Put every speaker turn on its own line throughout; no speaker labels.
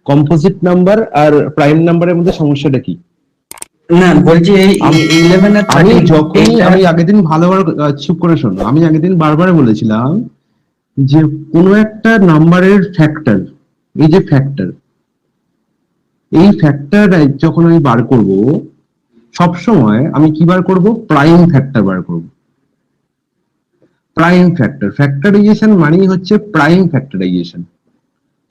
Composite number আর prime নাম্বারের মধ্যে সমস্যাটা কি?
না বলছি এই 11 আর
আমি
13
যখনই আমি আগের দিন ভালোবার চুপ করে শোনো, আমি আগের দিন বারবার বলেছিলাম যে কোনো একটা নাম্বারের ফ্যাক্টর, এই যে ফ্যাক্টর, এই ফ্যাক্টর যখন আমি বার করব সবসময় আমি কি বার করব? প্রাইম ফ্যাক্টর বার করব। প্রাইম ফ্যাক্টর, ফ্যাক্টরাইজেশন মানেই হচ্ছে প্রাইম ফ্যাক্টরাইজেশন।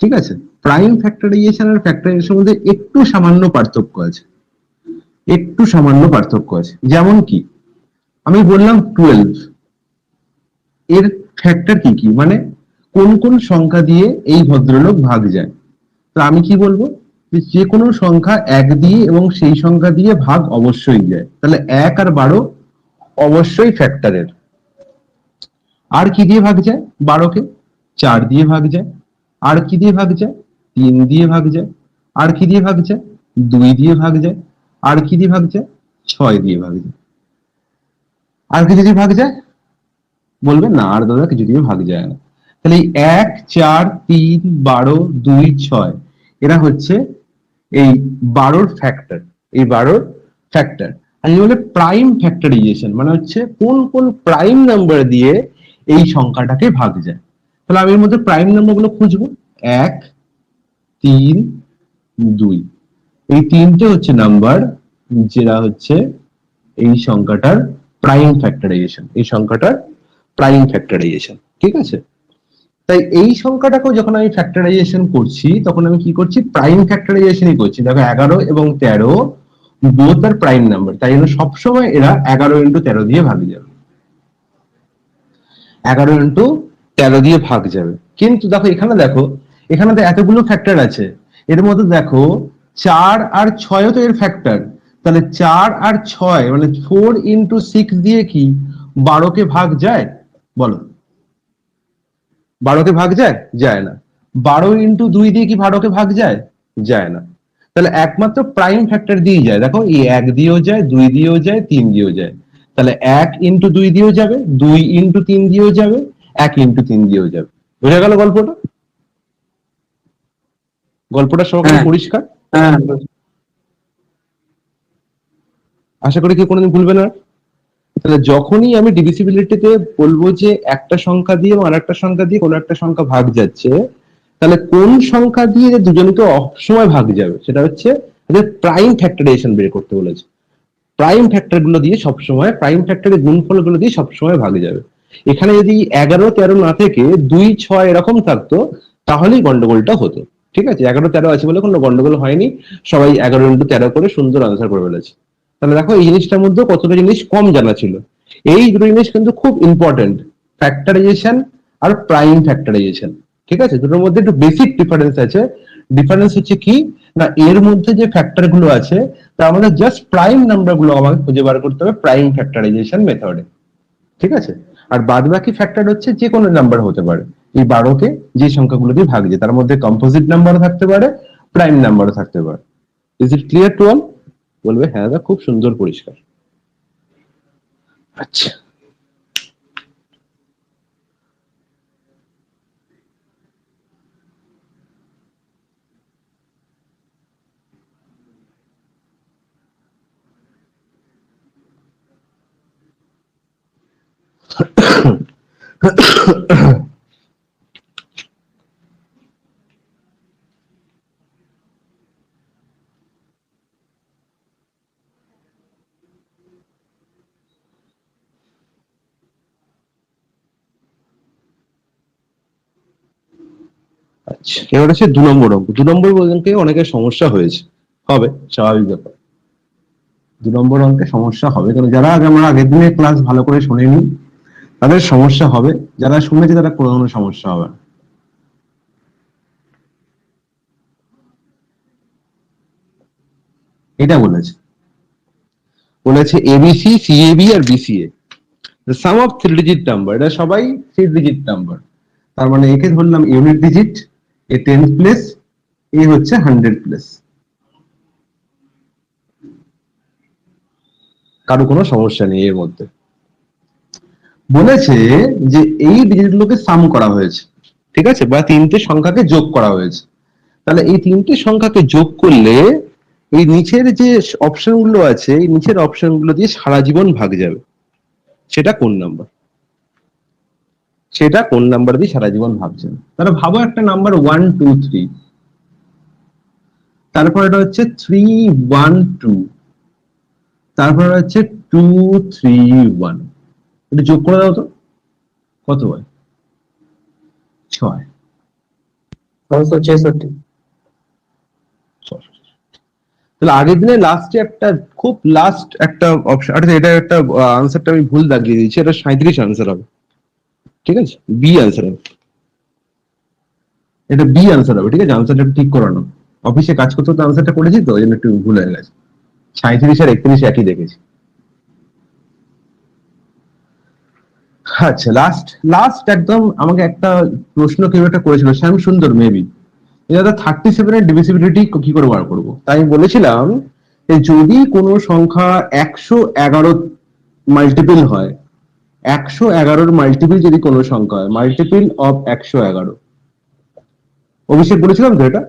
ঠিক আছে, প্রাইম ফ্যাক্টরাইজেশন আর ফ্যাক্টরাইজেশনের মধ্যে একটু সামান্য পার্থক্য আছে, একটু সামান্য পার্থক্য আছে। যেমন কি আমি বললাম 12, এর ফ্যাক্টর কি কি, মানে কোন কোন সংখ্যা দিয়ে এই ভদ্রলোক ভাগ যায়। তো আমি কি বলবো? যে কোনো সংখ্যা 1 দিয়ে এবং সেই সংখ্যা দিয়ে ভাগ অবশ্যই যায়, তাহলে 1 আর 12 অবশ্যই ফ্যাক্টরের। আর কি দিয়ে ভাগ যায় 12 কে? 4 দিয়ে ভাগ যায়। আর কি দিয়ে ভাগ যায়? 3 দিয়ে ভাগ যায়। আর কি দিয়ে ভাগ যায়? 2 দিয়ে ভাগ যায়। আর কি দিয়ে ভাগ যায়? 6 দিয়ে ভাগ যায়। আর কিছু দিয়ে ভাগ যায়? বলবেন না আর দাদা কিছু দিয়ে ভাগ যায় না। তাহলে এই 1, 4, 3, 12, 2, 6 এরা হচ্ছে এই 12র ফ্যাক্টর, এই 12র ফ্যাক্টর। আর এই বলে প্রাইম ফ্যাক্টরাইজেশন মানে হচ্ছে কোন কোন প্রাইম নাম্বার দিয়ে এই সংখ্যাটাকে ভাগ যায়। তাহলে আমি এর মধ্যে প্রাইম নাম্বার গুলো খুঁজবো। 1, 3, 2, এই তিনটে হচ্ছে নাম্বার যেটা হচ্ছে এই সংখ্যাটার প্রাইম ফ্যাক্টরাইজেশন, এই সংখ্যাটার প্রাইম ফ্যাক্টরাইজেশন। ঠিক আছে, তাই এই সংখ্যাটাকেও যখন আমি ফ্যাক্টরাইজেশন করছি তখন আমি কি করছি? প্রাইম ফ্যাক্টরাইজেশনই করছি। দেখো 11 এবং 13 বোথ আর প্রাইম নাম্বার, তাই জন্য সবসময় এরা 11 ইন্টু 13 দিয়ে ভাগ যাবে, 11 ইন্টু 13 দিয়ে ভাগ যাবে। কিন্তু দেখো এখানে, দেখো এখানে তো এতগুলো ফ্যাক্টর আছে, এর মধ্যে দেখো 4 আর 6 তো এর ফ্যাক্টর, তাহলে 4 আর 6 মানে 4 ইন্টু 6 দিয়ে কি 12 কে ভাগ যায়? বলো, 12 কে ভাগ যায়? যায় না। 12 ইন্টু 2 দিয়ে কি 12 কে ভাগ যায়? যায় না। তাহলে একমাত্র প্রাইম ফ্যাক্টর দিয়ে যায়। দেখো এই 1 দিয়েও যায়, 2 দিয়েও যায়, 3 দিয়েও যায়। তাহলে 1 ইন্টু 2 দিয়েও যাবে, 2 ইন্টু 3 দিয়েও যাবে, 1 ইন্টু 3 দিয়েও যাবে। বোঝা গেল গল্পটা? গল্পটা সবাই পরিষ্কার?
হ্যাঁ
আশা করি কেউ কোনোদিন ভুলবে না। তাহলে যখনই আমি ডিভিসিবিলিটিতে বলবো যে একটা সংখ্যা দিয়ে এবং আরেকটা সংখ্যা দিয়ে কোনো একটা সংখ্যা ভাগ যাচ্ছে, তাহলে কোন সংখ্যা দিয়ে দুজনকে সবসময় ভাগ যাবে সেটা হচ্ছে প্রাইম ফ্যাক্টরাইজেশন বের করতে বলেছে। প্রাইম ফ্যাক্টর গুলো দিয়ে সবসময়, প্রাইম ফ্যাক্টরের গুণফল গুলো দিয়ে সবসময় ভাগ যাবে। এখানে যদি 11, 13 না থেকে 2, 6 এরকম থাকতো তাহলেই গন্ডগোলটা হতো। ঠিক আছে, 11, 13 আছে বলে কোনো গন্ডগোল হয়নি, সবাই 11 ইন্টু 13 করে সুন্দর আনসার করে ফেলেছে। তাহলে দেখো এই জিনিসটার মধ্যে কতটা জিনিস কম জানা ছিল। এই দুটো জিনিস কিন্তু খুব ইম্পর্টেন্ট, ফ্যাক্টরাইজেশন আর প্রাইম ফ্যাক্টরাইজেশন। ঠিক আছে, দুটোর মধ্যে একটু বেসিক ডিফারেন্স আছে। ডিফারেন্স হচ্ছে কি না, এর মধ্যে যে ফ্যাক্টর গুলো আছে তার মধ্যে জাস্ট প্রাইম নাম্বার গুলো আমাকে খুঁজে বার করতে হবে প্রাইম ফ্যাক্টরাইজেশন মেথডে। ঠিক আছে, আর বাদ বাকি ফ্যাক্টর হচ্ছে যে কোনো নাম্বার হতে পারে। এই 12কে যে সংখ্যাগুলো দিয়ে ভাগ যায় তার মধ্যে কম্পোজিট নাম্বারও থাকতে পারে, প্রাইম নাম্বারও থাকতে পারে। Is it clear to all? বলবে হ্যাঁ দা, খুব সুন্দর পরিষ্কার। আচ্ছা, আচ্ছা, এবার হচ্ছে 2 নম্বর অঙ্ক। 2 নম্বর অঙ্কে অনেকের সমস্যা হয়েছে, হবে, স্বাভাবিক ব্যাপার। 2 নম্বর অঙ্কে সমস্যা হবে, কারণ যারা আমরা আগের দিনের ক্লাস ভালো করে শোনেনি তাদের সমস্যা হবে, যারা শুনেছে তারা কোনো সমস্যা হবে না। এটা বলেছে, বলেছে এবিসি, সিএবি আর BCA the sum of 3 digit number, এটা সবাই 3 digit নাম্বার। তার মানে একে ধরলাম ইউনিট ডিজিট, এ 10 প্লেস, এ হচ্ছে 100 প্লেস। কারো কোনো সমস্যা নেই এর মধ্যে। বলেছে যে এই ডিজিটগুলোকে সাম করা হয়েছে, ঠিক আছে, বা তিনটে সংখ্যাকে যোগ করা হয়েছে। তাহলে এই তিনটে সংখ্যাকে যোগ করলে এই নিচের যে অপশন গুলো আছে, এই নিচের অপশন গুলো দিয়ে সারা জীবন ভাগ যাবে। সেটা কোন নাম্বার? সেটা কোন নাম্বার দিয়ে সারা জীবন ভাগছে? তাহলে ভাবো একটা নাম্বার 1 2 3, তারপর এটা হচ্ছে 3 1 2, তারপর হচ্ছে 2 3 1। এটা যোগ করে দাও তো, কত হয়? 6।
666।
তাহলে আগের দিনে লাস্টে একটা খুব লাস্ট একটা অপশন, আচ্ছা এটা একটা আনসারটা আমি ভুল দাগিয়ে দিয়েছি, এটা 37 আনসার হবে। ঠিক আছে, বি আনসার হবে, এটা বি আনসার হবে। ঠিক আছে, আনসারটা ঠিক করানো, অফিসে কাজ করতে তো আনসারটা করেছি তো, ওই জন্য একটু ভুল হয়ে গেছে। 37 আর 31 একই দেখেছি। আচ্ছা, লাস্ট লাস্ট একদম আমাকে একটা প্রশ্ন কেউ একটা করেছিল, শ্যাম সুন্দর মেবি, এটা 37 এর ডিভিসিবিলিটি কি করে বার করবো? তাই আমি বলেছিলাম যে যদি কোনো সংখ্যা 111 মাল্টিপল হয়, 111 মাল্টিপল যদি কোনো সংখ্যা হয়, মাল্টিপল অফ 111, অভিষেক বলেছিলাম তো এটা?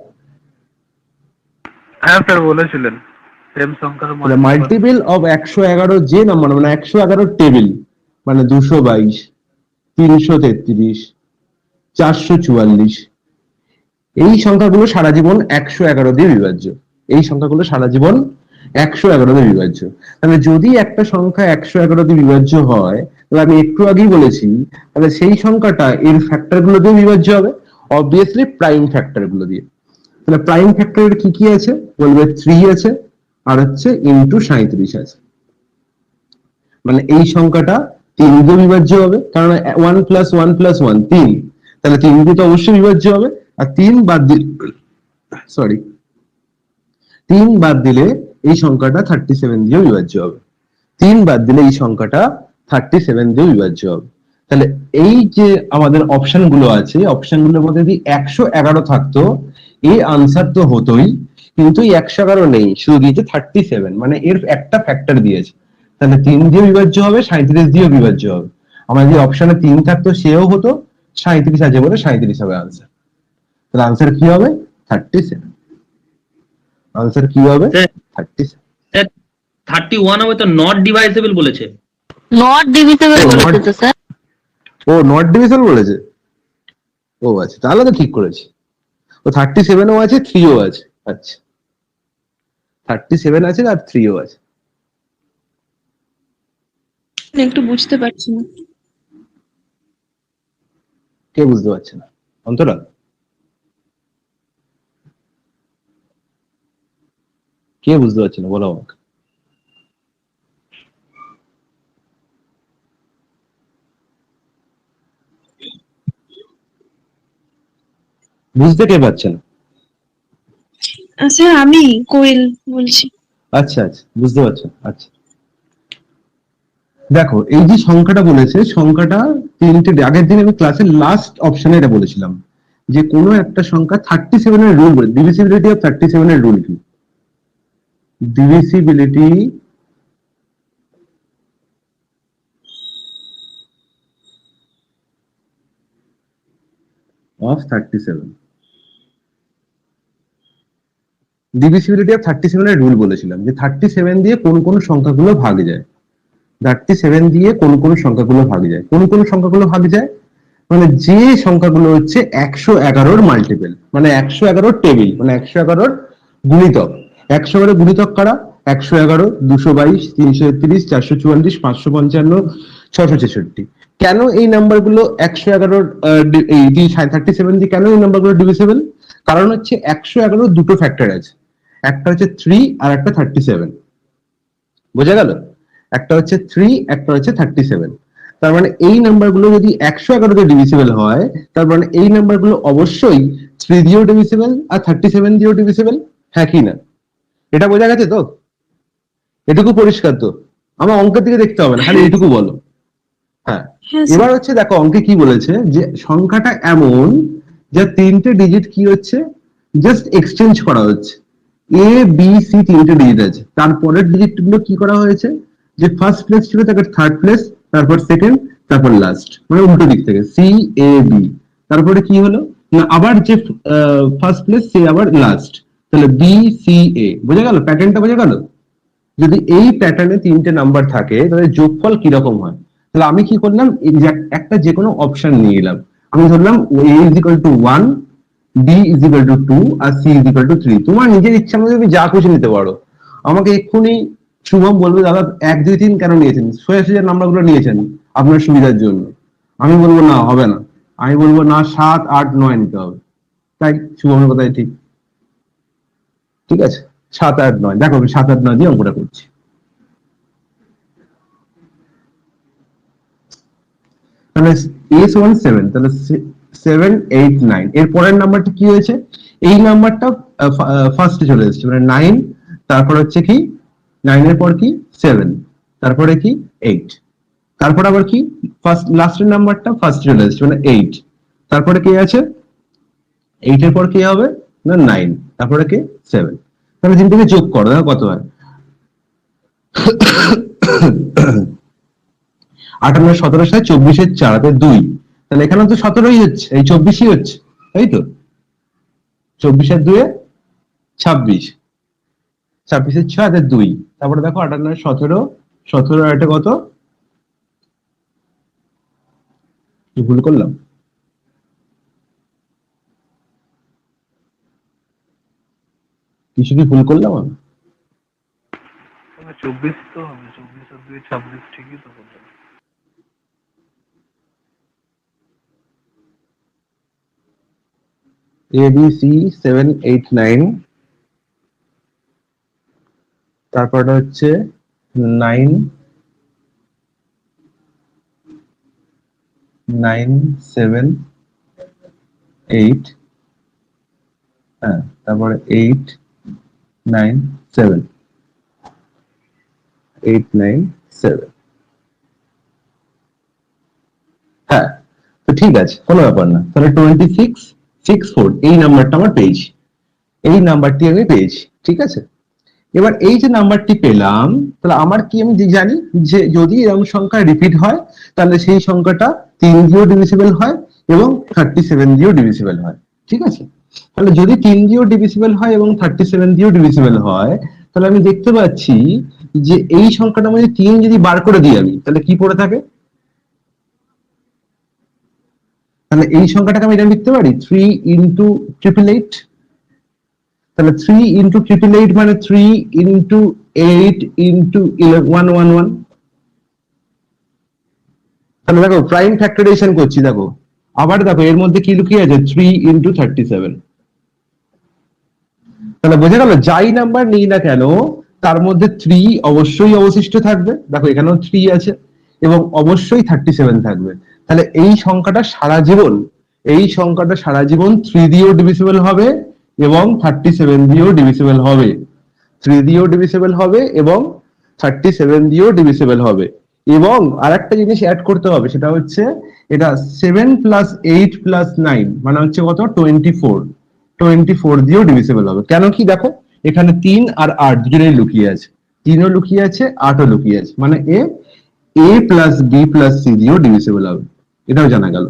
হ্যাঁ স্যার বলেছিলেন, সেম সংখ্যার
মাল্টিপল অফ 111 যে নাম্বার, মানে 111 টেবিল, মানে 222, 333, 444, এই সংখ্যাগুলো সারা জীবন 111 দিয়ে বিভাজ্য। এই সংখ্যাগুলো সারা জীবন 111 দিয়ে বিভাজ্য। তাহলে যদি একটা সংখ্যা 111 দিয়ে বিভাজ্য হয়, তাহলে আমি একটু আগেই বলেছি, তাহলে সেই সংখ্যাটা এর ফ্যাক্টর গুলো দিয়ে বিভাজ্য হবে, অবভিয়াসলি প্রাইম ফ্যাক্টর গুলো দিয়ে। তাহলে প্রাইম ফ্যাক্টরের কি কি আছে বলবে? 3 আছে, আর হচ্ছে ইন্টু 37 আছে। মানে এই সংখ্যাটা 3 দিয়ে বিভাজ্য হবে, কারণ 1 প্লাস 1 প্লাস 1 3, তাহলে 3 দিয়ে তো অবশ্যই বিভাজ্য হবে। আর 3 বাদ দিলে, সরি, 3 বাদ দিলে এই সংখ্যাটা 37 দিয়ে বিভাজ্য হবে। 3 বাদ দিলে এই সংখ্যাটা 37 দিয়ে বিভাজ্য হবে। তাহলে এই যে আমাদের অপশন গুলো আছে, অপশন গুলোর মধ্যে যদি 111 থাকতো, এই আনসার তো হতোই, কিন্তু এই 111 নেই, শুধু দিয়েছে 37, মানে এর একটা ফ্যাক্টর দিয়েছে। তাহলে 3 দিয়ে বিভাজ্য হবে, 37 দিয়েও বিভাজ্য হবে। আমার যে অপশনে 3 থাকতো সেও হতো, 37 আছে বলে 37 হবে আনসার। তাহলে আনসার কি হবে? 37। আনসার কি হবে? 37।
স্যার 31 হবে তো নট ডিভাইসেবল বলেছে।
নট ডিভিজিবল বলেছে তো স্যার।
ও নট ডিভিজিবল বলেছে, ও আচ্ছা, তাহলে তো ঠিক করেছি। ও 37 ও আছে, 3 ও আছে। আচ্ছা, 37 আছে আর 3 ও আছে।
একটু বুঝতে পারছি না।
কে বুঝতে পারছে না? অন্তরা? কে বুঝতে পারছে না বলো আমাকে। বুঝতে কে পারছে না?
স্যার আমি কোয়েল বলছি।
আচ্ছা আচ্ছা, বুঝতে পারছো। আচ্ছা, দেখো এই যে সংখ্যাটা বলেছে, সংখ্যাটা তিনটে, আগের দিন আমি ক্লাসের লাস্ট অপশনে এটা বলেছিলাম যে কোনো একটা সংখ্যা 37 এর রুল বলে, ডিভিসিবিলিটি অফ 37 এর রুল কি? ডিভিসিবিলিটি অফ 37, ডিভিসিবিলিটি অফ 37 এর রুল বলেছিলাম যে 37 দিয়ে কোন কোন সংখ্যাগুলো ভাগ যায়। 37 দিয়ে কোন কোন সংখ্যাগুলো ভাগ যায়, কোন কোন সংখ্যাগুলো ভাগ যায়, মানে যে সংখ্যাগুলো হচ্ছে 111 মাল্টিপল, মানে 111 টেবিল, মানে 111 গুণিতক। 111 গুণিতক কারা? 111, 222, 333, 444, 555, 666। কেন এই নাম্বারগুলো 111 এই 37 দিয়ে কেন এই নাম্বারগুলো ডিভিজিবল? কারণ হচ্ছে 111 দুটো ফ্যাক্টর আছে, একটা হচ্ছে 3 আর একটা 37। বোঝা গেল? একটা হচ্ছে 3, একটা হচ্ছে 37। তার মানে এই নাম্বারগুলো যদি 111 দিয়ে ডিভিজিবল হয়, তার মানে এই নাম্বারগুলো অবশ্যই 3 দিয়েও ডিভিজিবল আর 37 দিয়েও ডিভিজিবল। হ্যাঁ কি না? এটা বোঝা গেছে তো? এটুকু পরিষ্কার তো? আমার অঙ্কের দিকে দেখতে হবে না, খালি এইটুকু বলো। হ্যাঁ, এবার হচ্ছে দেখো অঙ্কে কি বলেছে, যে সংখ্যাটা এমন যে তিনটে ডিজিট কি হচ্ছে, জাস্ট এক্সচেঞ্জ করা হচ্ছে। এ বি সি তিনটে ডিজিট আছে, তারপরের ডিজিট গুলো কি করা হয়েছে, যে ফার্স্ট প্লেস ছিল তাকে থার্ড প্লেস, তারপর সেকেন্ড, তারপর লাস্ট, মানে উল্টো দিক থেকে সি এ বি, তারপরে কি হলো না আবার যে ফার্স্ট প্লেস সে আবার লাস্ট, তাহলে বি সি এ, বোঝা গেল? প্যাটার্নটা বোঝা গেল? যদি এই প্যাটার্নে তিনটে নাম্বার থাকে তাহলে যোগফল কিরকম হয়? তাহলে আমি কি করলাম, একটা যে কোনো অপশন নিয়ে নিলাম। আমি ধরলাম a is equal to 1, b is equal to 2 আর c ইজ ইকুয়াল টু 3। তোমার নিজের ইচ্ছা মতো তুমি যা খুশি নিতে পারো। আমাকে এক্ষুনি শুভম বলবে দাদা 1 2 3 কেন নিয়েছেন, সোজাসুজি নাম্বারগুলো নিয়েছেন আপনার সুবিধার জন্য। আমি বলবো না হবে না, আমি বলবো না 7 8 9 নিতে হবে। তাই শুভমের কথাই ঠিক, ঠিক আছে? 7 8 9, দেখো আমি 7 8 9 দিয়ে অঙ্কটা করছি। তাহলে এস ওয়ান 7, তাহলে 7 8 9, এর পরের নাম্বারটা কি হয়েছে? এই নাম্বারটা ফার্স্টে চলে এসেছে, মানে 9, তারপর হচ্ছে কি 9 এর পর কি 7, তারপরে কি 8, তারপর আবার কি ফার্স্ট লাস্টের নাম্বারটা ফার্স্টে চলে এসেছে মানে 8, তারপরে কি আছে 8 এর পর কি হবে না 9, তারপরে কি 7। তাহলে তিনটাকে যোগ করো, দেখো কত হয়। 58 17 সাথে 24 4 হাতে 2, তাহলে এখানে তো 17ই হচ্ছে, এই 24ই হচ্ছে, তাই তো? 24 এর 2 26, 26 এর 6 হাতে 2, তারপরে দেখো 58 17 17 আর এটা কত, ভুল করলাম? কিছু কি ভুল করলাম আমি?
24 তো হবে, 24 আর 2 26 ঠিকই তো বললাম।
A B C 7 8 9, তারপরটা হচ্ছে 9 9 7 8, হ্যাঁ তারপরে 8 9 7 8 9 7, হ্যাঁ তো ঠিক আছে, কোনো ব্যাপার না। তাহলে 26 6 4 এই নাম্বারটা আমার পেয়েছি, এই নাম্বারটি আমি পেয়েছি, ঠিক আছে? এবার এই যে নাম্বারটি পেলাম, তাহলে আমার কি আমি জানি যে যদি এরকম সংখ্যা রিপিট হয় তাহলে সেই সংখ্যাটা 3 দিয়েও ডিভিজিবল হয় এবং 37 দিয়েও ডিভিজিবল হয়, ঠিক আছে? তাহলে যদি 3 দিয়েও ডিভিজিবল হয় এবং 37 দিয়েও ডিভিজিবল হয়, তাহলে আমি দেখতে পাচ্ছি যে এই সংখ্যাটার মধ্যে 3 যদি বার করে দিই আমি, তাহলে কি পড়ে থাকে? তাহলে এই সংখ্যাটাকে আমি এটা লিখতে পারি 3 ইন্টু 888, তাহলে 3 ইন্টু 888 মানে 3 ইন্টু 8 ইন্টু 111। তাহলে দেখো প্রাইম ফ্যাক্টরাইজেশন করছি, দেখো আবার দেখো এর মধ্যে কি লুকিয়ে আছে 3 ইন্টু 37। তাহলে বোঝা গেল যাই নাম্বার নিই না কেন তার মধ্যে 3 অবশ্যই অবশিষ্ট থাকবে, দেখো এখানেও 3 আছে এবং অবশ্যই 37 থাকবে। তাহলে এই সংখ্যাটা সারা জীবন, এই সংখ্যাটা সারা জীবন 3 দিয়েও ডিভিজিবল হবে এবং 37 দিয়েও ডিভিজিবল হবে, 3 দিয়েও ডিভিজিবল হবে এবং 37 দিয়েও ডিভিজিবল হবে। এবং আরেকটা জিনিস অ্যাড করতে হবে, সেটা হচ্ছে এটা 7 প্লাস 8 প্লাস 9 মানে হচ্ছে কত 24, 24 দিয়েও ডিভিজিবল হবে। কেন কি দেখো এখানে 3 আর 8 দুটোই লুকিয়ে আছে, 3ও লুকিয়ে আছে 8ও লুকিয়ে আছে, মানে a plus b plus c দিয়েও ডিভিজিবল হবে, এটাও জানা গেল।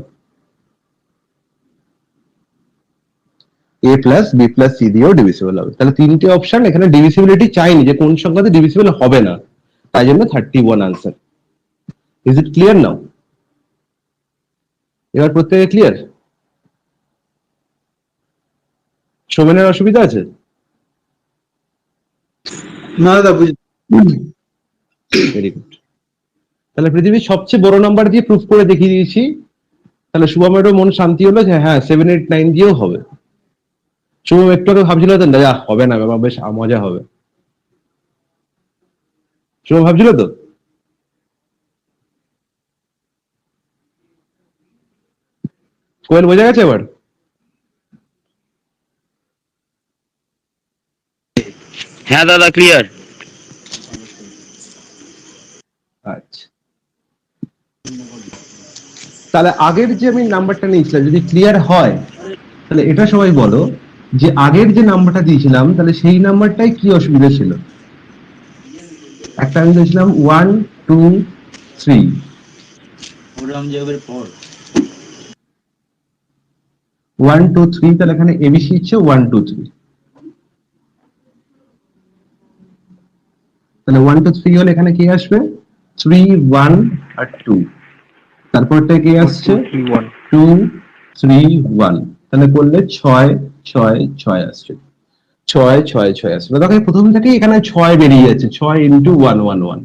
a plus b plus c দিয়েও ডিভিজিবল হবে। তাহলে তিনটে অপশন এখানে ডিভিজিবিলিটি চাইনি যে কোন সংখ্যাতে ডিভিজিবল হবে না, তাই জন্য 31 answer. Is it clear now? এবার প্রত্যেকে ক্লিয়ার? শোভনের অসুবিধা আছে?
না দাদা বুঝ
ভেরি গুড। তাহলে পৃথিবীর সবচেয়ে বড় নাম্বার দিয়ে প্রুফ করে দেখিয়ে দিয়েছি, তাহলে শুভমেরও মন শান্তি হলো যে হ্যাঁ 7 8 9 দিয়েও হবে। শুভম একটু আগে ভাবছিল তো না হবে না, ব্যাপার বেশ মজা হবে, শুভম ভাবছিল তো। কোয়েল বোঝা গেছে এবার?
হ্যাঁ দাদা ক্লিয়ার।
আচ্ছা তাহলে আগের যে আমি নাম্বারটা নিয়েছিলাম যদি ক্লিয়ার হয় তাহলে এটা সবাই বলো যে আগের যে নাম্বারটা দিয়েছিলাম তাহলে সেই নাম্বারটাই কি অসুবিধা ছিল? একটা আমি দিয়েছিলাম 1 2 3, 1 2 3, তাহলে এখানে এবিসি হচ্ছে 1 2 3। তাহলে 1 2 3 হলে এখানে কি আসবে 3 1 আর 2, তারপরটা কি আসছে
2 3 1
2 3 1, তাহলে করলে 6 6 6 আসছে, 6 6 6 আসছে। দেখো প্রথম থেকেই এখানে 6 বেরিয়ে যাচ্ছে, 6 ইন্টু 1 1 1।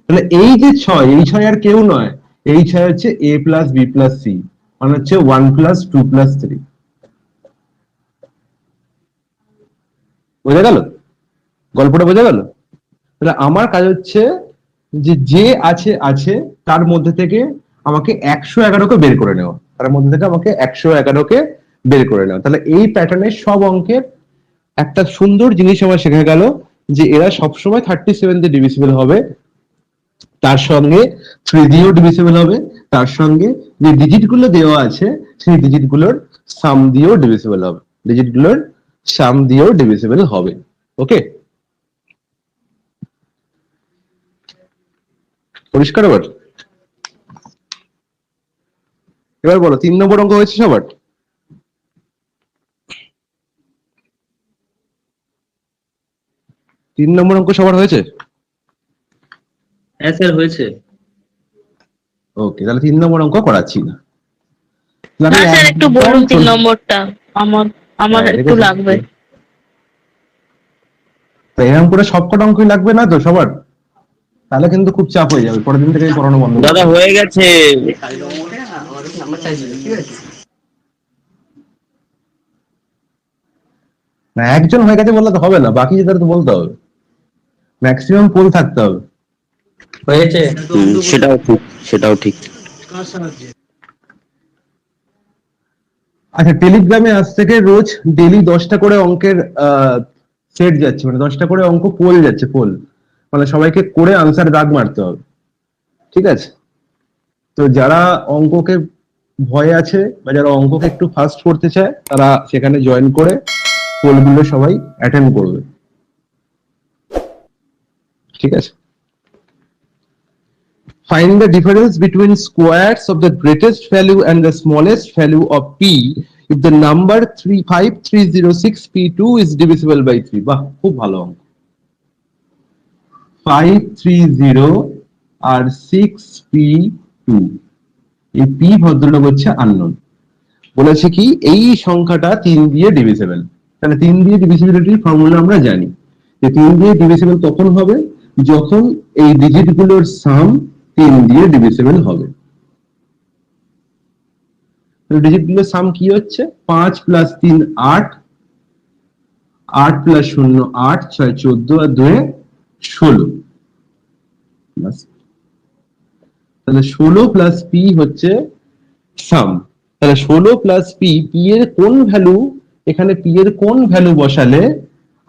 তাহলে এই যে 6, এই 6 আর কেউ নয়, এই 6 হচ্ছে a plus B plus C, মানে হচ্ছে 1 প্লাস 2 প্লাস 3। বোঝা গেল? গল্পটা বোঝা গেল? তাহলে আমার কাজ হচ্ছে যে আছে আছে তার মধ্যে থেকে আমাকে 111কে বের করে নেওয়া, তার মধ্যে থেকে আমাকে 111কে বের করে নেওয়া। তাহলে এই প্যাটার্নের সব অঙ্কের একটা সুন্দর জিনিস আমার শেখা গেল যে এরা সবসময় 37 দিয়ে ডিভিজিবল হবে, তার সঙ্গে 3 দিয়েও ডিভিজিবল হবে, তার সঙ্গে যে ডিজিট গুলো দেওয়া আছে সেই ডিজিট গুলোর সাম দিয়েও ডিভিজিবল হবে, ডিজিট গুলোর সাম দিয়েও ডিভিজিবল হবে। ওকে, পরিষ্কার? এবার বলো 3 নম্বর অঙ্ক হয়েছে সবার? তিন নম্বর অঙ্ক সবার হয়েছে?
হ্যাঁ স্যার হয়েছে।
ওকে, তাহলে 3 নম্বর অঙ্ক করাচ্ছি না।
না স্যার একটু বলুন 3 নম্বরটা, আমার আমার
হ্যাঁ,
একটু
ঠিক আছে।
লাগবে।
তো এরকম করে সবকটা অঙ্কই লাগবে না তো সবার, তাহলে কিন্তু খুব চাপ হয়ে যাবে, পরের দিন থেকে পড়ানো বন্ধ করে
দাদা
দেবো।
হয়ে গেছে।
না, একজন হয়ে গেছে বললে তো হবে না, বাকি যেটা তো বলতে হবে, ম্যাক্সিমাম পোল থাকতে হবে।
হয়েছে।
সেটাও ঠিক, সেটাও ঠিক।
আচ্ছা, টেলিগ্রামে আজ থেকে রোজ ডেলি 10টা করে অঙ্কের সেট যাচ্ছে, মানে 10টা করে অঙ্ক পোল যাচ্ছে, পোল মানে সবাইকে করে আনসার দাগ মারতে হবে, ঠিক আছে? তো যারা অঙ্ককে ভয় আছে বা যারা অঙ্ককে একটু ফাস্ট করতে চায় তারা সেখানে জয়েন করে পোলগুলো সবাই অ্যাটেন্ড করবে, ঠিক আছে? Find the difference between squares of the greatest value and the smallest value of p if the number 53306p2 is divisible by 3. বাহ, খুব ভালো অঙ্ক। 530 আর 6p2, এই p ভদ্রলোক হচ্ছে আননোন। বলেছে কি এই সংখ্যাটা 3 দিয়ে ডিভিজিবল। তাহলে 3 দিয়ে ডিভিজিবিলিটির ফর্মুলা আমরা জানি যে 3 দিয়ে ডিভিজিবল তখন হবে যখন এই ডিজিট গুলোর সাম 3 দিয়ে ডিভিজিবল হবে। ডিজিট গুলোর সাম কি হচ্ছে 5 প্লাস 3 8, 8 প্লাস 0 8, 6 14 আর 2 16। তাহলে 16 প্লাস পি হচ্ছে সাম। তাহলে 16 প্লাস পি, পি এর কোন ভ্যালু, এখানে পি এর কোন ভ্যালু বসালে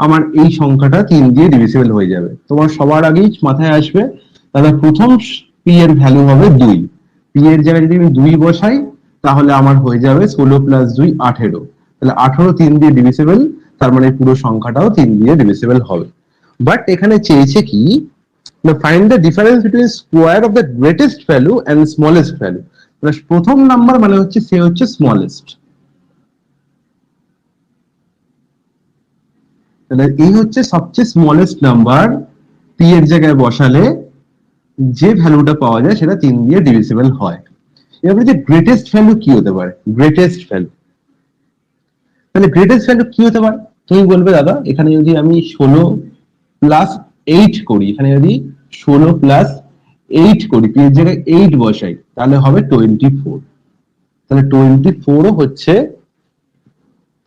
আমার এই সংখ্যাটা 3 দিয়ে ডিভিজিবল হয়ে যাবে? তোমার সবার আগেই মাথায় আসবে, তাহলে প্রথম পি এর ভ্যালু হবে 2। পি এর জায়গায় যদি আমি 2 বসাই তাহলে আমার হয়ে যাবে 16 প্লাস 2 18। তাহলে 18 3 দিয়ে ডিভিজিবল, তার মানে পুরো সংখ্যাটাও 3 দিয়ে ডিভিজিবল হবে। বাট এখানে চেয়েছে কি, find the difference between square of the greatest value and smallest value. প্রথম নাম্বার মানে হচ্ছে সে হচ্ছে স্মলেস্ট, তাহলে এই হচ্ছে সবচেয়ে স্মলেস্ট নাম্বার, পি এর জায়গায় বসালে যে ভ্যালুটা পাওয়া যায় সেটা 3 দিয়ে ডিভিজিবল হয়। এবারে যে গ্রেটেস্ট ভ্যালু কি হতে পারে, গ্রেটেস্ট ভ্যালু, তাহলে গ্রেটেস্ট ভ্যালু কি হতে পারে? তুমি বলবে দাদা এখানে যদি আমি 16 প্লাস 8 করি, এখানে যদি 16 প্লাস 8 করি, পি এর জায়গায় 8 বসাই তাহলে হবে 24। তাহলে 24 ও হচ্ছে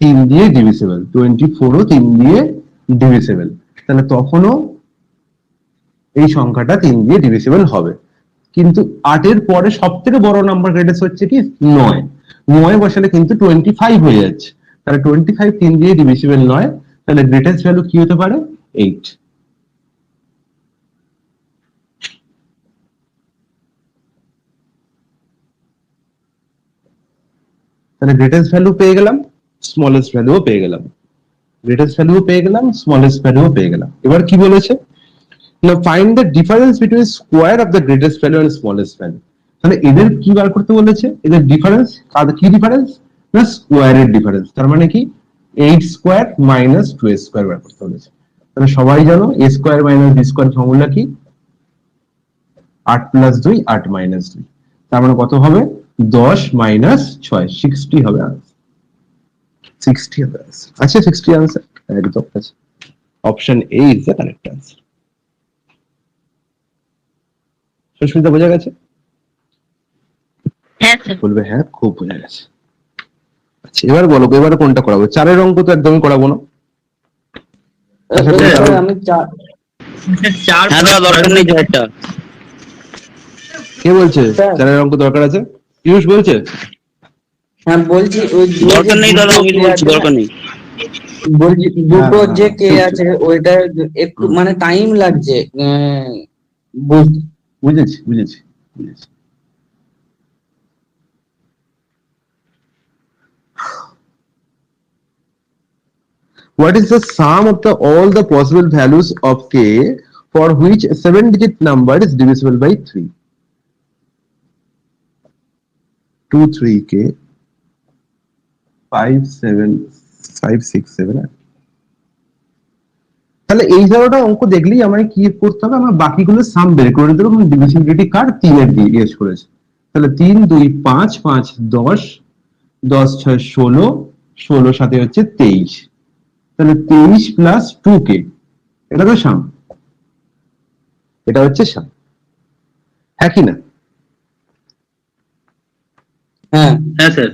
3 দিয়ে ডিভিজিবল, 24 ও 3 দিয়ে ডিভিজিবল, তাহলে তখনও এই সংখ্যাটা 3 দিয়ে ডিভিজিবল হবে। কিন্তু 8 এর পরে সবথেকে বড় নাম্বার গ্রেটেস্ট হচ্ছে কি 9, 9 বসালে কিন্তু 25 হয়ে যাচ্ছে, তাহলে 25 3 দিয়ে ডিভিজিবল নয়, তাহলে গ্রেটেস্ট ভ্যালু কি হতে পারে 8। তাহলে গ্রেটেস্ট ভ্যালু পেয়ে গেলাম, স্মলেস্ট ভ্যালুও পেয়ে গেলাম, গ্রেটেস্ট ভ্যালুও পেয়ে গেলাম, স্মলেস্ট ভ্যালুও পেয়ে গেলাম। এবার কি বলেছে, now find the difference between square of the greatest value and smallest value। তাহলে এদের কি বার করতে বলেছে, এদের ডিফারেন্স, কি ডিফারেন্স না স্কোয়ারের ডিফারেন্স, তার মানে কি 8 স্কোয়ার মাইনাস 2 স্কোয়ার বার করতে বলেছে। তাহলে সবাই জানো a square minus b square formula কি? 8 প্লাস 2 8 মাইনাস 2, তার মানে কত হবে? 10 মাইনাস 6 60 হবে আনসার। 60 হবে আনসার। আচ্ছা 60 আনসার একদম আছে। Option A is the correct answer. Susmita বোঝা গেছে?
হ্যাঁ স্যার।
বলবে হ্যাঁ খুব বোঝা গেছে। আচ্ছা এবার বলো এবারে কোনটা করাবো? 4 অঙ্ক তো একদমই করাবো না। আচ্ছা,
স্যার, আমি চার
চার
হ্যাঁ দাদা, দরকার নেই চারটা।
কে বলছে
স্যার।
4 অঙ্ক দরকার আছে? পিয়ুষ বলছে?
হ্যাঁ বলছি, ওই
দরকার নেই দাদা, আমি বলছি দরকার নেই।
বলছি দুটো
হ্যাঁ,
যে কে
ঠিক,
আছে ওইটা একটু মানে টাইম লাগছে বুঝতে।
বুঝেছি বুঝেছি বুঝেছি। What is the sum of all the possible values of k for which a 7-digit number is divisible by 3? 2 3k 5 7 5 6 7 8। তাহলে এই ধরনের অঙ্ক দেখলেই আমাকে কি করতে হবে? আমার বাকিগুলো সাম বের করে দেবো এবং ডিভিসিবিলিটি কার 3 এর দিয়ে ইউজ করেছে। তাহলে 3 2 5 5 10 10 6 16 16 সাথে হচ্ছে 23। তাহলে 23 প্লাস 2k, এটা তো সাম, এটা হচ্ছে সাম, হ্যাঁ কি না?
হ্যাঁ
হ্যাঁ স্যার।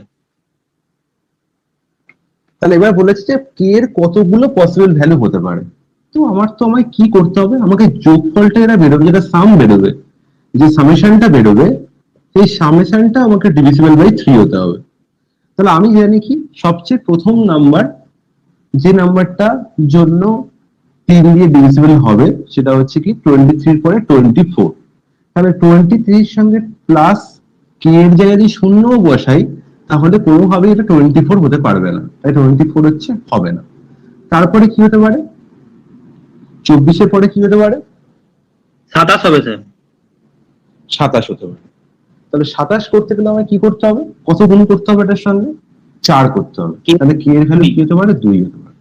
তাহলে এবার বলেছে যে কে এর কতগুলো পসিবল ভ্যালু হতে পারে। তো আমায় কি করতে হবে? আমাকে যোগফলটা এটা বেরোবে, যেটা সাম বেরোবে, যে সামেশনটা বেরোবে, সেই সামেশনটা আমাকে ডিভিজিবল বাই 3 হতে হবে। তাহলে আমি জানি কি সবচেয়ে প্রথম নাম্বার, যে নাম্বারটা জন্য 3 দিয়ে ডিভিজিবল হবে সেটা হচ্ছে কি 23 পরে 24। তাহলে 23 এর সঙ্গে প্লাস কে এর জায়গায় যদি শূন্য বসাই তাহলে কোনোভাবেই এটা 24 হতে পারবে না, তাই 24 হচ্ছে হবে না। তারপরে কি হতে পারে? 24 এর পরে কি হতে পারে?
27 হবে স্যার।
27 হতে পারে। তাহলে 27 করতে গেলে আমায় কি করতে হবে? কত গুণ করতে হবে এটার সঙ্গে? 4 করতে হবে। তাহলে কে এর ভ্যালু কি হতে পারে? 2 হতে পারে।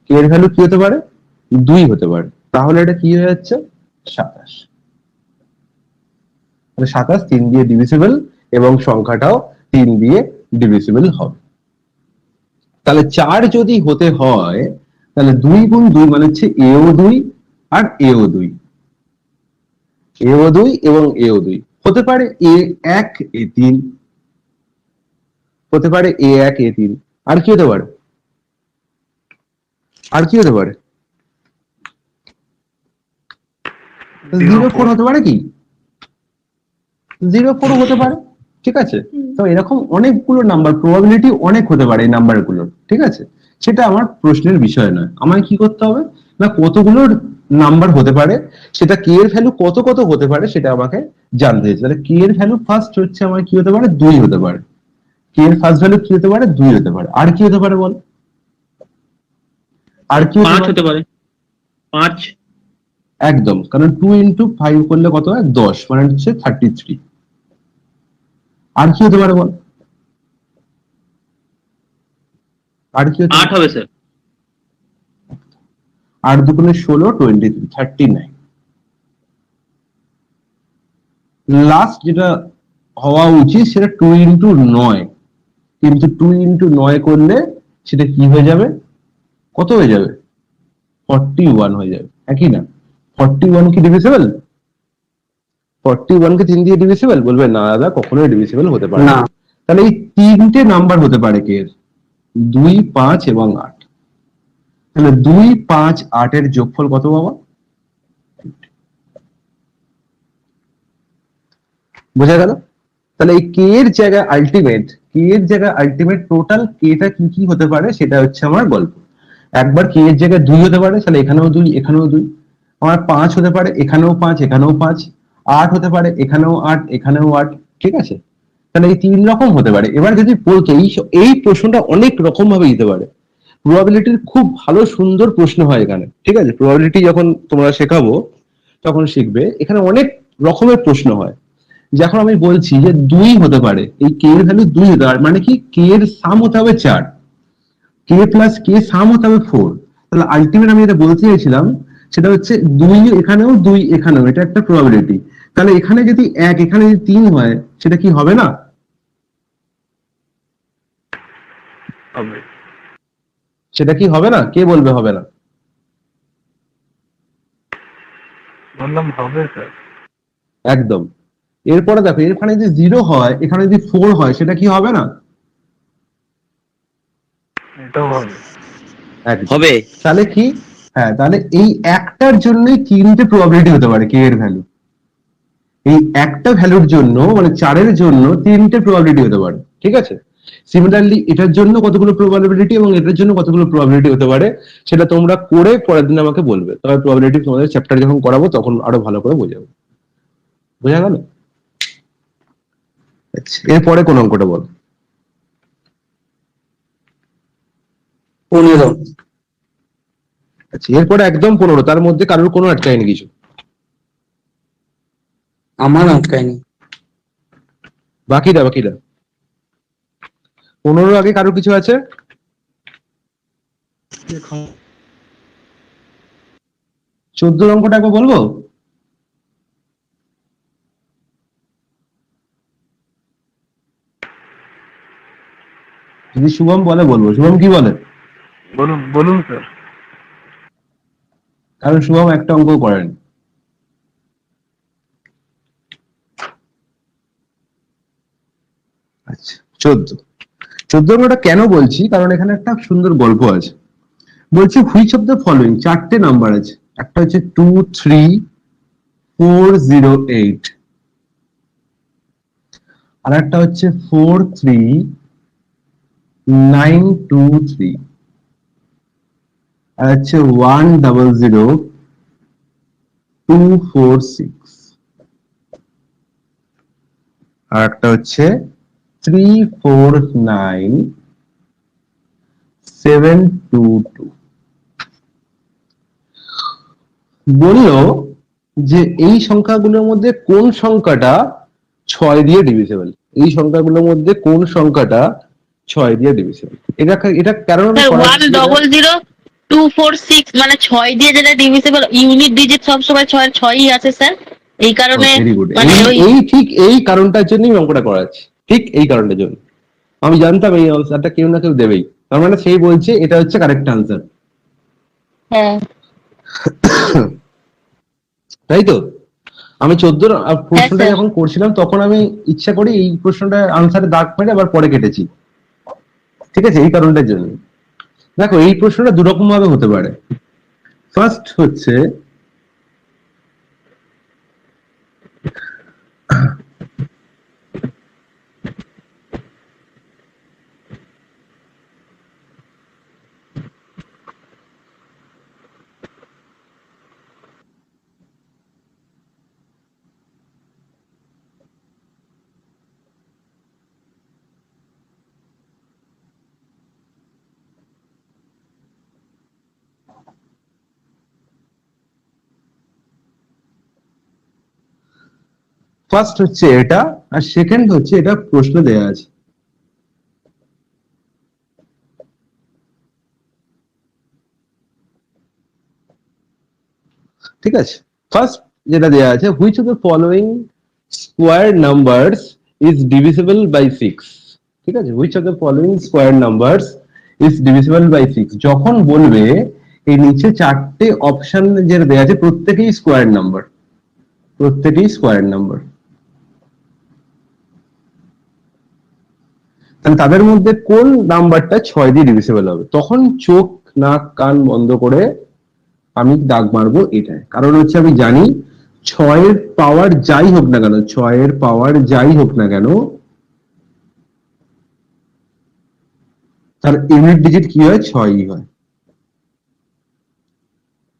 কে এর ভ্যালু কি হতে পারে? 2 হতে পারে। তাহলে এটা কি হয়ে যাচ্ছে? 27। তাহলে 27 3 দিয়ে ডিভিজিবল এবং সংখ্যাটাও 3 দিয়ে ডিভিজিবল হবে। তাহলে 4 যদি হতে হয় তাহলে 2 গুণ 2 মানে হচ্ছে এও 2 আর এও 2, এও 2 এবং এও 2 হতে পারে a1 a3, হতে পারে a1 a3, আর কি হতে পারে? আর কি হতে পারে? 04 হতে পারে কি? 04 হতে পারে, ঠিক আছে? তো এরকম অনেকগুলো নাম্বার, প্রবাবিলিটি অনেক হতে পারে এই নাম্বারগুলো, ঠিক আছে? সেটা আমার প্রশ্নের বিষয় নয়। আমায় কি করতে হবে না, কতগুলো নাম্বার হতে পারে, সেটা কে এর ভ্যালু কত কত হতে পারে সেটা আমাকে জানতে হবে। তাহলে কে এর ভ্যালু ফার্স্ট হচ্ছে আমার কি হতে পারে? 2 হতে পারে। কে এর ফার্স্ট ভ্যালু কি হতে পারে? 2 হতে পারে। আর কি হতে পারে বল? আর কি
5 হতে পারে। 5
একদম, কারণ 2 ইন্টু 5 করলে কত হয়? 10, মানে হচ্ছে 33। আর কি হতে পারে বল? আর কি হতে
8 হবে স্যার।
8 দুগুণে 16 23 39। লাস্ট যেটা হওয়া উচিত সেটা 2 ইন্টু 9, কিন্তু 2 ইন্টু 9 করলে সেটা কি হয়ে যাবে? কত হয়ে যাবে? 41 হয়ে যাবে, একই না? 41 কি ডিভিজিবল? 41 কে 3 দিয়ে ডিভিজিবল? বলবে না দাদা, কখনোই ডিভিজিবল হতে পারে না।
না।
তাহলে এই তিনটে নাম্বার হতে পারে কে এর, 2 5 এবং 8। তাহলে 2 5 8 এর যোগফল কত বাবা? বোঝা গেল? তাহলে এই কে এর জায়গায় আলটিমেট টোটাল কেটা কি কি হতে পারে সেটা হচ্ছে আমার গল্প। একবার কে এর জায়গায় 2 হতে পারে, তাহলে এখানেও 2 এখানেও 2। আমার 5 হতে পারে, এখানেও 5 এখানেও 5। 8 হতে পারে, এখানেও 8 এখানেও 8, ঠিক আছে? তাহলে এই 3 রকম হতে পারে। এবার যদি বলতো এই প্রশ্নটা অনেক রকম ভাবে দিতে পারে। প্রবাবিলিটির খুব ভালো সুন্দর প্রশ্ন হয় এখানে, ঠিক আছে? প্রবাবিলিটি যখন তোমরা শেখাবো তখন শিখবে এখানে অনেক রকমের প্রশ্ন হয়। যখন আমি বলছি যে 2 হতে পারে, এই কে এর ভ্যালু 2 হতে পারে, মানে কি কে এর সাম হতে হবে 4, কে প্লাস কে সাম হতে হবে 4। তাহলে আলটিমেট আমি যেটা বলতে চাইছিলাম সেটা হচ্ছে 2 এখানেও 2 এখানেও, এটা একটা প্রবাবিলিটি। তাহলে এখানে যদি 1 এখানে যদি 3 হয় সেটা কি হবে না?
হবে।
সেটা কি হবে না? কে বলবে হবে না?
বললাম হবে স্যার।
একদম। এরপরে দেখো এখানে যদি 0 হয় এখানে যদি 4 হয় সেটা কি হবে না?
এটাও হবে।
একদম।
হবে।
তাহলে কি, হ্যাঁ, তাহলে এই একটার জন্যই 3টে প্রবাবিলিটি হতে পারে কে এর ভ্যালু। এই একটা ভ্যালুর জন্য মানে 4 জন্য 3টে প্রবাবিলিটি হতে পারে, ঠিক আছে? সিমিলারলি এটার জন্য কতগুলো প্রবাবিলিটি এবং এটার জন্য কতগুলো প্রবাবিলিটি হতে পারে সেটা তোমরা করে পরের দিন আমাকে বলবে, তবে প্রবাবিলিটি তোমাদের চ্যাপ্টার যখন করাবো তখন আরো ভালো করে বোঝাবো। বোঝা গেল? আচ্ছা, এরপরে কোন অঙ্কটা বল।
15।
আচ্ছা, এরপরে একদম 15, তার মধ্যে কারোর কোনো আটকায়নি কিছু?
আমার আটকায়নি।
বাকিরা 15 আগে কারোর কিছু আছে? 14 অঙ্কটা একবার বলবো? যদি শুভম বলে বলবো। শুভম কি বলে?
বলুন বলুন স্যার।
কারণ শুভম একটা অঙ্ক করেন। আচ্ছা, 14 অঙ্কটা কেন বলছি, কারণ এখানে একটা সুন্দর গল্প আছে। বলছি হুইচ অফ দ্য ফলোইং, 4টে নাম্বার আছে, একটা হচ্ছে 2 3 4 0 8, আর একটা হচ্ছে 4 3 9 2 3, আর হচ্ছে 1 0 0 2 4 6, আর একটা হচ্ছে 3 4 9 7 2 2। বললো যে এই সংখ্যাগুলোর মধ্যে কোন সংখ্যাটা 6 দিয়ে ডিভিজিবল, এই সংখ্যাগুলোর মধ্যে কোন সংখ্যাটা 6 দিয়ে ডিভিজিবল। এটা কারণ
স্যার 10024 6 মানে 6 দিয়ে যেটা ডিভিজিবল, ইউনিট ডিজিট সবসময় 6ই আছে স্যার, এই কারণে
ভেরি গুড।
মানে ওই
এই ঠিক এই কারণটার জন্যই অঙ্কটা করা আছে, ঠিক এই কারণটার জন্য। আমি জানতাম এই আনসারটা কেউ না কেউ দেবেই, তার মানে সেই বলছে এটা হচ্ছে কারেক্ট আনসার,
হ্যাঁ
তাই তো? আমি 14 প্রশ্নটা
স্যার।
যখন করছিলাম তখন আমি ইচ্ছা করে এই প্রশ্নটা আনসারে দাগ মেরে আবার পরে কেটেছি, ঠিক আছে? এই কারণটার জন্য। দেখো এই প্রশ্নটা দুরকম ভাবে হতে পারে। ফার্স্ট হচ্ছে এটা, আর সেকেন্ড হচ্ছে এটা প্রশ্ন দেয়া আছে। ঠিক আছে, ফার্স্ট যেটা দেয়া আছে, which of the following square numbers is divisible by 6। ঠিক আছে, which of the following square numbers is divisible by 6, যখন বলবে এই নিচে 4টে অপশন যেটা দেয়া আছে প্রত্যেকেই স্কোয়ার নাম্বার, প্রত্যেকেই স্কোয়ার নাম্বার, তাহলে তাদের মধ্যে কোন নাম্বারটা 6 দিয়ে ডিভিজিবল হবে? তখন চোখ নাক কান বন্ধ করে আমি দাগ মারবো এটাই। কারণ হচ্ছে আমি জানি 6 পাওয়ার যাই হোক না কেন, 6 পাওয়ার যাই হোক না কেন, তার ইউনিট ডিজিট কি হয়? 6ই হয়।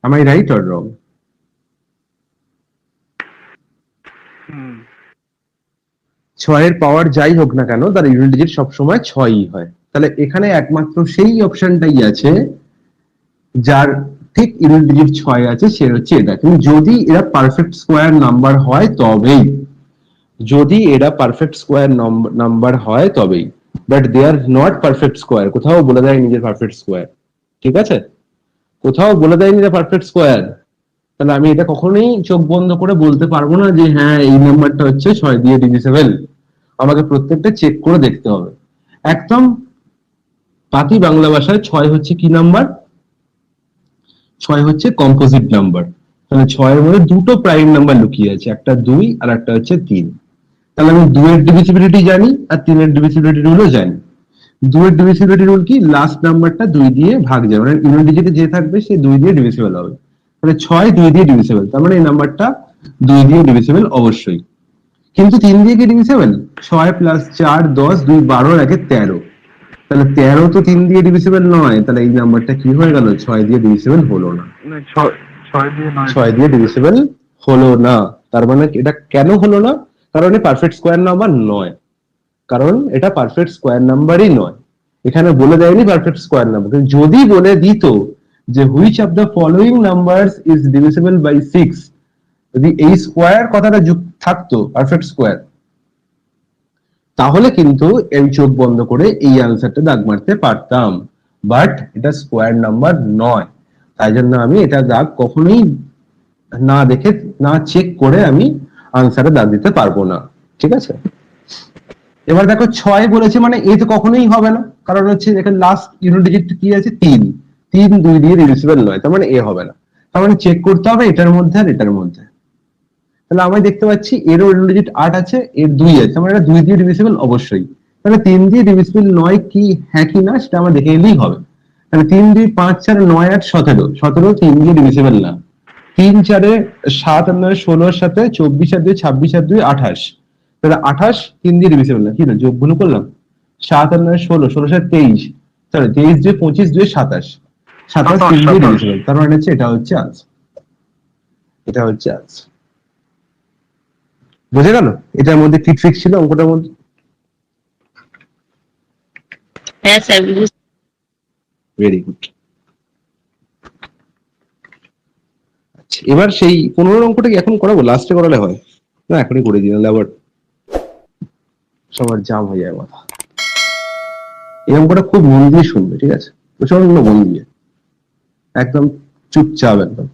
Am I right or wrong?
হুম।
6 পাওয়ার যাই হোক না কেন তার ইউনিট ডিজিট সবসময় 6ই হয়। তাহলে এখানে একমাত্র সেই অপশনটাই আছে যার ঠিক ইউনিট ডিজিট 6 আছে, সে হচ্ছে এটা। কিন্তু যদি এরা পারফেক্ট স্কোয়ার নাম্বার হয় তবেই, যদি এরা পারফেক্ট স্কোয়ার নাম্বার হয় তবেই, but they are not perfect square. কোথাও বলে দেয় নিজের পারফেক্ট স্কোয়ার, ঠিক আছে, কোথাও বলে দেয় নিজের পারফেক্ট স্কোয়ার। তাহলে আমি এটা কখনোই চোখ বন্ধ করে বলতে পারবো না যে হ্যাঁ এই নাম্বারটা হচ্ছে 6 দিয়ে ডিভিসিবল। আমাকে প্রত্যেকটা চেক করে দেখতে হবে। একদম পাতি বাংলা ভাষায় 6 হচ্ছে কি নাম্বার? 6 হচ্ছে কম্পোজিট নাম্বার। তাহলে 6 এর মধ্যে দুটো প্রাইম নাম্বার লুকিয়ে আছে, একটা 2 আর একটা হচ্ছে 3। তাহলে আমি 2 এর ডিভিসিবিলিটি জানি আর 3 এর ডিভিসিবিলিটি রুলও জানি। 2 এর ডিভিসিবিলিটি রুল কি? লাস্ট নাম্বারটা 2 দিয়ে ভাগ যাবে, মানে ইউনিট ডিজিটে যে থাকবে সে 2 দিয়ে ডিভিসিবল হবে। তাহলে 6 2 দিয়ে ডিভিসিবল, তার মানে এই নাম্বারটা 2 দিয়ে ডিভিসিবল অবশ্যই। কিন্তু 3 দিয়ে কি ডিভিসিবল? 6 প্লাস 4 10, 2 12 আর 1 13। তাহলে 13 তো 3 দিয়ে ডিভিসিবল নয়, তাহলে এই নাম্বারটা কি হয়ে গেল? 6 দিয়ে ডিভিসিবল হলো না।
মানে 6 দিয়ে নয়।
6 দিয়ে ডিভিসিবল হলো না। তার মানে এটা কেন হলো না? কারণ এটা পারফেক্ট স্কোয়ার নাম্বার নয়। কারণ এটা পারফেক্ট স্কোয়ার নাম্বারই নয়। এখানে বলে দেয়নি পারফেক্ট স্কোয়ার নাম্বার। যদি বলে দিত যে which of the following numbers is divisible by 6, যদি এই স্কোয়ার কথাটা যুক্ত থাকতো পারফেক্ট স্কোয়ার, তাহলে কিন্তু এই চোখ বন্ধ করে এই আনসারটা দাগ মারতে পারতাম। বাট এটা স্কোয়ার নাম্বার নয়, তাই জন্য আমি এটা দাগ কখনোই না দেখে না চেক করে আমি আনসারে দাগ দিতে পারবো না, ঠিক আছে। এবার দেখো 6 বলেছে মানে এ তো কখনোই হবে না, কারণ হচ্ছে এখানে লাস্ট ইউনিট ডিজিট কি আছে? 3 2 দিয়ে ডিভিসিবল নয়, তার মানে এ হবে না। তার মানে চেক করতে হবে এটার মধ্যে আর এটার মধ্যে। তাহলে আমি দেখতে পাচ্ছি এরও ইউনিট ডিজিট 8 আছে, এর 2 আছে, তার মানে এটা 2 দিয়ে ডিভিসিবল অবশ্যই। তাহলে 3 দিয়ে ডিভিসিবল নয় কি হ্যাঁ কি না সেটা আমরা দেখে নিলেই হবে। তাহলে 3 2 5 4 9 8 17, 17 3 দিয়ে ডিভিসিবল না। 3 4 7 আর 9 16 এর সাথে 24 আর 2 26 আর 2 28, তাহলে 28 3 দিয়ে ডিভিসিবল না। কি না যোগ গুণ করলাম, 7 আর 9 16, 16 7 23, তাহলে 23 2 25 2 27, 27 3 দিয়ে ডিভিসিবল। তার মানে হচ্ছে এটা হচ্ছে আনসার, এটা হচ্ছে আনসার। বুঝে গেল? এটার মধ্যে কি ট্রিক ছিল অঙ্কটার মধ্যে?
হ্যাঁ স্যার,
ভেরি গুড। আচ্ছা, এবার সেই 15 অঙ্কটা কি এখন করাবো? লাস্টে করালে হয় না? এখনই করে দিই, নাহলে আবার সবার জাম হয়ে যায় মাথা। এই অঙ্কটা খুব মন দিয়ে শুনবে, ঠিক আছে? প্রচন্ড মন দিয়ে, একদম চুপচাপ একদম।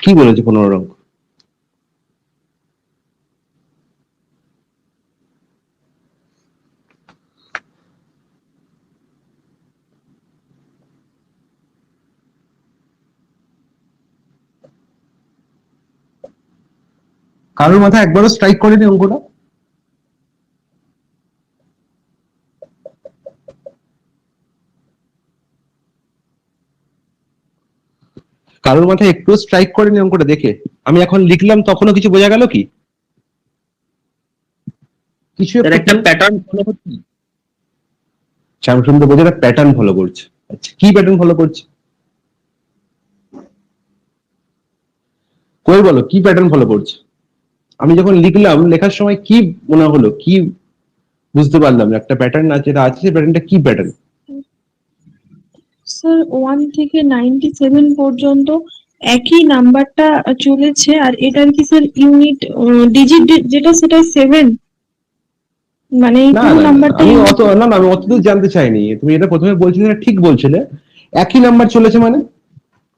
কি বলেছে 15 অঙ্ক? কারোর মাথায় একবারও স্ট্রাইক করেনি অঙ্কটা? কারোর মাথায় একটু স্ট্রাইক করেনি অঙ্কটা দেখে? আমি এখন লিখলাম তখনও কিছু বোঝা গেল কি? কিছু
একটা প্যাটার্ন ফলো করছি।
শ্যামসুন্দর বোঝা প্যাটার্ন ফলো করছে। আচ্ছা, কি প্যাটার্ন ফলো করছে? কই বলো, কি প্যাটার্ন ফলো করছে? আমি যখন লিখলাম, লেখার সময় কি মনে হলো, কি বুঝতে পারলাম? একটা প্যাটার্ন আছে, যেটা আছে, সেই প্যাটার্নটা কি প্যাটার্ন?
স্যার 1 থেকে 97 পর্যন্ত একই নাম্বারটা চলেছে, আর এটার কি স্যার ইউনিট ডিজিট যেটা সেটা 7, মানে এই
না
পুরো
না,
নাম্বারটা
আমি অত না না আমি অতদূর জানতে চাইনি। তুমি এটা প্রথমে বলছিলে, ঠিক বলছিলে, একই নাম্বার চলেছে মানে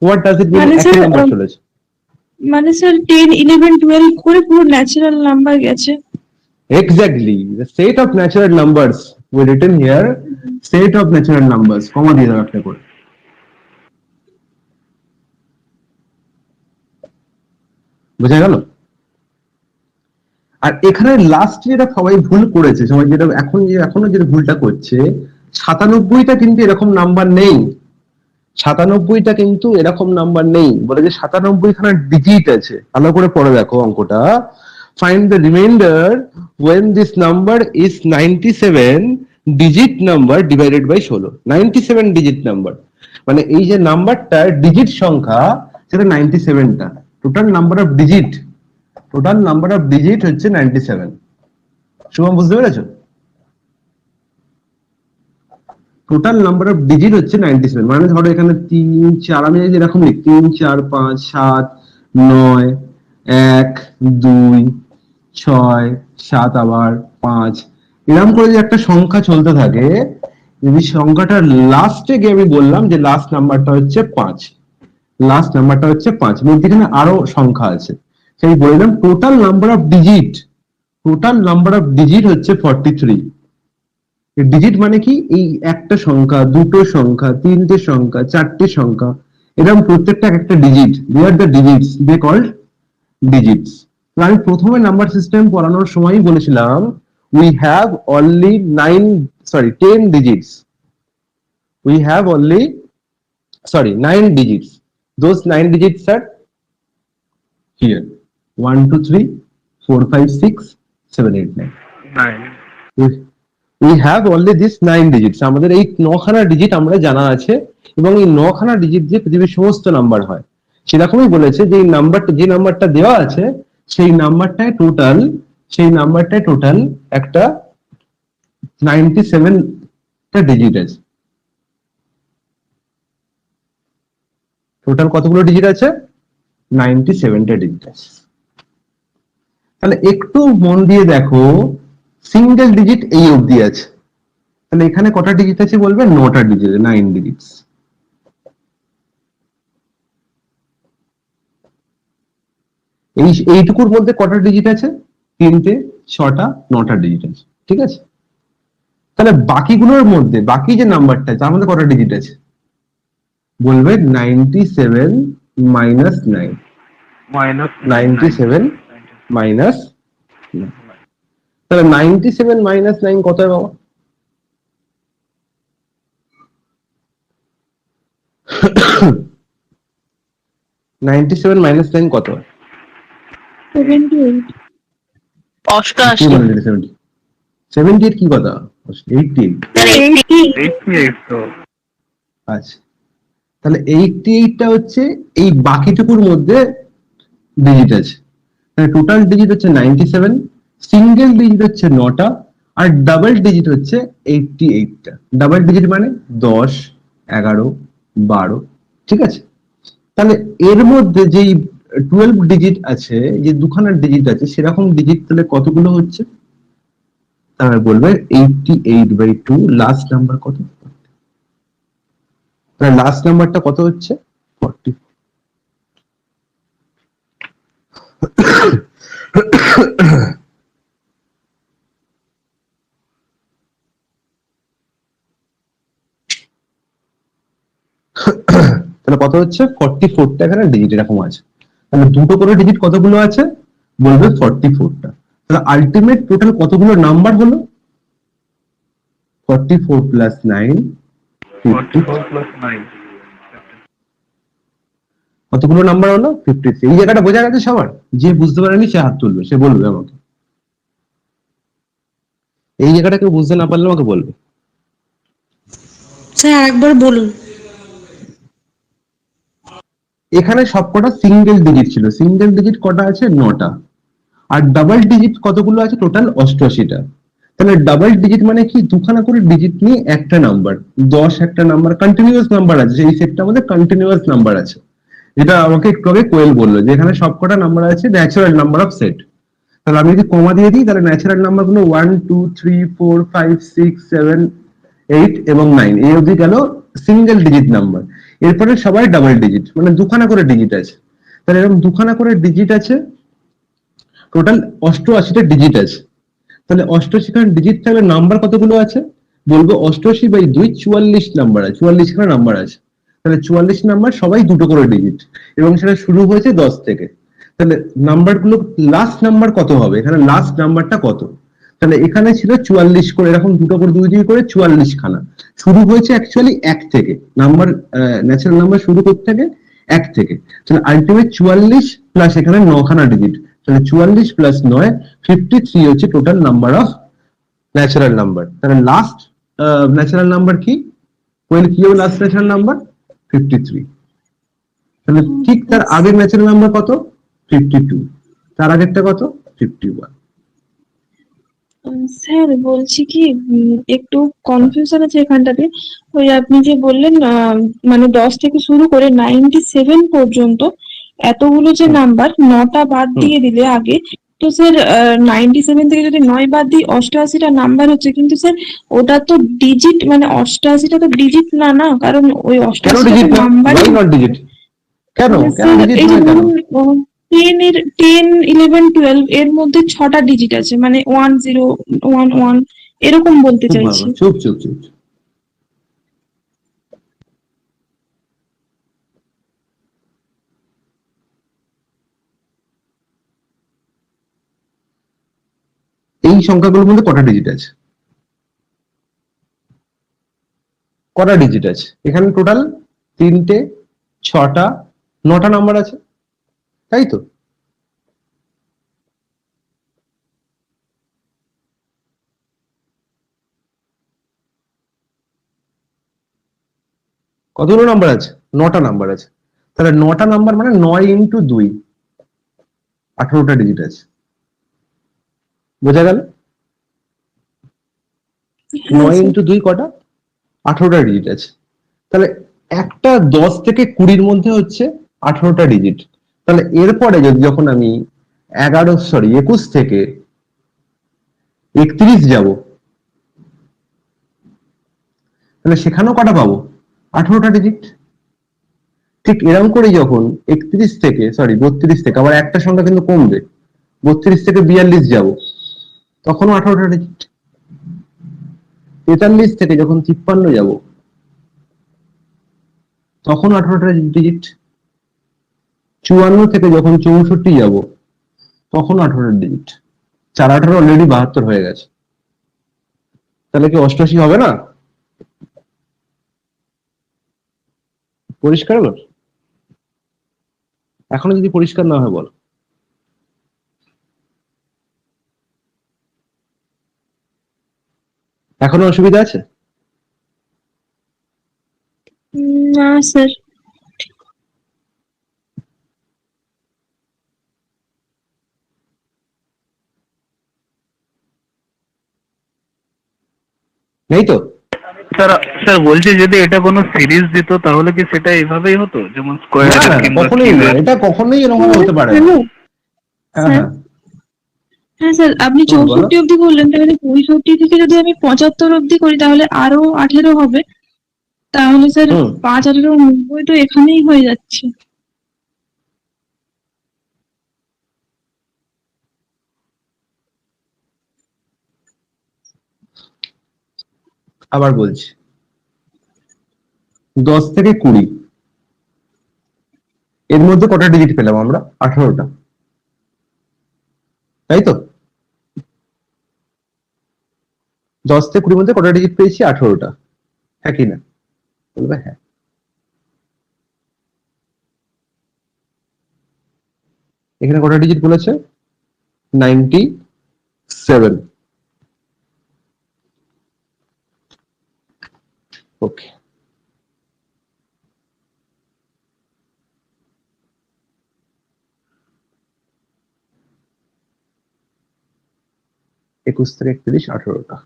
হোয়াট ডাজ ইট মিন?
মানে
একই
স্যার,
নাম্বার চলেছে
মানে স্যার 10 11 12 করে পুরো ন্যাচারাল নাম্বার গেছে।
Exactly the set of natural numbers we written here, set of natural numbers, comma দিয়ে দাও একটা করে। বুঝা গেল? আর এখানে লাস্ট যেটা সবাই ভুল করেছে, সবাই যেটা এখনো যেটা ভুলটা করছে, 97টা কিন্তু এরকম নাম্বার নেই। 97টা কিন্তু এরকম নাম্বার নেই, বলে যে 97 খানা ডিজিট আছে। ভালো করে পড়ে দেখো অঙ্কটা। Find the reminder when this number is 97 digit number divided by 16, 97 digit number, মানে এই যে নাম্বারটা ডিজিট সংখ্যা সেটা 97টা, টোটাল নাম্বার অফ ডিজিট হচ্ছে 97। শুভম বুঝতে পেরেছো? টোটাল নাম্বার অফ ডিজিট হচ্ছে 97, মানে ধরো এখানে 3 4, আমি যেরকম লিখি 3 4 5 7 9 1 2 6 7 আবার 5, এরকম করে যে একটা সংখ্যা চলতে থাকে, যদি সংখ্যাটার লাস্টে গিয়ে আমি বললাম যে লাস্ট নাম্বারটা হচ্ছে 5, মধ্যখানে আরো সংখ্যা আছে, সেই বললাম টোটাল নাম্বার অফ ডিজিট হচ্ছে 43। ডিজিট মানে কি? এই একটা সংখ্যা, দুটো সংখ্যা, তিনটে সংখ্যা, চারটে সংখ্যা, এরকম প্রত্যেকটা একটা digit, they are the digits, they called digits. আমি প্রথমে নাম্বার সিস্টেম পড়ানোর সময় বলেছিলাম we have only 10 digits, nine digits, those 9 digits are here, 1 2 3 4 5 6 7 8 9,
9
we have only this 9 digits, আমাদের এই 9খানা ডিজিট আমরা জানা আছে, এবং এই 9খানা ডিজিট দিয়ে পৃথিবীর সমস্ত নাম্বার হয়, সেরকমই বলেছে যে যে নাম্বারটা দেওয়া আছে সেই নাম্বারটায় টোটাল একটা 97টা ডিজিট আছে। টোটাল কতগুলো ডিজিট আছে? 97টা ডিজিট আছে। তাহলে একটু মন দিয়ে দেখো, সিঙ্গেল ডিজিট এই অবধি আছে, তাহলে এখানে কটা ডিজিট আছে বলবে? 9টা ডিজিট, 9 ডিজিটস। এইটুকুর মধ্যে কটা ডিজিট আছে? 3টে, 6টা, 9টা ডিজিট আছে, ঠিক আছে? তাহলে বাকিগুলোর মধ্যে, বাকি যে নাম্বারটা তার মধ্যে কটা ডিজিট আছে বলবে? 97 minus 9,
minus
97 minus 9, তাহলে 97 minus 9 কত হয় বাবা? $97 minus 9 কত হয়?
78
88
78 কি কথা? 88।
88 তো
আচ্ছা, তাহলে 88টা হচ্ছে এই বাকিটুকুর মধ্যে ডিজিট আছে, তাহলে টোটাল ডিজিট হচ্ছে 97, সিঙ্গেল ডিজিট হচ্ছে 9টা, আর ডাবল ডিজিট হচ্ছে 88টা। ডাবল ডিজিট মানে 10 11 12, ঠিক আছে? তাহলে এর মধ্যে যেই 12 ডিজিট আছে, যে দুখানা ডিজিট আছে, সেরকম ডিজিট তাহলে কতগুলো হচ্ছে? তাহলে বলবে 88/2, লাস্ট নাম্বার কত? তাহলে লাস্ট নাম্বারটা কত হচ্ছে? 40। তাহলে কত হচ্ছে? 44টা এখানে ডিজিট এরকম আছে। তাহলে দুটো করে ডিজিট কতগুলো আছে বলবে? 44টা। তাহলে আলটিমেট টোটাল কতগুলো নাম্বার হলো? 44 plus 9
44 plus 9
কতগুলো নাম্বার হলো? 53। এই জায়গাটা বোঝা গেছে সবার? যে বুঝতে পারেনি সে হাত তুলবে, সে বলবে আমাকে। এই জায়গাটা কেউ বুঝতে না পারলে আমাকে বলবে।
স্যার আরেকবার বলুন।
এখানে সবকটা সিঙ্গেল ডিজিট ছিল, সিঙ্গেল ডিজিট কটা আছে? 9টা, আর ডাবল ডিজিট কতগুলো আছে? টোটাল 88টা। তাহলে ডাবল ডিজিট মানে কি? দুখানা করে ডিজিট নিয়ে একটা নাম্বার, 10 একটা নাম্বার, কন্টিনিউয়াস নাম্বার আছে, সেই সেটটা আমাদের কন্টিনিউয়াস নাম্বার আছে, যেটা আমাকে একটু আগে কোয়েল বললো যে এখানে সবকটা নাম্বার আছে ন্যাচারাল নাম্বার অফ সেট। তাহলে আমি যদি কমা দিয়ে দিই, তাহলে ন্যাচারাল নাম্বার গুলো 1 2 3 4 5 6 7 8 এবং 9, এই অবধি গেল সিঙ্গেল ডিজিট নাম্বার। এরপরে সবাই ডাবল ডিজিট, মানে দুখানা করে ডিজিট আছে। তাহলে এরকম দুখানা করে ডিজিট আছে, টোটাল 88টা ডিজিট আছে। তাহলে 88খানা ডিজিট থাকলে নাম্বার কতগুলো আছে বলবো? 88/2 44 নাম্বার আছে, 44খানা নাম্বার আছে। তাহলে 44 নাম্বার সবাই দুটো করে ডিজিট, এবং সেটা শুরু হয়েছে 10 থেকে। তাহলে নাম্বারগুলো লাস্ট নাম্বার কত হবে? এখানে লাস্ট নাম্বারটা কত? তাহলে এখানে ছিল 44 করে, এরকম দুটো করে 2 করে 44 খানা। শুরু হয়েছে অ্যাকচুয়ালি 1 থেকে, নাম্বার ন্যাচারাল নাম্বার শুরু করতে থাকে 1 থেকে। তাহলে আলটিমেট 44 প্লাস এখানে 9খানা ডিজিট, তাহলে 44 প্লাস 9 53 হচ্ছে total number of natural number. তাহলে লাস্ট ন্যাচারাল নাম্বার কি? কোয়েল কি হবে লাস্ট ন্যাচারাল নাম্বার? 53। তাহলে ঠিক তার আগের ন্যাচারাল নাম্বার কত? 52। তার আগেরটা কত? 51।
স্যার বলছি কি একটু কনফিউশন আছে এখানটাতে। ওই আপনি যে বললেন মানে 10 থেকে শুরু করে 97 পর্যন্ত এতগুলো যে নাম্বার 9টা বাদ দিয়ে দিলে আগে, তো স্যার 97 থেকে যদি 9 বাদ দিই 88টা নাম্বার হচ্ছে, কিন্তু স্যার ওটা তো ডিজিট, মানে 88টা তো ডিজিট না, না কারণ ওই
কেন
88টা
ডিজিট না?
নাম্বার।
Why not digit? কেন
স্যার
ডিজিট
এই যে
নয় কেন?
ধরুন 10, 11, 12 এর মধ্যে 6টা ডিজিট আছে, মানে 1011 এরকম বলতে
খুব
চাইছি।
ভালো, চুপ চুপ চুপ। এই সংখ্যাগুলোর মধ্যে কটা ডিজিট আছে? কটা ডিজিট আছে? এখানে টোটাল 3টে, 6টা, 9টা নাম্বার আছে, তাই তো? কতগুলো নাম্বার আছে? 9টা নাম্বার আছে। তাহলে 9টা নাম্বার মানে 9 ইন্টু 2, 18টা ডিজিট আছে। বোঝা গেল? 9 ইন্টু 2 কটা? 18টা ডিজিট আছে। তাহলে একটা 10 থেকে 20-র মধ্যে হচ্ছে 18টা ডিজিট। তাহলে এরপরে যখন আমি 21 থেকে 31 যাব, তাহলে সেখানেও কটা পাবো? 18টা ডিজিট। ঠিক এরকম করে যখন 32 থেকে আবার একটা সংখ্যা কিন্তু কমবে, 32 থেকে 42 যাব, তখনও 18টা ডিজিট। 43 থেকে যখন 53 যাব, তখন 18টা ডিজিট। 54 থেকে যখন 64 যাব, তখন 18টা ডিজিট। 4 18 অলরেডি 72 হয়ে গেছে। তাহলে কি 88 হবে না? পরিষ্কার হলো? এখনো যদি পরিষ্কার না হয় বল। এখনো অসুবিধা আছে?
না স্যার।
নেই তো?
স্যার স্যার বলছি যদি এটা কোনো সিরিজ দিত তাহলে কি সেটা এইভাবেই হতো, যেমন
না
স্কোয়ার
না, কখনোই না, এটা কখনোই এরকম ভাবে হতে পারে না।
হ্যালো
হ্যাঁ
স্যার।
হ্যাঁ,
হ্যাঁ স্যার, আপনি
বলো।
64 অব্দি বললেন, তাহলে 65 থেকে যদি আমি 75 অব্দি করি তাহলে আরো 18 হবে। তাহলে স্যার 5 18 90 তো এখানেই হয়ে যাচ্ছে।
আবার বলছি, 10 থেকে 20 এর মধ্যে কটা ডিজিট পেলাম আমরা? 18টা, তাই তো? 10 থেকে 20 মধ্যে কটা ডিজিট পেয়েছি? 18টা, হ্যাঁ কি না? বলবে হ্যাঁ। এখানে কটা ডিজিট বলেছে? 97। ওকে, একুশ থেকে 31, 18টা।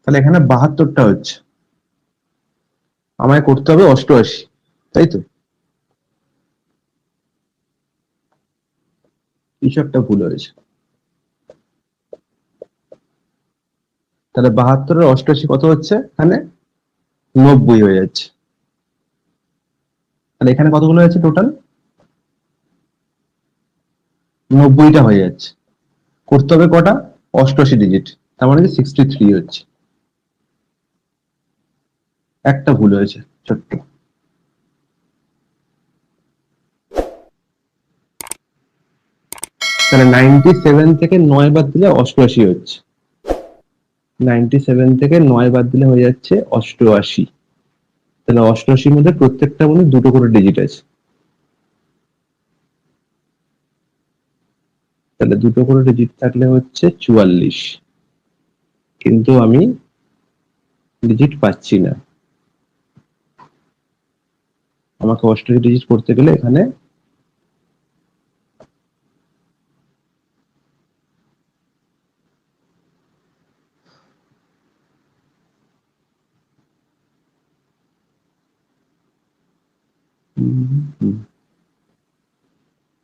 তাহলে এখানে 72টা হচ্ছে, আমায় করতে হবে 88, তাই তো? কিছু একটা ভুল হয়েছে। তাহলে 72 আর 88 কত হচ্ছে এখানে? 90 হয়ে যাচ্ছে। তাহলে এখানে কতগুলো আছে টোটাল? 90টা হয়ে যাচ্ছে। করতে হবে কটা? 88 ডিজিট, তার মানে 63 হচ্ছে। একটা ভুল হয়েছে ছোট্ট। তাহলে 97 থেকে 9 বাদ দিলে 88 হচ্ছে। 97 থেকে 9 বাদ দিলে হয়ে যাচ্ছে 88। তাহলে 88 মধ্যে প্রত্যেকটার মধ্যে দুটো করে ডিজিট আছে। তাহলে দুটো করে ডিজিট থাকলে হচ্ছে 44, কিন্তু আমি ডিজিট পাচ্ছি না। আমাকে 88 ডিজিট করতে গেলে এখানে হুম,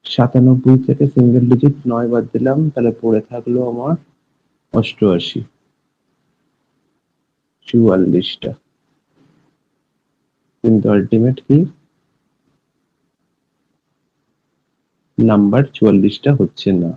97 থেকে সিঙ্গেল ডিজিট 9 বাদ দিলাম, তাহলে পড়ে থাকলো আমার 88, 44টা। কিন্তু আলটিমেট কি নাম্বার 44টা হচ্ছে না।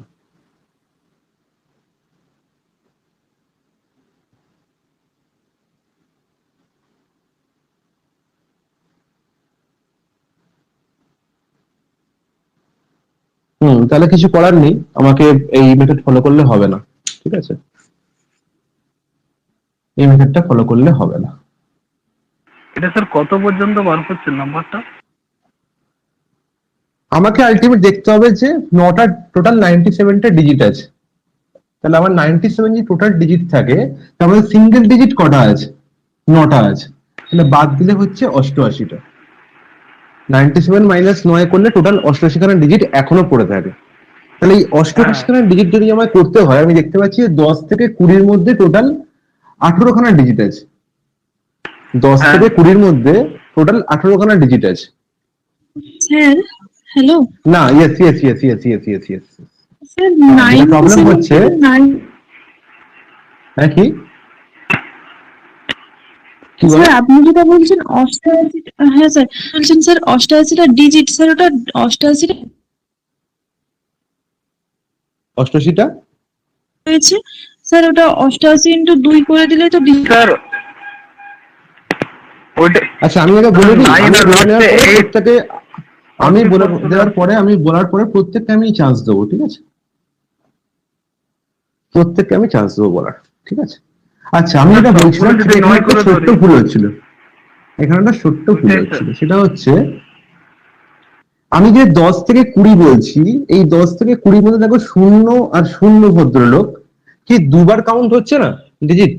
তাহলে কিছু করার নেই, আমাকে এই মেথড ফলো করলে হবে না। ঠিক আছে, এই মেথডটা ফলো করলে হবে না।
এটা স্যার কত পর্যন্ত বার করছেন নাম্বারটা?
আমাকে আলটিমেট দেখতে হবে যে নটা টোটাল 97টা ডিজিট আছে। তাহলে আমার 97 যে টোটাল ডিজিট থাকে, তার মধ্যে সিঙ্গেল ডিজিট কটা আছে? 9টা আছে। তাহলে বাদ দিলে হচ্ছে 88টা। 97 মাইনাস 9 করলে টোটাল 88 খানা ডিজিট এখনো পড়ে থাকে। তাহলে এই 88 খানা ডিজিট যদি আমায় করতে হয়, আমি দেখতে পাচ্ছি 10 থেকে 20-র মধ্যে টোটাল 18 খানা ডিজিট আছে। 10 থেকে 20-র মধ্যে টোটাল 18 খানা ডিজিট আছে।
স্যার হ্যালো,
না, yes yes yes yes yes yes yes
sir
problem
97
হচ্ছে হ্যাঁ কি কি বলে?
স্যার আপনি যেটা বলছেন 88, হ্যাঁ স্যার বলছেন স্যার 88টা ডিজিট, স্যার ওটা 88টা
88টা
হয়েছে স্যার, ওটা 88 ইন্টু 2 করে দিলে তো
স্যার ওইটা
আচ্ছা, আমি আগে বলে দিই।
Nine
আমি
আর
বলে
not
নেওয়ার পরে
eight।
প্রত্যেকে আমি বলে দেওয়ার পরে আমি বলার পরে প্রত্যেককে আমি চান্স দেবো। ঠিক আছে, প্রত্যেককে আমি চান্স দেবো বলার। ঠিক আছে, আচ্ছা আমি যেটা বলছিলাম
যদি
সেটা এখানে
নয়
একটা
করে
ছোট্ট
ধরি।
ভুল হচ্ছিল। এখানে একটা ছোট্ট ভুল
Okay,
হচ্ছিল, সেটা হচ্ছে আমি যে 10 থেকে 20 বলছি, এই 10 থেকে 20 মধ্যে দেখো 0 আর 0 ভদ্রলোক কি দুবার কাউন্ট হচ্ছে না ডিজিট?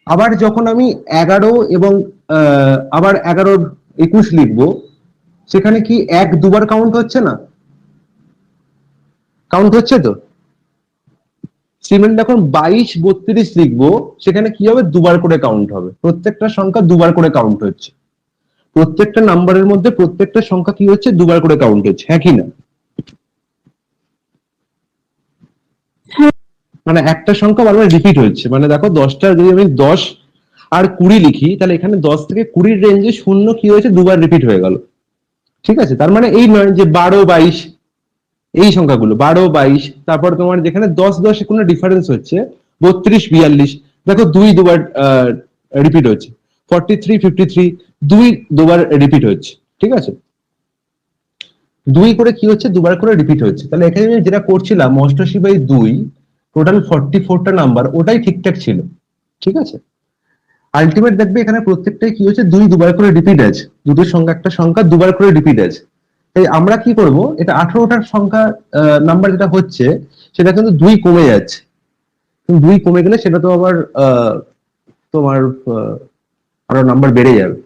আবার যখন আমি 11 এবং আবার 11 21 লিখবো, সেখানে কি 1 দুবার কাউন্ট হচ্ছে না? কাউন্ট হচ্ছে তো। সিমেন্ট যখন 22 32 লিখবো, সেখানে কি হবে? দুবার করে কাউন্ট হবে। প্রত্যেকটা সংখ্যা দুবার করে কাউন্ট হচ্ছে। প্রত্যেকটা নাম্বারের মধ্যে প্রত্যেকটা সংখ্যা কি হচ্ছে? দুবার করে কাউন্ট হচ্ছে। হ্যাঁ কি না? মানে একটা সংখ্যা বারবার রিপিট হচ্ছে। মানে দেখো 10টা যদি আমি 10 আর 20 লিখি, তাহলে এখানে 10 থেকে 20-র রেঞ্জে 0 কি হয়েছে? দুবার রিপিট হয়ে গেল। ঠিক আছে, তার মানে এই নয় যে 12 22 এই সংখ্যাগুলো 12 22, তারপর তোমার যেখানে 10 10 কোনো ডিফারেন্স হচ্ছে 32 42, দেখো 2 দুবার রিপিট হচ্ছে। 43 53 2 দুবার রিপিট হচ্ছে। ঠিক আছে, 2 করে কি হচ্ছে? দুবার করে রিপিট হচ্ছে। তাহলে এখানে আমি যেটা করছিলাম 88/2 টোটাল 44টা নাম্বার, ওটাই ঠিকঠাক ছিল। ঠিক আছে, আলটিমেট দেখবে এখানে প্রত্যেকটাই কি হচ্ছে? 2 দুবার করে রিপিট আছে। দুটো সংখ্যা একটা সংখ্যা দুবার করে রিপিট আছে। তাই আমরা কি করব? এটা 18টার সংখ্যা নাম্বার যেটা হচ্ছে, সেটা কিন্তু 2 কমে যাচ্ছে। 2 কমে গেলে সেটা তো আবার তোমার আরো নাম্বার বেড়ে যাবে।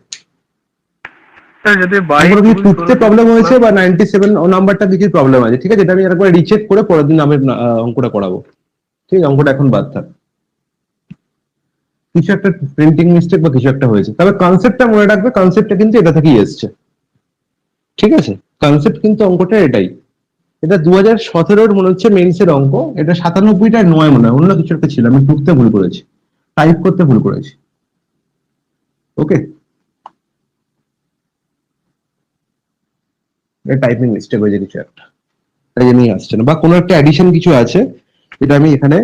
স্যার যদি
আমার কি টুকতে প্রবলেম হয়েছে বা 97 নাম্বারটা কিছু প্রবলেম আছে, ঠিক আছে, এটা আমি একবার রিচেক করে পরের দিন আমি অঙ্কটা করাবো। ঠিক আছে, অঙ্কটা এখন বাদ থাক। কিছু একটা প্রিন্টিং মিস্টেক বা কিছু একটা হয়েছে, তবে কনসেপ্টটা মনে রাখবে, কনসেপ্টটা কিন্তু এটা থেকেই এসছে। ঠিক আছে, কনসেপ্ট কিন্তু অঙ্কটা এটাই। এটা 2017-র মনে হচ্ছে মেইনসের অঙ্ক। এটা 97টা 9 মনে হয়, অন্য কিছু একটা ছিল, আমি টুকতে ভুল করেছি। টাইপ করতে ভুল করেছি। ওকে, টাইপিং মিস্টেক হয়েছে কিছু একটা, তাই জন্যই আসছে না, বা কোনো একটা অ্যাডিশন কিছু আছে যেটা আমি এখানে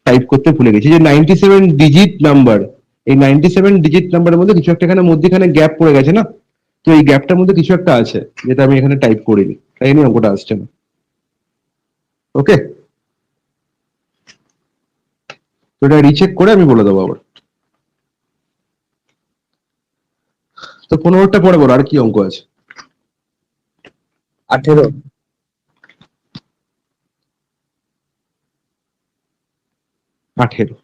টাইপ করতে ভুলে গেছি। যে 97 ডিজিট নাম্বার, এই 97 ডিজিট নাম্বারের মধ্যে কিছু একটা এখানে মধ্যখানে গ্যাপ পড়ে গেছে না, তো এই গ্যাপটার মধ্যে কিছু একটা আছে যেটা আমি এখানে টাইপ করিনি, তাই নিয়ে অঙ্কটা আসছে না। ওকে, তো এটা রিচেক করে আমি বলে দেবো আবার। তো 15টা পরে বলো আর কি অঙ্ক আছে।
18।
18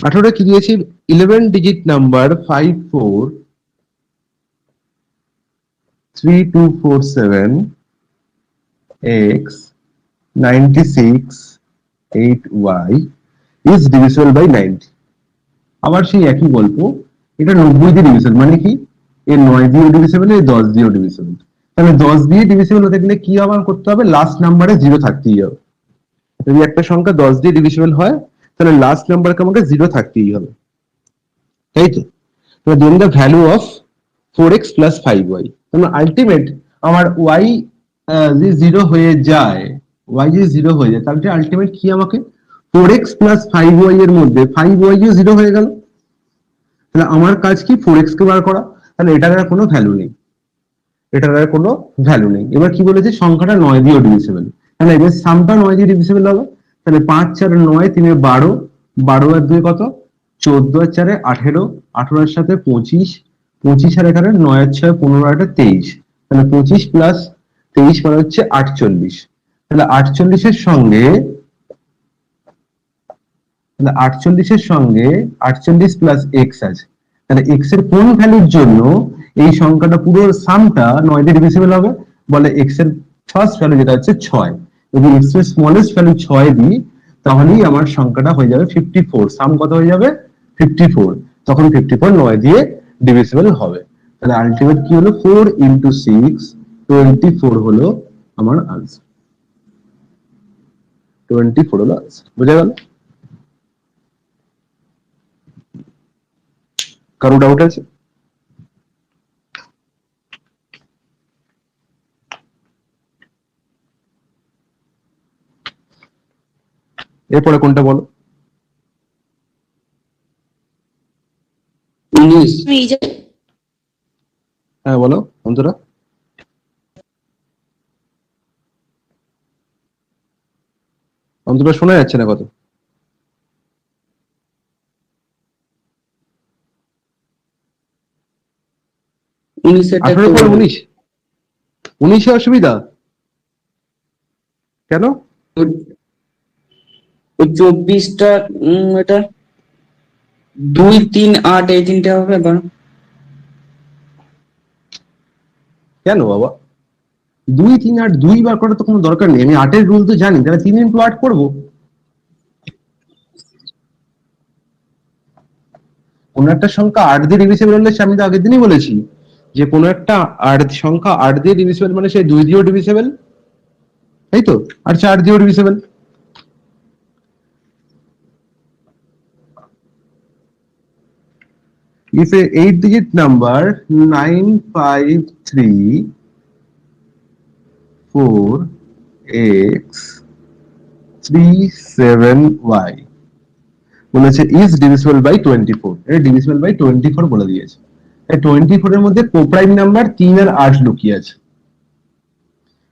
18টা কি দিয়েছি? 11 digit number 543247 x 96 8y is divisible by 90। আবার সেই একই গল্প, এটা 90 দিয়ে ডিভিসিবল, মানে কি এর 9 দিয়ে ডিভিসিবল, এর 10 দিয়ে ডিভিসিবল। তাহলে 10 দিয়ে ডিভিসিবল হতে গেলে কি আমার করতে হবে? লাস্ট নাম্বারে 0 থাকতেই হবে। যদি একটা সংখ্যা 10 দিয়ে ডিভিসিবল হয় তাহলে লাস্ট নাম্বারকে আমাকে 0 থাকতেই হবে, তাই তো? Then the value of 4x plus 5y, তাহলে আলটিমেট আমার y যে 0 হয়ে যায়, y যে 0 হয়ে যায়, তাহলে আলটিমেট কি আমাকে 4x প্লাস 5y এর মধ্যে 5y ও 0 হয়ে গেল। তাহলে আমার কাজ কি 4x কে বার করা, তাহলে এটার আর কোনো ভ্যালু নেই, এটার আর কোনো ভ্যালু নেই। এবার কি বলেছে? সংখ্যাটা 9 দিয়ে ডিভিসিবল, তাহলে এবার সামটা 9 দিয়ে ডিভিসিবল হবে। তাহলে 5 4 9, 3 12, 12 আর 2 কত? 14 আর 4 18, 18 এর সাথে 25, 25 আর এখানে 9 আর 6 15 আর 23, তাহলে 25 প্লাস 23 মানে হচ্ছে 48। তাহলে 48 এর সঙ্গে 48 প্লাস x আছে, তাহলে x এর কোন ভ্যালুর জন্য এই সংখ্যাটা পুরো সামটা 9 দিয়ে ডিভিসিবল হবে? বলে x এর ফার্স্ট ভ্যালু যেটা হচ্ছে 6, যদি x এর স্মলেস্ট ভ্যালু 6 দিই তাহলেই আমার সংখ্যাটা হয়ে যাবে 54। সাম কত হয়ে যাবে? 54। তখন 54 9 দিয়ে ডিভিসিবল হবে। তাহলে আলটিমেট কি হলো? 4 × 6 24 হলো আমার আনসার। 24 হলো আনসার। বুঝা গেল? কারো ডাউট আছে? এরপরে কোনটা বলো?
19।
হ্যাঁ বলো বন্ধুরা। বন্ধুরা শোনা যাচ্ছে না কত? 18 পরে 19? 19 অসুবিধা কেন?
24টা এটা 2 3 8 এই তিনটা হবে বা
কেন বাবা 2 3 8 2 বার করার তো কোনো দরকার নেই, আমি 8 এর রুল তো জানি, তাহলে 3 × 8 করবো। কোন একটা সংখ্যা 8 দিয়ে ডিভিসিবল হলে আমি তো আগের দিনই বলেছি যে কোন একটা সংখ্যা 8 দিয়ে ডিভিসিবল মানে সেই 2 দিয়েও ডিভিসিবল, তাই তো? আর 4 দিয়েও ডিভিসিবল। If a 8-digit number 953 4x 37y বলেছে is divisible by 24, এটা divisible by 24 বলে দিয়েছে। এই 24 এর মধ্যে কোপ্রাইম নাম্বার 3 আর 8 লুকিয়ে আছে।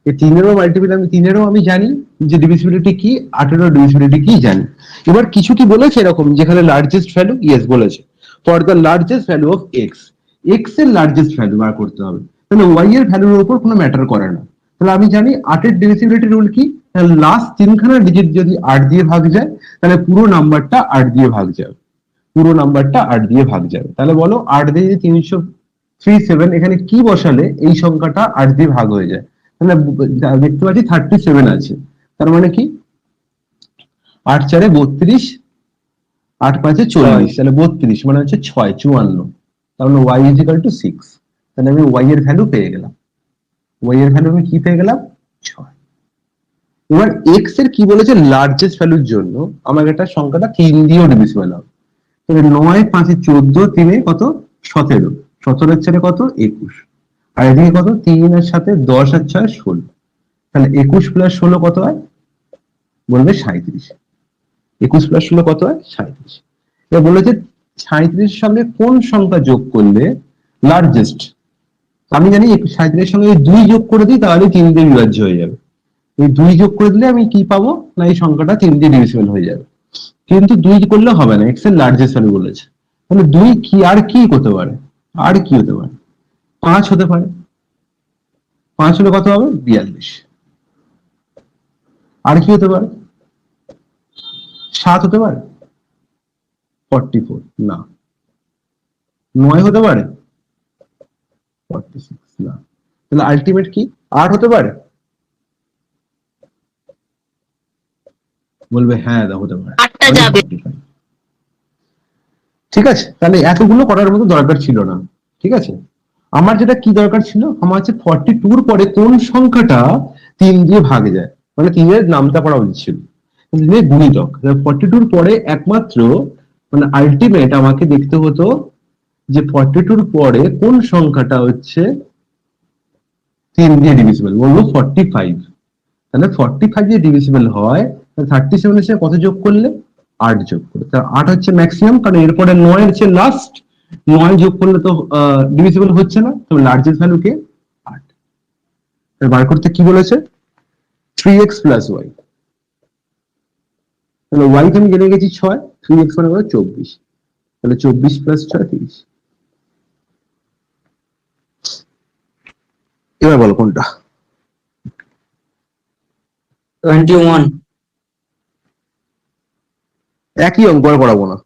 এই 3 এরও মাল্টিপল, আমি 3 এরও আমি জানি যে ডিভিসিবিলিটি কি, 8 এরও ডিভিসিবিলিটি কি জানি। এবার কিছু কি বলেছে এরকম যেখানে লার্জেস্ট ভ্যালু? ইয়েস বলেছে, for the largest value of x, x এর লার্জেস্ট ভ্যালু বার করতে হবে। তাহলে ওয়াই এর ভ্যালুর উপর কোনো ম্যাটার করে না। তাহলে আমি জানি 8 এর ডিভিসিবিলিটি রুল কি, তাহলে লাস্ট 3খানা ডিজিট যদি 8 দিয়ে ভাগ যায় তাহলে পুরো নাম্বারটা 8 দিয়ে ভাগ যাবে, পুরো নাম্বারটা 8 দিয়ে ভাগ যাবে। তাহলে বলো 8 দিয়ে 337 এখানে কি বসালে এই সংখ্যাটা 8 দিয়ে ভাগ হয়ে যায়? তাহলে দেখতে পাচ্ছি 37 আছে, তার মানে কি 8 4 32, 8 5 40, তাহলে 32 মানে হচ্ছে 6 54, তাহলে y = 6। তাহলে আমি y এর ভ্যালু পেয়ে গেলাম, y এর ভ্যালু আমি কি পেয়ে গেলাম? 6। এবার এক্স এর কি বলেছে, লার্জেস্ট ভ্যালুর জন্য আমাকে একটা সংখ্যাটা 3 দিয়েও ডিভিজিবল হবে। তাহলে 9 5 14, 3 কত 17, 17 এর ছেলে কত 21, আর এদিকে কত 3 এর সাথে 10 আর 6 16, তাহলে 21 প্লাস 16 কত হয়, বলবে 37। 21 প্লাস 16 কত হয় 37। এবার বলেছে 37 এর সঙ্গে কোন সংখ্যা যোগ করলে লার্জেস্ট। আমি জানি 37 এর সঙ্গে 2 যোগ করে দিই তাহলে 3 দিয়ে বিভাজ্য হয়ে যাবে। এই 2 যোগ করে দিলে আমি কি পাবো না, এই সংখ্যাটা 3 দিয়ে ডিভিজিবল হয়ে যাবে। কিন্তু 2 করলে হবে না, এক্স এর লার্জেস্ট ভ্যালু বলেছে। তাহলে 2 কি আর কি হতে পারে, আর কি হতে পারে, 5 হতে পারে। 5 হলে কত হবে 42। আর কি হতে পারে, 7 হতে পারে 44, না। 9 হতে পারে 46, না। তাহলে আলটিমেট কি 8 হতে পারে, বলবে হ্যাঁ দা হতে পারে,
8টা যাবে।
45। ঠিক আছে, তাহলে এতগুলো করার মতো দরকার ছিল না। ঠিক আছে, আমার যেটা কি দরকার ছিল, আমার হচ্ছে 42 পরে কোন সংখ্যাটা 3 দিয়ে ভাগে যায়, মানে 3 এর নামটা পড়া উচিত ছিল, গুণিতক। 42 পরে একমাত্র মানে আলটিমেট আমাকে দেখতে হতো যে 42 পরে কোন সংখ্যাটা হচ্ছে 3 দিয়ে ডিভিজিবল, বলবো 45। তাহলে 45 দিয়ে ডিভিজিবল হয়, 37 এর সাথে কত যোগ করলে 8 যোগ করে, তা 8 হচ্ছে ম্যাক্সিমাম, কারণ এরপরে 9 এর চেয়ে লাস্ট, 9 যোগ করলে তো ডিভিজিবল হচ্ছে না, তো লার্জেস্ট ভ্যালু কে 8। বার করতে কি বলেছে 3x প্লাস y, তাহলে y কে আমি জেনে গেছি 6, 3x মানে কত 24, তাহলে 24 প্লাস 6 30। এবার বলো কোনটা,
21।
একই অঙ্ক আর করাবো না,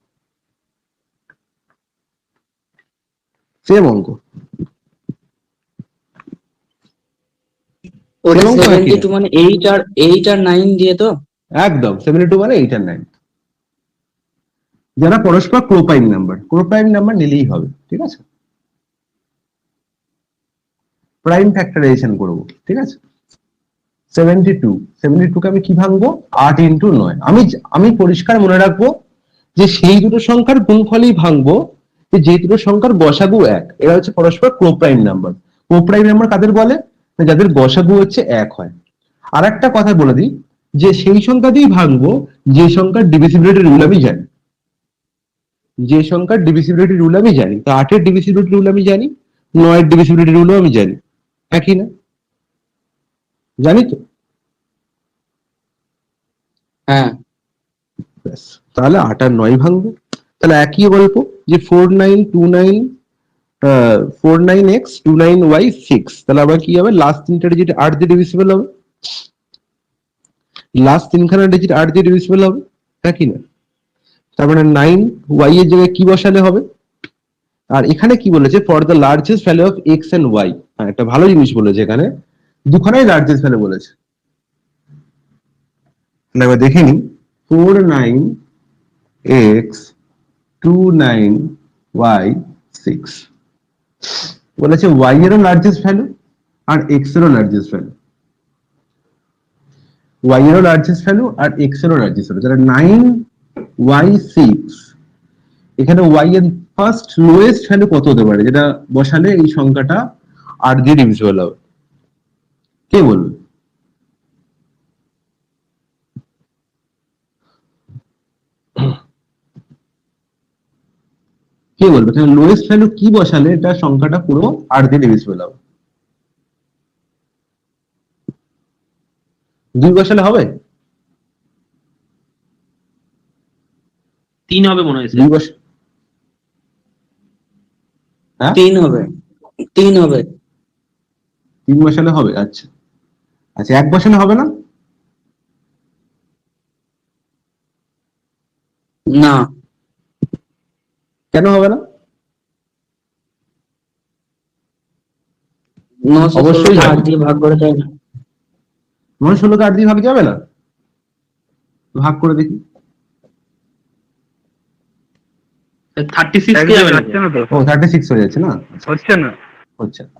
সেম অঙ্ক।
ওটা
এবং তো একই
72 মানে 8 আর 9 দিয়ে তো।
একদম 72 মানে 8 আর 9, যারা পরস্পর ক্লোপ্রাইম নাম্বার নিলেই হবে। ঠিক আছে, প্রাইম ফ্যাক্টরাইজেশন করব। ঠিক আছে, 72 কে আমি কি ভাঙবো 8 ইন্টু 9। আমি পরিষ্কার মনে রাখবো যে সেই দুটো সংখ্যার গুণফলই ভাঙবো যে দুটো সংখ্যার গসাগু 1, এরা হচ্ছে পরস্পর কোপ্রাইম নাম্বার। কোপ্রাইম নাম্বার কাদের বলে, যাদের গসাগু হচ্ছে 1 হয়। আর একটা কথা বলে দিই যে সেই সংখ্যা দিয়েই ভাঙবো যে সংখ্যার ডিভিজিবিলিটি রুল আমি জানি, যে সংখ্যার ডিভিজিবিলিটি রুল আমি জানি। তো 8 এর ডিভিজিবিলিটি রুল আমি জানি, 9 এর ডিভিজিবিলিটি রুলও আমি জানি, একই না, জানি তো।
হ্যাঁ,
ব্যাস, তাহলে 8 আর 9 ভাঙবো। তাহলে একই গল্প যে 49x 29y 6, তাহলে আবার কি হবে, লাস্ট তিনটা ডিজিট 8 দিয়ে ডিভিজিবল হবে, লাস্ট তিনখানা ডিজিট 8 দিয়ে ডিভিজিবল হবে, একই না। তার মানে 9y এর জায়গায় কি বসালে হবে, আর এখানে কি বলেছে for the largest value of x and y। হ্যাঁ, একটা ভালো জিনিস বলেছে, এখানে দুখানাই লার্জেস্ট ভ্যালু বলেছে। এবার দেখে নিই 49x 29y 6 বলেছে y এরও লার্জেস্ট ভ্যালু আর x এরও লার্জেস্ট ভ্যালু, y এরও লার্জেস্ট ভ্যালু আর x এরও লার্জেস্ট ভ্যালু। তাহলে 9y6, এখানে y এর ফার্স্ট লোয়েস্ট ভ্যালু কত হতে পারে, যেটা বসালে এই সংখ্যাটা 8 দিয়ে ডিভিজিবল হবে, কে বলবে? কে বলবে এখানে লোয়েস্ট ভ্যালু কি বসালে এটা সংখ্যাটা পুরো 8 দিয়ে ডিভিজিবল হবে? 2 বসালে হবে?
3 হবে মনে হয়েছে।
2 বস, হ্যাঁ
3 হবে। 3 হবে।
3 বসালে হবে, আচ্ছা আচ্ছা, 1 বসালে হবে না?
না,
কেন হবে না?
9
অবশ্যই
8 দিয়ে ভাগ করে দেয় না।
9 8 দিয়ে ভাগ যাবে না, ভাগ করে দেখি।
36 কে যাবে না?
হচ্ছে না তো,
ও 36 হয়ে যাচ্ছে না,
হচ্ছে না।
হচ্ছে না।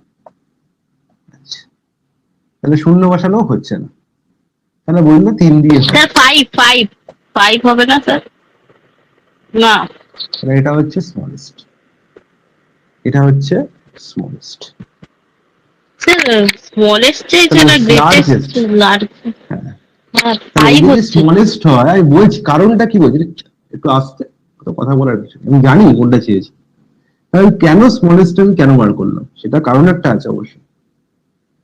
আচ্ছা, তাহলে শূন্য বসানো হচ্ছে না। তাহলে বললো 3 দিয়ে হয়।
স্যার ফাইভ ফাইভ ফাইভ হবে না স্যার? না
তাহলে এটা হচ্ছে স্মলেস্ট, এটা হচ্ছে স্মলেস্ট।
স্যার স্মলেস্ট যে
তাহলে
যেটা
largest।
গ্রেটেস্ট লার্জ, হ্যাঁ
তাহলে
ফাইভ
এই যে
হচ্ছে।
স্মলেস্ট হয়, আমি বলছি কারণটা কি বলছি, একটু আস্তে, তো কথা বলার কিছু নেই। আমি জানি কোনটা চেয়েছি, তাহলে কেন স্মলেস্ট আমি কেন বার করলাম, সেটা কারণ একটা আছে অবশ্যই।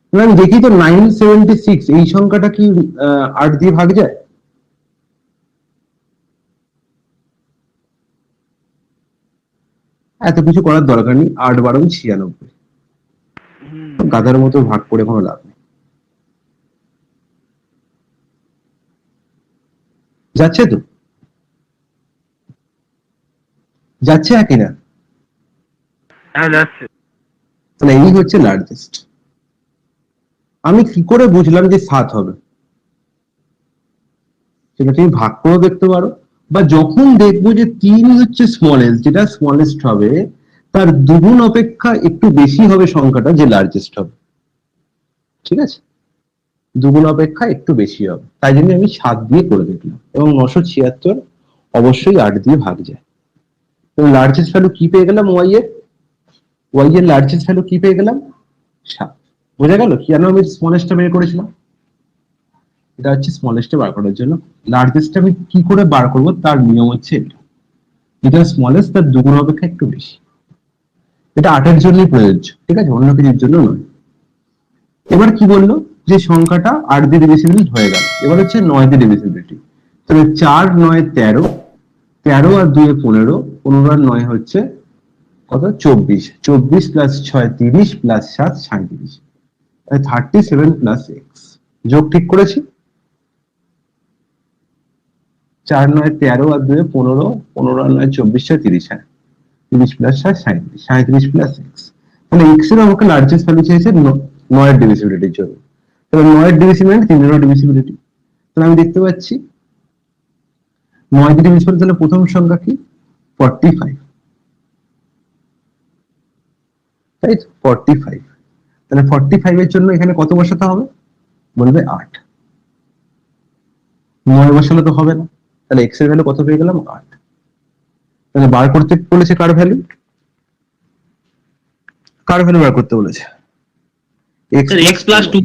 তাহলে আমি দেখি তো 976 এই সংখ্যাটা কি 8 দিয়ে ভাগ যায়? এত কিছু করার দরকার নেই, 8 12 96, গাধার মতো ভাগ করে কোনো লাভ নেই। যাচ্ছে তো, যাচ্ছে একই না?
হ্যাঁ যাচ্ছে।
তাহলে এই হচ্ছে লার্জেস্ট। আমি কি করে বুঝলাম যে 7 হবে? সেটা তুমি ভাগ করেও দেখতে পারো, বা যখন দেখবো যে 3 হচ্ছে স্মলেস্ট, যেটা স্মলেস্ট হবে তার দ্বিগুণ অপেক্ষা একটু বেশি হবে সংখ্যাটা যে লার্জেস্ট হবে, ঠিক আছে? দ্বিগুণ অপেক্ষা একটু বেশি হবে, তাই জন্য আমি 7 দিয়ে করে দেখলাম। এবং 976 অবশ্যই 8 দিয়ে ভাগ যায়। তো লার্জেস্ট ভ্যালু কি পেয়ে গেলাম? ওয়াই এর লার্জেস্ট ভ্যালু কি পেয়ে গেলাম? 7। বোঝা গেল কেন আমি স্মলেস্টটা বের করেছিলাম? এটা হচ্ছে স্মলেস্টে বার করার জন্য। লার্জেস্ট আমি কি করে বার করব তার নিয়ম হচ্ছে এটা, যেটা স্মলেস্ট তার দ্বিগুণ অপেক্ষা একটু বেশি। এটা 8 এর জন্যই প্রযোজ্য, ঠিক আছে, অন্য কিছুর জন্য নয়। এবার কি বললো, যে সংখ্যাটা 8 দিয়ে ডিভিজিবল হয়ে গেল, এবার হচ্ছে 9 দিয়ে ডিভিজিবিলিটি। তাহলে 4 9 13, 13 আর 2 15, 15 আর 9 হচ্ছে কত? 24, 24 প্লাস 6 30 প্লাস 7 37, 37 প্লাস এক্স। যোগ ঠিক করেছি? 4 9 13 আর 2 15, 15 আর 9 24 6 30, হ্যাঁ 30 প্লাস 7 37, 37 প্লাস এক্স। তাহলে এক্স এর আমাকে লার্জেস্ট ভ্যালু চেয়েছে 9 এর ডিভিজিবিলিটির জন্য। তাহলে 9 এর ডিভিজিবিলিটি 3 এর ডিভিজিবিলিটি। তাহলে আমি দেখতে পাচ্ছি 9 দিয়ে ডিভিজিবল, তাহলে প্রথম সংখ্যা কি? 45, তাই তো 45। তাহলে 45 এর জন্য এখানে কত বসাতে হবে? বলবে 8। 9 বসালে তো হবে না, তাহলে এক্স এর ভ্যালু কত পেয়ে গেলাম? 8। তাহলে বার করতে বলেছে কার ভ্যালু? কার ভ্যালু বার করতে বলেছে?
X plus 2।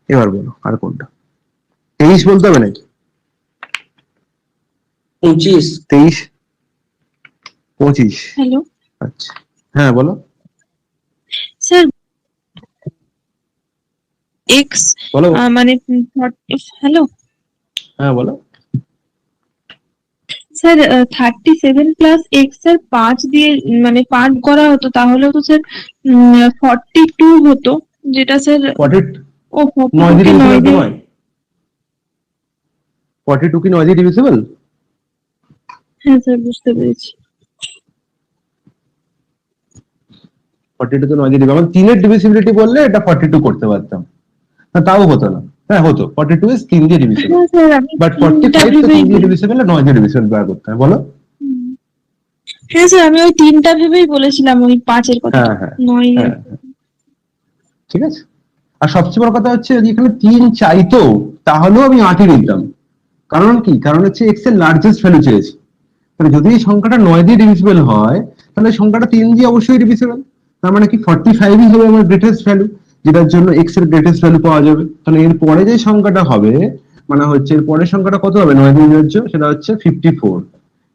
এবার বলো আর কোনটা? 23 বলতে হবে নাকি?
25।
23 25।
হ্যালো
আচ্ছা, হ্যাঁ বলো।
স্যার, এক্স
বলো।
মানে হ্যালো
হ্যাঁ বলো।
স্যার, 37 প্লাস এক্স স্যার 5 দিয়ে মানে 5 করা হতো, তাহলে তো স্যার 42 হতো, যেটা স্যার
40
ও
9 দিয়ে
42 কে 9
ডিভিজিবল তো
দিয়ে।
নয়। 42 কি 9 দিয়ে ডিভিজিবল?
হ্যাঁ স্যার, বুঝতে পেরেছি।
42 তো 9 দিয়ে ডিভিজিবল। 3 এর ডিভিজিবিলিটি বললে এটা 42 করতে পারতাম, না তাও হতো না। হ্যাঁ হতো, 42 ইজ 3 দিয়ে ডিভিজিবল,
হ্যাঁ স্যার, আমি
বাট
তিনটা
45 তো 3
ভেবেই
দিয়ে ডিভিজিবল, 9 দিয়ে ডিভিজিবল বার করতে হয়। বলো।
হ্যাঁ স্যার, আমি ওই 3টা ভেবেই বলেছিলাম, ওই 5-এর কথা।
হ্যাঁ হ্যাঁ
9
হ্যাঁ, ঠিক আছে। আর সবচেয়ে বড় কথা হচ্ছে যদি এখানে 3 চাইতো তাহলেও আমি 8ই নিতাম। কারণ কি? কারণ হচ্ছে এক্স এর লার্জেস্ট ভ্যালু চেয়েছি। তাহলে যদি এই সংখ্যাটা 9 দিয়ে ডিভিজিবল হয়, তাহলে সংখ্যাটা 3 দিয়ে অবশ্যই ডিভিজিবল। তার মানে কি 45ই হবে আমার গ্রেটেস্ট ভ্যালু, যেটার জন্য এক্স এর গ্রেটেস্ট ভ্যালু পাওয়া যাবে। তাহলে এর পরে যে সংখ্যাটা হবে, মানে হচ্ছে এর পরের সংখ্যাটা কত হবে 9 দিয়ে বিভাজ্য, সেটা হচ্ছে 54।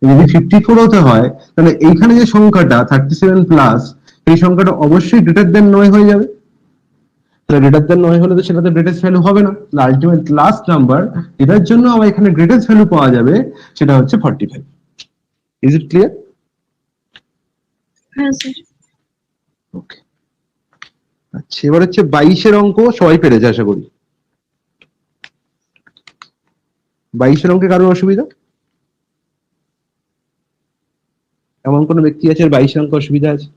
যদি 54 হতে হয়, তাহলে এইখানে যে সংখ্যাটা 37 প্লাস, এই সংখ্যাটা অবশ্যই গ্রেটার দেন 9 হয়ে যাবে। তাহলে গ্রেটার দেন 9 হলে তো সেটাতে গ্রেটেস্ট ভ্যালু হবে না। আলটিমেট লাস্ট নাম্বার এটার জন্য আমার এখানে গ্রেটেস্ট ভ্যালু পাওয়া যাবে, সেটা হচ্ছে 45। Is it clear?
হ্যাঁ স্যার।
ওকে, আচ্ছা এবার হচ্ছে 22 এর অঙ্ক সবাই পেরেছে আশা করি। 22 এর অঙ্কে কারোর অসুবিধা? এমন কোন ব্যক্তি আছে 22 অঙ্ক অসুবিধা আছে?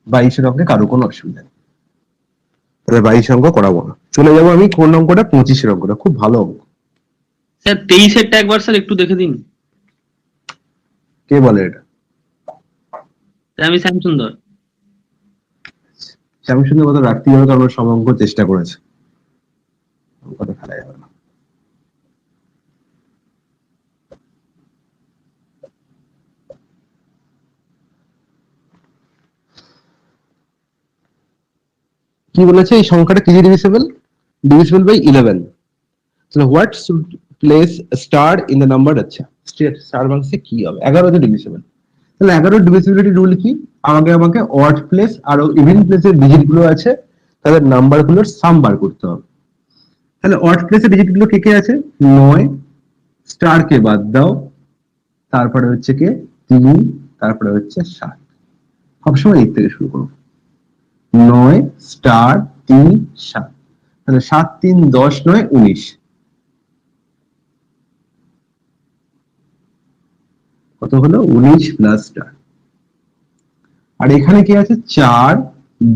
বাইশের অঙ্কে কারো কোনো অসুবিধা নেই। তাহলে 22 অঙ্ক করাবো না, চলে যাবো আমি কোন অঙ্কটা, 25 অঙ্কটা। খুব ভালো অঙ্ক।
স্যার 23-এরটা একবার স্যার একটু দেখে দিন।
কে বলে এটা?
স্যার, আমি শ্যামসুন্দর।
শ্যামসুন্দর কথা রাখতে হবে, কারণ সব অঙ্ক চেষ্টা করেছে, অঙ্কটা খেলা যাবে না। কি বলেছে এই সংখ্যাটা কি ডিভিজিবল? Divisible by 11। তাহলে what should place star in the number? আচ্ছা, স্টার বাক্সে কি হবে? 11 তে ডিভিজিবল। তাহলে 11 ডিভিজিবিলিটি রুল কি? আমাকে অড প্লেস আর ইভেন প্লেসের ডিজিট গুলো আছে, তাদের নাম্বার গুলোর সাম বার করতে হবে। তাহলে অড প্লেসের ডিজিট গুলো কে কে আছে? 9, স্টার কে বাদ দাও, তারপরে হচ্ছে কে 3, তারপরে হচ্ছে 7। সবসময় এই থেকে শুরু করো, 9 স্টার 3 7। তাহলে 7 3 10 9 19। কত হলো? 19 প্লাস স্টার। আর এখানে কি আছে? 4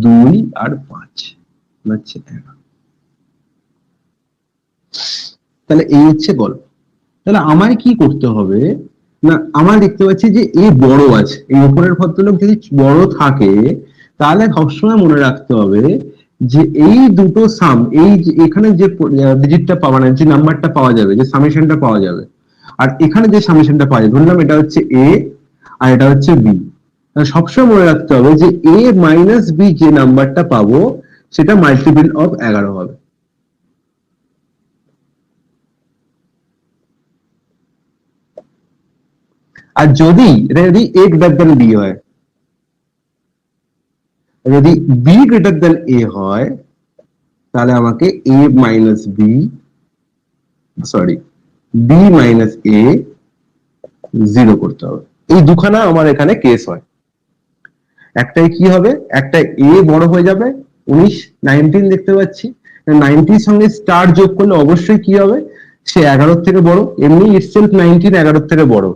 2 আর 5 হচ্ছে 11। তাহলে এই হচ্ছে গল্প। তাহলে আমায় কি করতে হবে না, আমার দেখতে পাচ্ছি যে এ বড় আছে, এই উপরের ভদ্রলোক যদি বড় থাকে তাহলে সবসময় মনে রাখতে হবে যে এই দুটো সাম, এই এখানে যে ডিজিটটা পাওয়া, না যে নাম্বারটা পাওয়া যাবে, যে সামেশনটা পাওয়া যাবে, আর এখানে যে সামেশনটা পাওয়া যাবে, ধরলাম এটা হচ্ছে এ আর এটা হচ্ছে বি, সবসময় মনে রাখতে হবে যে এ মাইনাস বি যে নাম্বারটা পাবো সেটা মাল্টিপল অফ 11 হবে। আর যদি এটা যদি a গ্রেটার দেন b হয়, যদি b গ্রেটার দেন a হয়, তাহলে আমাকে a minus b, sorry b minus a 0 করতে হবে। এই দুখানা আমার এখানে কেস হয়। একটাই কি হবে? একটা a বড় হয়ে যাবে, 19 দেখতে পাচ্ছি, 90 সঙ্গে স্টার যোগ করলে অবশ্যই কি হবে? সে 11 থেকে বড়। এমনি ইটসেলফ 19 11 থেকে বড়,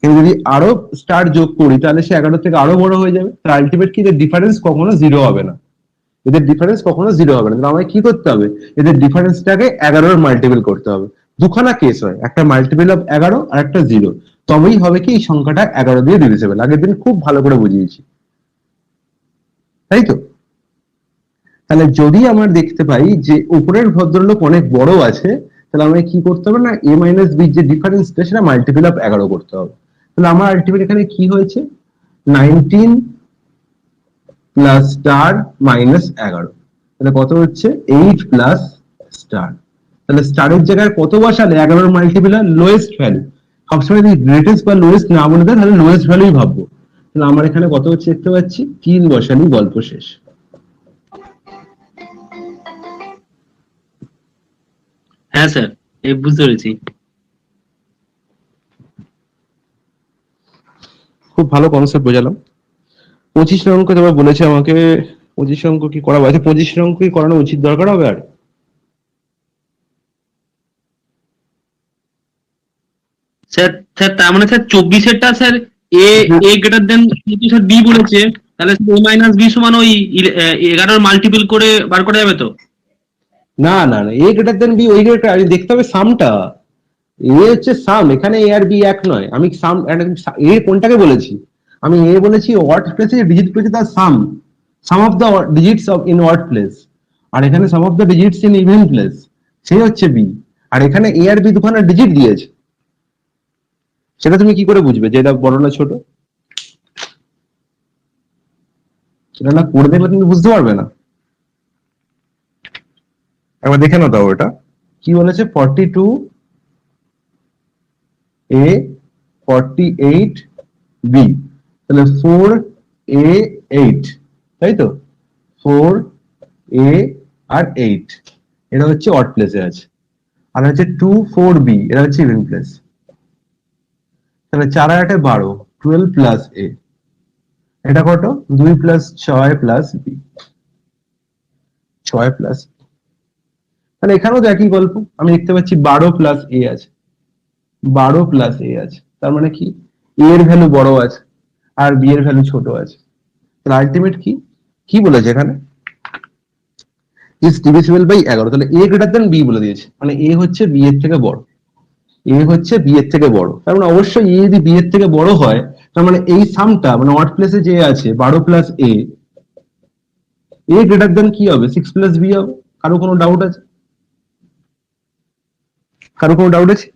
কিন্তু যদি আরো স্টার যোগ করি তাহলে সে 11 থেকে আরো বড় হয়ে যাবে। তার আলটিমেট কি? এদের ডিফারেন্স কখনো 0 হবে না, এদের ডিফারেন্স কখনো 0 হবে না। তাহলে আমায় কি করতে হবে? এদের ডিফারেন্সটাকে 11 এর মাল্টিপল করতে হবে। দুখানা কেস হয়, একটা মাল্টিপল অফ 11 আর একটা 0, তবেই হবে কি এই সংখ্যাটা 11 দিয়ে ডিভিজিবল। আগের দিন খুব ভালো করে বুঝিয়েছি, তাই তো? তাহলে যদি আমরা দেখতে পাই যে উপরের ভদ্রলোক অনেক বড় আছে, তাহলে আমায় কি করতে হবে না, a মাইনাস বি যে ডিফারেন্সটা সেটা মাল্টিপল অফ 11 করতে হবে। তাহলে আমার আলটিমেট এখানে কি হয়েছে? 19 প্লাস স্টার মাইনাস 11। তাহলে কত হচ্ছে? 8 প্লাস স্টার। তাহলে স্টারের জায়গায় কত বসালে 11 মাল্টিপল হয়? Lowest value. সবসময় যদি গ্রেটেস্ট বা লোয়েস্ট না বলে দেয় তাহলে লোয়েস্ট ভ্যালুই ভাববো। তাহলে আমার এখানে কত হচ্ছে দেখতে পাচ্ছি? 3 বসালেই গল্প শেষ।
হ্যাঁ স্যার, এই বুঝতে পেরেছি।
খুব ভালো কনসেপ্ট বোঝালাম। 25 অঙ্ক তোমার বলেছে আমাকে, 25 অঙ্ক কি করাবো? আচ্ছা 25 অঙ্ক কি করানো উচিত দরকার হবে আর?
স্যার স্যার তার মানে স্যার 24-এরটা স্যার এ গ্রেটার দেন স্যার বি বলেছে, তাহলে এ মাইনাস বি সমান ওই 11 মাল্টিপল করে বার করা যাবে তো?
না না না, এ গ্রেটার দেন বি, ওই গ্রেটার দেখতে হবে সামটা। এ হচ্ছে সাম, এখানে এ আর বি এক নয়। আমি সাম এ কোনটাকে বলেছি? আমি এ বলেছি অড প্লেসে ডিজিট পেয়েছে তার sum, sum of the digits of in odd place. আর এখানে sum of the digits in even place, সেই হচ্ছে বি। আর এখানে এ আর বি দুখানা ডিজিট দিয়েছে, সেটা তুমি কি করে বুঝবে যে এটা বড় না ছোট? সেটা না করে দেখলে তুমি বুঝতে পারবে না। একবার দেখে নাও তাও এটা কি বলেছে? 42 a 48 b, তাহলে 4 a 8, তাই তো? 4 a আর 8 এটা হচ্ছে অড প্লেসে আছে, আর হচ্ছে 2 4 b এটা হচ্ছে ইভেন প্লেস। তাহলে 4 আর 8 12, 12 প্লাস a, এটা কত? 2 প্লাস 6 প্লাস b, 6 প্লাস। তাহলে এখানেও তো একই গল্প, আমি দেখতে পাচ্ছি 12 প্লাস a আছে, 12 প্লাস a আছে। তার মানে কি? a এর ভ্যালু বড় আছে আর b এর ভ্যালু ছোট আছে। তাহলে আলটিমেট কি কি বলেছে এখানে? ইজ ডিভিজিবল বাই 11, তাহলে a গ্রেটার দেন b বলে দিয়েছে, মানে a হচ্ছে b এর থেকে বড়, a হচ্ছে b এর থেকে বড়, তার মানে অবশ্যই a যদি b এর থেকে বড় হয়, তার মানে এই সামটা মানে অড প্লেসে যে আছে 12 প্লাস a গ্রেটার দেন কি হবে 6 প্লাস b হবে। কারো কোনো ডাউট আছে? কারো কোনো ডাউট আছে?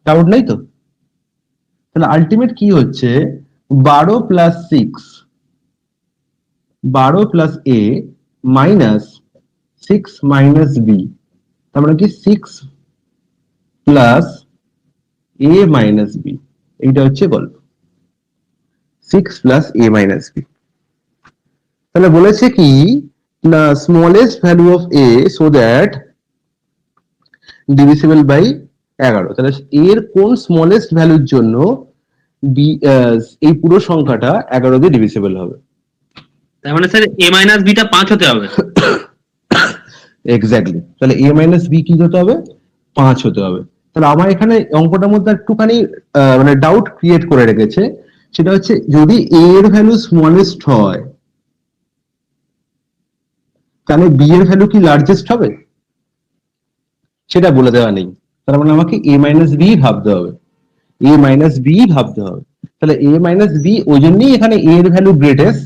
ডাউট নাই তো? তাহলে আলটিমেট কি হচ্ছে 12 plus 6, 12 plus a minus 6 minus b, তার মানে কি 6 প্লাস a মাইনাস b, এইটা হচ্ছে গল্প। 6 প্লাস a মাইনাস b, তাহলে বলেছে কি the smallest value of a so that divisible by 11, তাহলে এর কোন স্মলেস্ট ভ্যালুর জন্য এই পুরো সংখ্যাটা 11 দিয়ে ডিভিজিবল হবে।
তার মানে স্যার a মাইনাস b টা 5 হতে হবে।
এক্স্যাক্টলি, তাহলে a মাইনাস b কি হতে হবে 5 হতে হবে। তাহলে আমার এখানে অঙ্কটার মধ্যে একটুখানি মানে ডাউট ক্রিয়েট করে রেখেছে, সেটা হচ্ছে যদি a এর ভ্যালু স্মলেস্ট হয় তাহলে b এর ভ্যালু কি লার্জেস্ট হবে, সেটা বলে দেওয়া নেই। তার মানে আমাকে a মাইনাস b ভাবতে হবে, a মাইনাস b ভাবতে হবে। তাহলে a মাইনাস b ওই জন্যই এখানে a এর ভ্যালু গ্রেটেস্ট,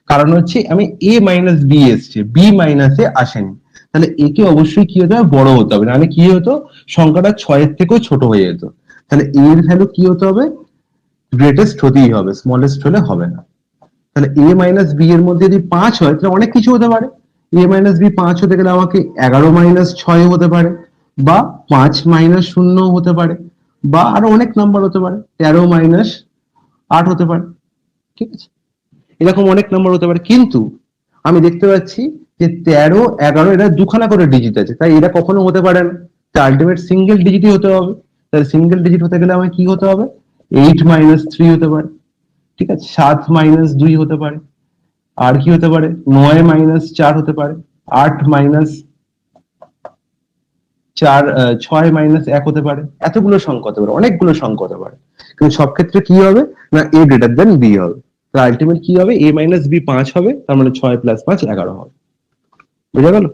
কারণ হচ্ছে আমি a মাইনাস b এসছে, b মাইনাসে আসেনি, তাহলে a কে অবশ্যই কি হতে হবে বড় হতে হবে, নাহলে কি হতো সংখ্যাটা 6 এর থেকেও ছোট হয়ে যেত। তাহলে a এর ভ্যালু কি হতে হবে গ্রেটেস্ট হতেই হবে, স্মলেস্ট হলে হবে না। তাহলে a মাইনাস b এর মধ্যে যদি 5 হয় তাহলে অনেক কিছু হতে পারে। a মাইনাস b 5 হতে গেলে আমাকে 11 মাইনাস 6 হতে পারে, বা 5 মাইনাস 0 হতে পারে, বা আরো অনেক নাম্বার হতে পারে, 13 মাইনাস 8 হতে পারে, ঠিক আছে, এরকম অনেক নাম্বার হতে পারে। কিন্তু আমি দেখতে পাচ্ছি যে 13, 11 এরা দুখানা করে ডিজিট আছে, তাই এরা কখনো হতে পারে না, তাই আলটিমেট সিঙ্গেল ডিজিটই হতে হবে। তাহলে সিঙ্গেল ডিজিট হতে গেলে আমার কি হতে হবে 8 মাইনাস 3 হতে পারে, ঠিক আছে, 7 মাইনাস 2 হতে পারে, আর কি হতে পারে 9 মাইনাস 4 হতে পারে, 8 মাইনাস 4, 6 মাইনাস 1 হতে পারে, এতগুলো সংখ্যা হতে পারে, অনেকগুলো সংখ্যা হতে পারে। কিন্তু সব ক্ষেত্রে কি হবে না a গ্রেটার দেন b হবে। তাহলে আলটিমেট কি হবে a মাইনাস b 5 হবে, তার মানে 6 প্লাস 5 11 হবে। বুঝা গেল?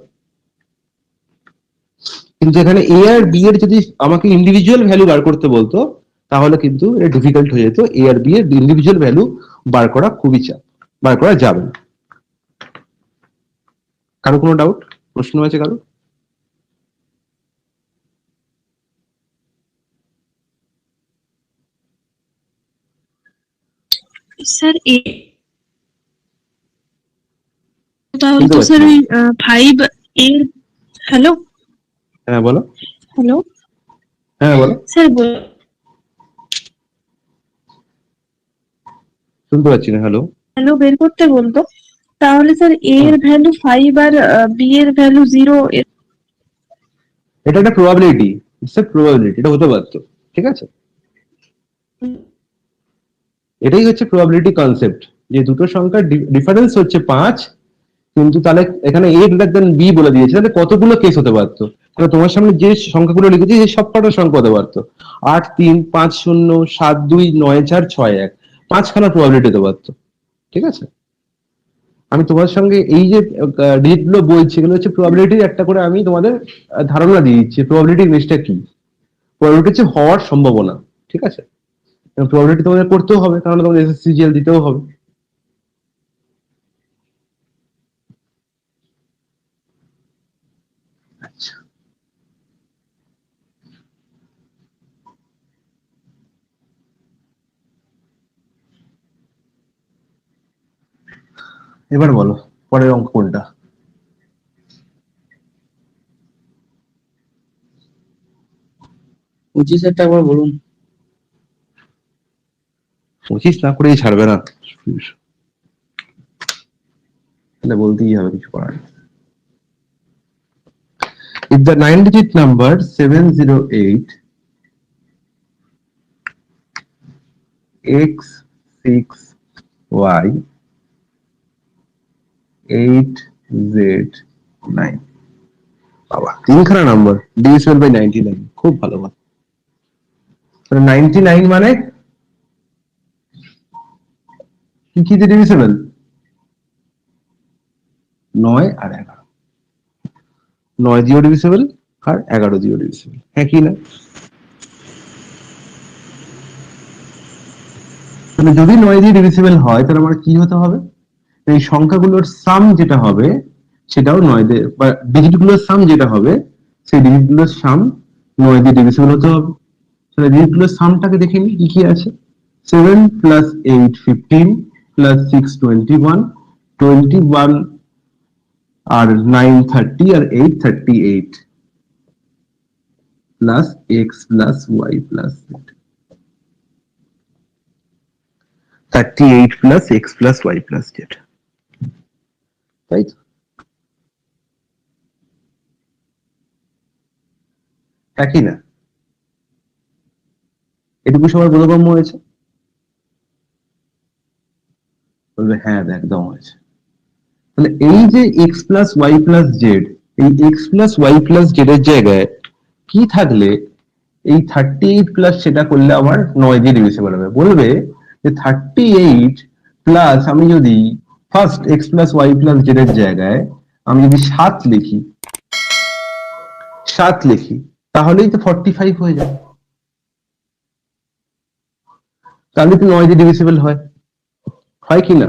কিন্তু এখানে a আর b এর যদি আমাকে ইন্ডিভিজুয়াল ভ্যালু বার করতে বলতো তাহলে কিন্তু এটা ডিফিকাল্ট হয়ে যেত, a আর b এর ইন্ডিভিজুয়াল ভ্যালু বার করা খুবই চাপ, বার করা যাবে না। কারো কোনো ডাউট, প্রশ্ন আছে কারো?
স্যার তাহলে
শুনতে
তো
পাচ্ছি
স্যার
না।
ওই 5 এর হ্যালো
হ্যাঁ বলো,
হ্যালো
হ্যাঁ বলো,
স্যার
শুনতে পাচ্ছি না, হ্যালো।
ভ্যালু বের করতে বলতো, তাহলে স্যার a এর ভ্যালু 5 আর b এর ভ্যালু 0
এটা একটা প্রবাবিলিটি, ইটস এ প্রবাবিলিটি, এটা হতে পারতো, ঠিক আছে, এটাই হচ্ছে প্রবাবিলিটি কনসেপ্ট, যে দুটো সংখ্যার ডিফারেন্স হচ্ছে 5, কিন্তু তাহলে এখানে a গ্রেটার দেন b বলে দিয়েছে, তাহলে কতগুলো কেস হতে পারতো, তাহলে তোমার সামনে যে সংখ্যাগুলো লিখেছি সেই সবকটা সংখ্যা হতে পারতো, 8 3 5 0 7 2 9 4 6 1, 5খানা প্রবাবিলিটি হতে পারতো, ঠিক আছে। আমি তোমার সঙ্গে এই যে ডিজিট গুলো বলছি এগুলো হচ্ছে প্রবাবিলিটির একটা করে আমি তোমাদের ধারণা দিয়ে দিচ্ছি প্রবাবিলিটি জিনিসটা কি। প্রবাবিলিটি হচ্ছে হওয়ার সম্ভাবনা, ঠিক আছে, প্রবাবিলিটি তোমাদের করতেও হবে, তাহলে তোমাদের এসএসসি জিএল দিতেও হবে। আচ্ছা, এবার বলো পরের অঙ্ক কোনটা?
25 একবার বলুন।
25 না করেই ছাড়বে না, তাহলে বলতেই হবে, কিছু করার নেই। If the 9-digit number 708 x6y 8z9, বাবা তিনখানা নাম্বার ডিভিজিবল বাই 99, খুব ভালো কথা। 99 মানে কি কি দিয়ে ডিভিসিবল? 9 আর 11, 9 দিয়েও ডিভিসিবল আর 11 দিয়েও ডিভিসিবল, হ্যাঁ কি না? তাহলে যদি 9 দিয়ে ডিভিসিবল হয় তাহলে আমার কি হতে হবে? এই সংখ্যাগুলোর সাম যেটা হবে সেটাও 9 দিয়ে, বা ডিজিটগুলোর সাম যেটা হবে সেই ডিজিটগুলোর সাম 9 দিয়ে ডিভিসিবল হতে হবে। তাহলে ডিজিটগুলোর সামটাকে দেখে নিই কি কি আছে। 7 plus 8 15 plus 6 21, 21 আর 9 30 আর 8 38 plus x plus y plus z, 38 plus x plus y plus z, তাই তো? একই না? এটুকু সবার বোধগম্য হয়েছে? বলবে হ্যাঁ একদম হয়েছে। তাহলে এই যে x plus y plus z, এই x plus y plus z এর জায়গায় কি থাকলে এই 38 প্লাস সেটা করলে আমার 9 দিয়ে ডিভিসিবল হবে? বলবে যে 38 প্লাস আমি যদি first x plus y plus z এর জায়গায় আমি যদি 7 লিখি, 7 লিখি তাহলেই তো 45 হয়ে যাবে, তাহলে তো 9 দিয়ে ডিভিসিবল হয়, হয় কি না?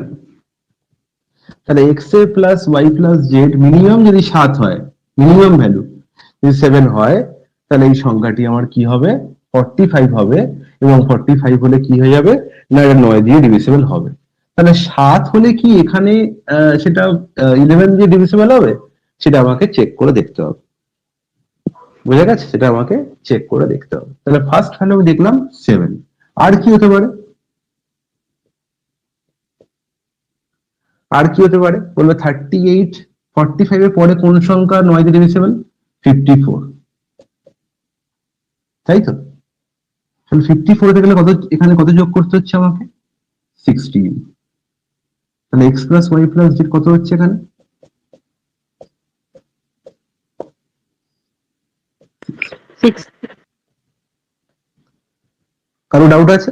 তাহলে x এ plus y plus z minimum যদি 7 হয়, মিনিমাম ভ্যালু যদি 7 হয়, তাহলে এই সংখ্যাটি আমার কি হবে? 45 হবে। এবং 45 হলে কি হয়ে যাবে না, এটা 9 দিয়ে ডিভিসিবল হবে। তাহলে 7 হলে কি এখানে সেটা 11 দিয়ে ডিভিসিবল হবে? সেটা আমাকে চেক করে দেখতে হবে, বুঝা গেছে? সেটা আমাকে চেক করে দেখতে হবে। তাহলে ফার্স্ট ভ্যালু আমি দেখলাম 7, আর কি হতে পারে? আর কি হতে পারে? বলবে 38, 45 এর পরে কোন সংখ্যা 9 দিয়ে ডিভিসিবল? 54, তাই তো? তাহলে 54 থেকে কত, এখানে কত যোগ করতে হচ্ছে আমাকে? 16। তাহলে x plus y plus z কত হচ্ছে এখানে?
6।
কারো ডাউট আছে?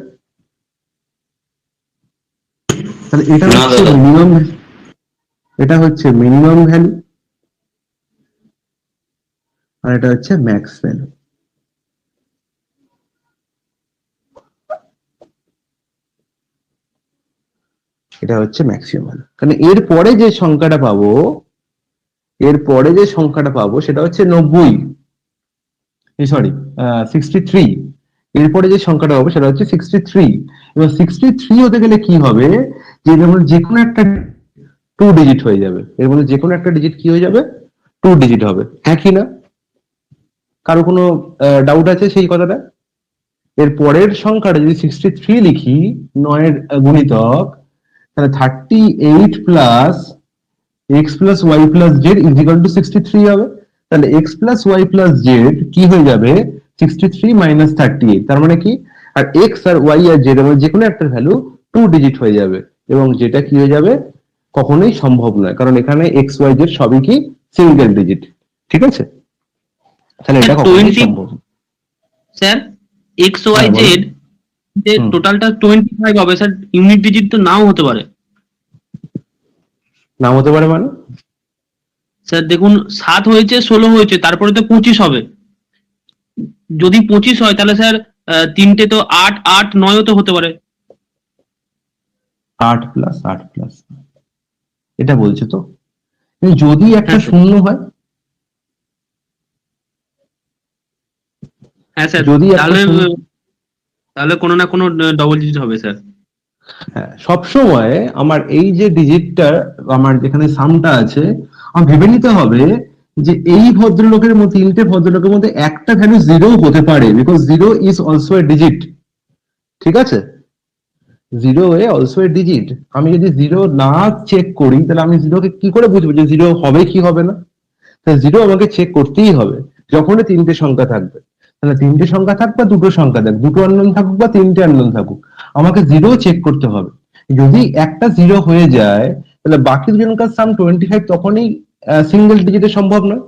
তাহলে এটা
না
হচ্ছে
দাদা।
মিনিমাম, এটা হচ্ছে মিনিমাম ভ্যালু আর এটা হচ্ছে ম্যাক্স ভ্যালু। এটা হচ্ছে ম্যাক্সিমাম ভ্যালু। কারণ এর পরে যে সংখ্যাটা পাবো, এর পরে যে সংখ্যাটা পাবো সেটা হচ্ছে 90, সরি 63। এরপরে যে সংখ্যাটা পাবো সেটা হচ্ছে 63। এবার 63 হতে গেলে কি হবে? যে যে কোনো একটা 2 ডিজিট হয়ে যাবে, এর মধ্যে যে কোনো একটা ডিজিট কি হয়ে যাবে? 2 ডিজিট হবে, হ্যাঁ কি না? কারো কোনো ডাউট আছে সেই কথাটা? এর পরের সংখ্যাটা যদি 63 লিখি, 9 এর গুণিতক, তাহলে 38 plus x plus y plus z is equal to 63 হবে। তাহলে x plus y plus z কি হয়ে যাবে? 63 minus 38। তার মানে কি? আর x আর y আর z এর যে কোনো একটা ভ্যালু 2 ডিজিট হয়ে যাবে, এবং যেটা কি হয়ে যাবে? কখনোই সম্ভব নয়, কারণ এখানে x y z সবই কি সিঙ্গেল ডিজিট, ঠিক আছে? তাহলে এটা কখনোই
20
সম্ভব না।
স্যার এক্স ওয়াই
হ্যাঁ, বলো।
জেড যে
হুম।
টোটালটা 25 হবে স্যার, ইউনিট ডিজিট তো নাও হতে পারে
নাম হতে পারে মানে?
স্যার। দেখুন 7 হয়েছে, 16 হয়েছে, তারপরে তো 25 হবে। যদি 25 হয় তাহলে স্যার তিনটে তো 8, 8, 9ও তো হতে পারে।
8 প্লাস 8 প্লাস, এটা বলছে তো। কিন্তু যদি একটা
হ্যাঁ, স্যার।
শূন্য হয়,
হ্যাঁ স্যার,
যদি একটা
তাহলে
শূন্য-
তাহলে কোনো না কোনো ডবল ডিজিট হবে স্যার।
হ্যাঁ, সবসময় আমার এই যে ডিজিটটা, আমার যেখানে সামটা আছে, আমার ভেবে নিতে হবে যে এই ভদ্রলোকের মধ্যে, তিনটে ভদ্রলোকের মধ্যে একটা ভ্যালু 0 হতে পারে, because 0 is also a digit, ঠিক আছে? 0 এ অলসো এ ডিজিট। আমি যদি 0 না চেক করি তাহলে আমি 0 কে কি করে বুঝবো যে 0 হবে কি হবে না? তাহলে 0 আমাকে চেক করতেই হবে যখনই তিনটে সংখ্যা থাকবে। তাহলে তিনটে সংখ্যা থাক বা দুটো সংখ্যা থাক, দুটো আননোন থাকুক বা তিনটে আননোন থাকুক, আমাকে 0 চেক করতে হবে। যদি একটা 0 হয়ে যায় তাহলে বাকি দুজনকার সাম 25 তখনই সিঙ্গেল ডিজিটে সম্ভব নয়,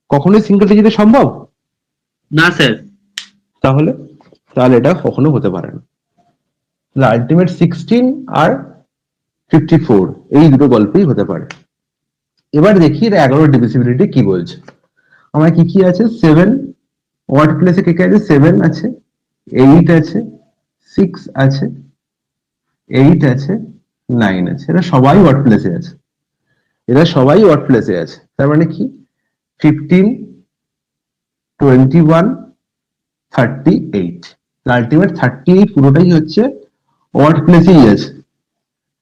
কখনোই সিঙ্গেল ডিজিটে সম্ভব
না স্যার।
তাহলে তাহলে এটা কখনো হতে পারে না। আলটিমেট 16 আর 54 এই দুটো গল্পই হতে পারে। এবার দেখি এর 11 ডিভিসিবিলিটি কি বলছে। আমার কি কি আছে, 7 ওয়াট প্লেসে কে কে আছে, 7 আছে, 8 আছে, 6 আছে, 8 আছে, 9 আছে, এরা সবাই ওয়াট প্লেসে আছে, এরা সবাই ওয়াট প্লেসে আছে। তার মানে কি 15, 21, 38, আলটিমেট 38 পুরোটাই হচ্ছে ওয়াট প্লেসেই আছে,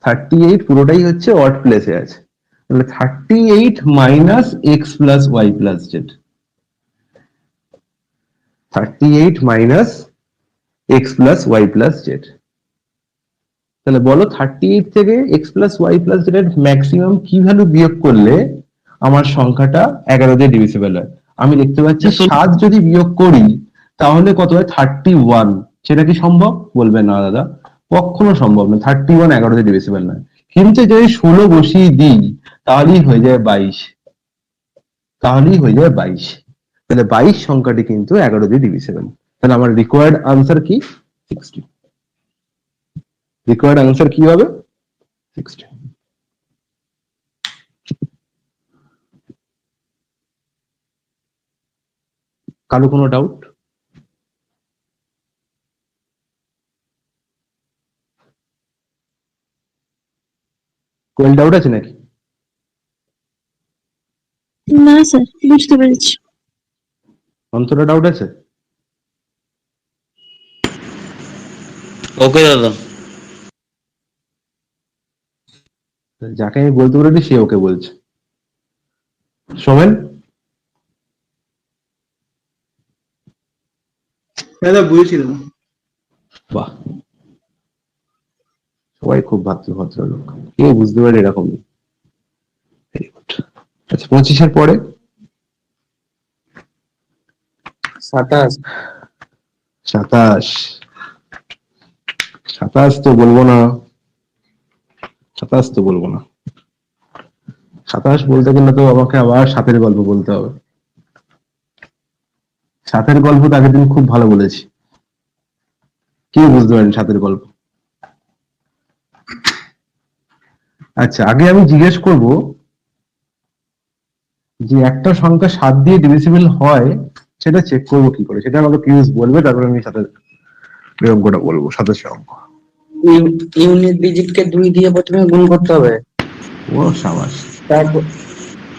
38 পুরোটাই হচ্ছে ওয়াট প্লেসে আছে। তাহলে 38 minus X plus Y plus Z, 38 minus X plus Y plus Z. তাহলে বলো 38 থেকে X plus Y plus Z এর ম্যাক্সিমাম কি ভ্যালু বিয়োগ করলে আমার সংখ্যাটা 11 দিয়ে ডিভিসিবল হয়। আমি দেখতে পাচ্ছি 7 যদি বিয়োগ করি তাহলে কত হয়, 31। সেটা কি সম্ভব? বলবে না দাদা, কখনো সম্ভব না, 31 11 দিয়ে ডিভিসিবল নয়। কিন্তু যদি 16 বসিয়ে দিই তাহলেই হয়ে যায় 22, তাহলেই হয়ে যায় 22। তাহলে 22 সংখ্যাটি কিন্তু 11 দিয়ে ডিভিসিবল। তাহলে আমার রিকোয়ার্ড আনসার কি, 60। রিকোয়ার্ড আনসার কি হবে, 60। কারো কোনো ডাউট? কোন ডাউট আছে নাকি?
না স্যার, বুঝতে পেরেছি।
অন্তরা ডাউট আছে?
ওকে দাদা।
যাকে আমি বলতে বলেছি সে ওকে বলছে। সোমেন?
দাদা বুঝেছি দাদা।
বাহ, সবাই খুব ভদ্র লোক, কেউ বুঝতে পারে এরকম। Very good. আচ্ছা 25 এর পরে
27।
27 তো বলবো না, 27 তো বলবো না। 27 বলতে গেলে তো আমাকে আবার 7-এর গল্প বলতে হবে। 7-এর গল্প তো আগের দিন খুব ভালো বলেছি, কেউ বুঝতে পারেন 7-এর গল্প। আচ্ছা আগে আমি জিজ্ঞেস করব যে একটা সংখ্যা 7 দিয়ে ডিভিসিবল হয় সেটা চেক করবো কি করে, সেটা আমাকে পিউষ বলবে, তারপরে আমি 7-এর অঙ্কটা বলবো, 27 অঙ্ক।
ইউনিট ডিজিটকে 2 দিয়ে প্রথমে গুণ করতে হবে,
ও সাবাস।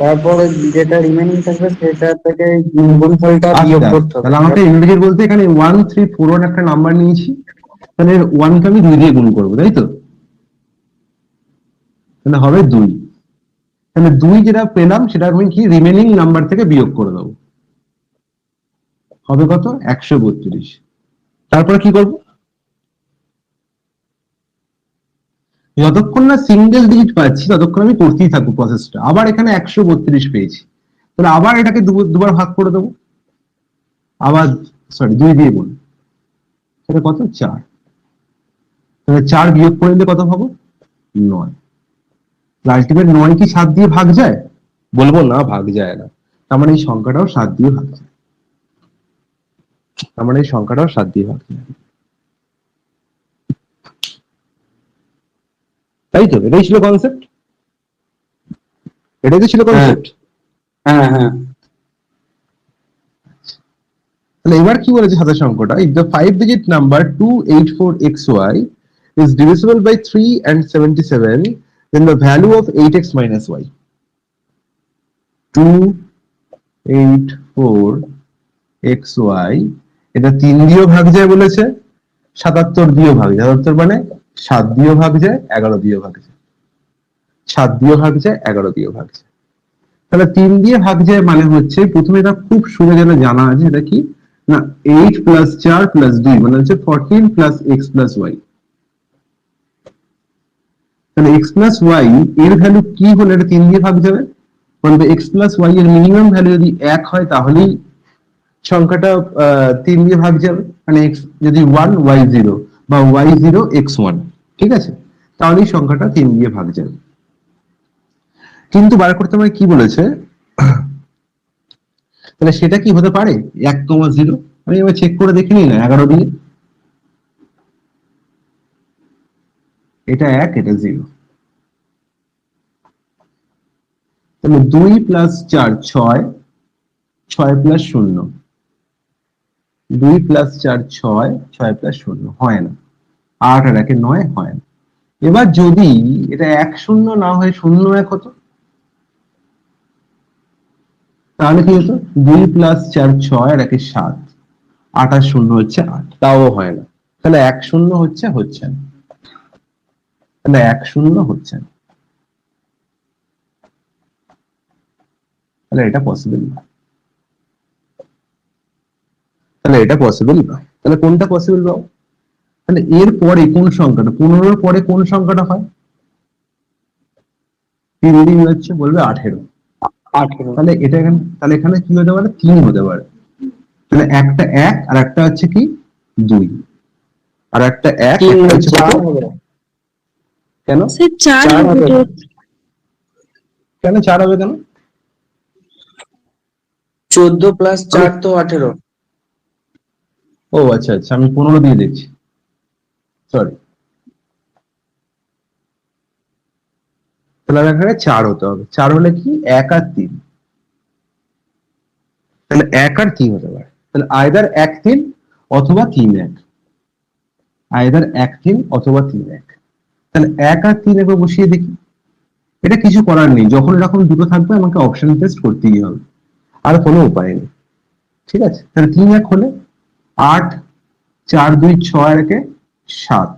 তারপরে যেটা রিমেনিং থাকবে সেটা থেকে গুণফলটা বিয়োগ করতে হবে।
তাহলে আমাকে ইংরেজি বলতে এখানে 1 3 4 1 একটা নাম্বার নিয়েছি, তাহলে 1 কে আমি 2 দিয়ে গুণ করবো, তাই তো? তাহলে হবে 2। তাহলে 2 যেটা পেলাম সেটা আমি কি রিমেনিং নাম্বার থেকে বিয়োগ করে দেবো, হবে কত, 132। তারপরে কি করব, যতক্ষণ না সিঙ্গেল ডিজিট পাচ্ছি ততক্ষণ আমি করতেই থাকবো প্রসেসটা। আবার এখানে 132 পেয়েছি, তাহলে আবার এটাকে দুবার ভাগ করে দেবো, আবার 2 দিয়ে গুণ, তাহলে কত, 4। তাহলে 4 বিয়োগ করে দিলে কত পাবো, 9। আলটিমেট 9 কি 7 দিয়ে ভাগ যায়? বলবো না, ভাগ যায় না। তার মানে এই সংখ্যাটাও 7 দিয়ে ভাগ যায়, তার মানে এই সংখ্যাটাও 7 দিয়ে ভাগ যায়, তাই তো? এটাই ছিল কনসেপ্ট, এটাই তো ছিল কনসেপ্ট।
হ্যাঁ হ্যাঁ।
তাহলে এবার কি বলেছে 27 অঙ্কটা, if the 5-digit number 284xy is divisible by 3 and 77, then the value of 8x minus y. 284xy এটা 3 দিয়েও ভাগ যায় বলেছে, 77 দিয়েও ভাগ যায়, 77 মানে 7 দিয়েও ভাগ যায়, 11 দিয়েও ভাগ যায়, 7 দিয়েও ভাগ যায়, 11 দিয়েও ভাগ যায়। তাহলে 3 দিয়ে ভাগ যায় মানে হচ্ছে, প্রথমে এটা খুব সোজা যেটা জানা আছে, এটা কি না, 8 প্লাস 4 প্লাস 2 মানে হচ্ছে 14 প্লাস এক্স প্লাস ওয়াই। তাহলে এক্স প্লাস ওয়াই এর ভ্যালু কি হলে এটা 3 দিয়ে ভাগ যাবে, বলবে এক্স প্লাস ওয়াই এর মিনিমাম ভ্যালু যদি 1 হয় তাহলেই সংখ্যাটা 3 দিয়ে ভাগ যাবে, মানে এক্স যদি 1 ওয়াই 0 বা ওয়াই 0 এক্স 1, ঠিক আছে, তাহলেই সংখ্যাটা 3 দিয়ে ভাগ যাবে। কিন্তু বার করতে মানে কি বলেছে, তাহলে সেটা কি হতে পারে 1,0? আমি এবার চেক করে দেখে নিই না 11 দিয়ে, এটা 1, এটা 0। তাহলে 2 প্লাস 4 6, 6 প্লাস 0, 2 প্লাস 4 6, 6 প্লাস 0 হয় না, 8 আর 1 9 হয় না। এবার যদি এটা 1 0 না হয়ে 0 1 হতো, তাহলে কি হতো? 2 প্লাস 4 6 আর 1 7, 8 আর 0 হচ্ছে 8, তাও হয় না। তাহলে 1 0 হচ্ছে না, তাহলে 1 0 হচ্ছে না, তাহলে এটা পসিবল না, তাহলে এটা পসিবল না। তাহলে কোনটা পসিবল পাবো? তাহলে এর পরে কোন সংখ্যাটা, 15 পরে কোন সংখ্যাটা হয়? কি রিডিং হচ্ছে বলবে 18।
18।
তাহলে এটা এখানে, তাহলে এখানে কি হতে পারে? 3 হতে পারে। তাহলে একটা 1 আর একটা হচ্ছে কি 2, আর একটা 1
3
একটা হচ্ছে
4
কত?
হবে।
কেন
স্যার 4
4
হবে
হবে।
তো।
কেন 4 হবে কেন?
14 প্লাস 4 তো 18।
ও আচ্ছা আচ্ছা, আমি 15 দিয়ে দিচ্ছি, সরি। তাহলে এখানে 4 হতে হবে। 4 হলে কি 1 আর 3, তাহলে 1 আর 3 হতে পারে। তাহলে আইদার 1 3 অথবা 3 1, আইদার 1 3 অথবা 3 1। তাহলে 1 আর 3 একবার বসিয়ে দেখি। এটা কিছু করার নেই, যখন এরকম দুটো থাকবে আমাকে অপশন টেস্ট করতেই হবে, আর কোনো উপায় নেই। ঠিক আছে, তাহলে 3 1 হলে 8, 4 2 6 আর 1 7,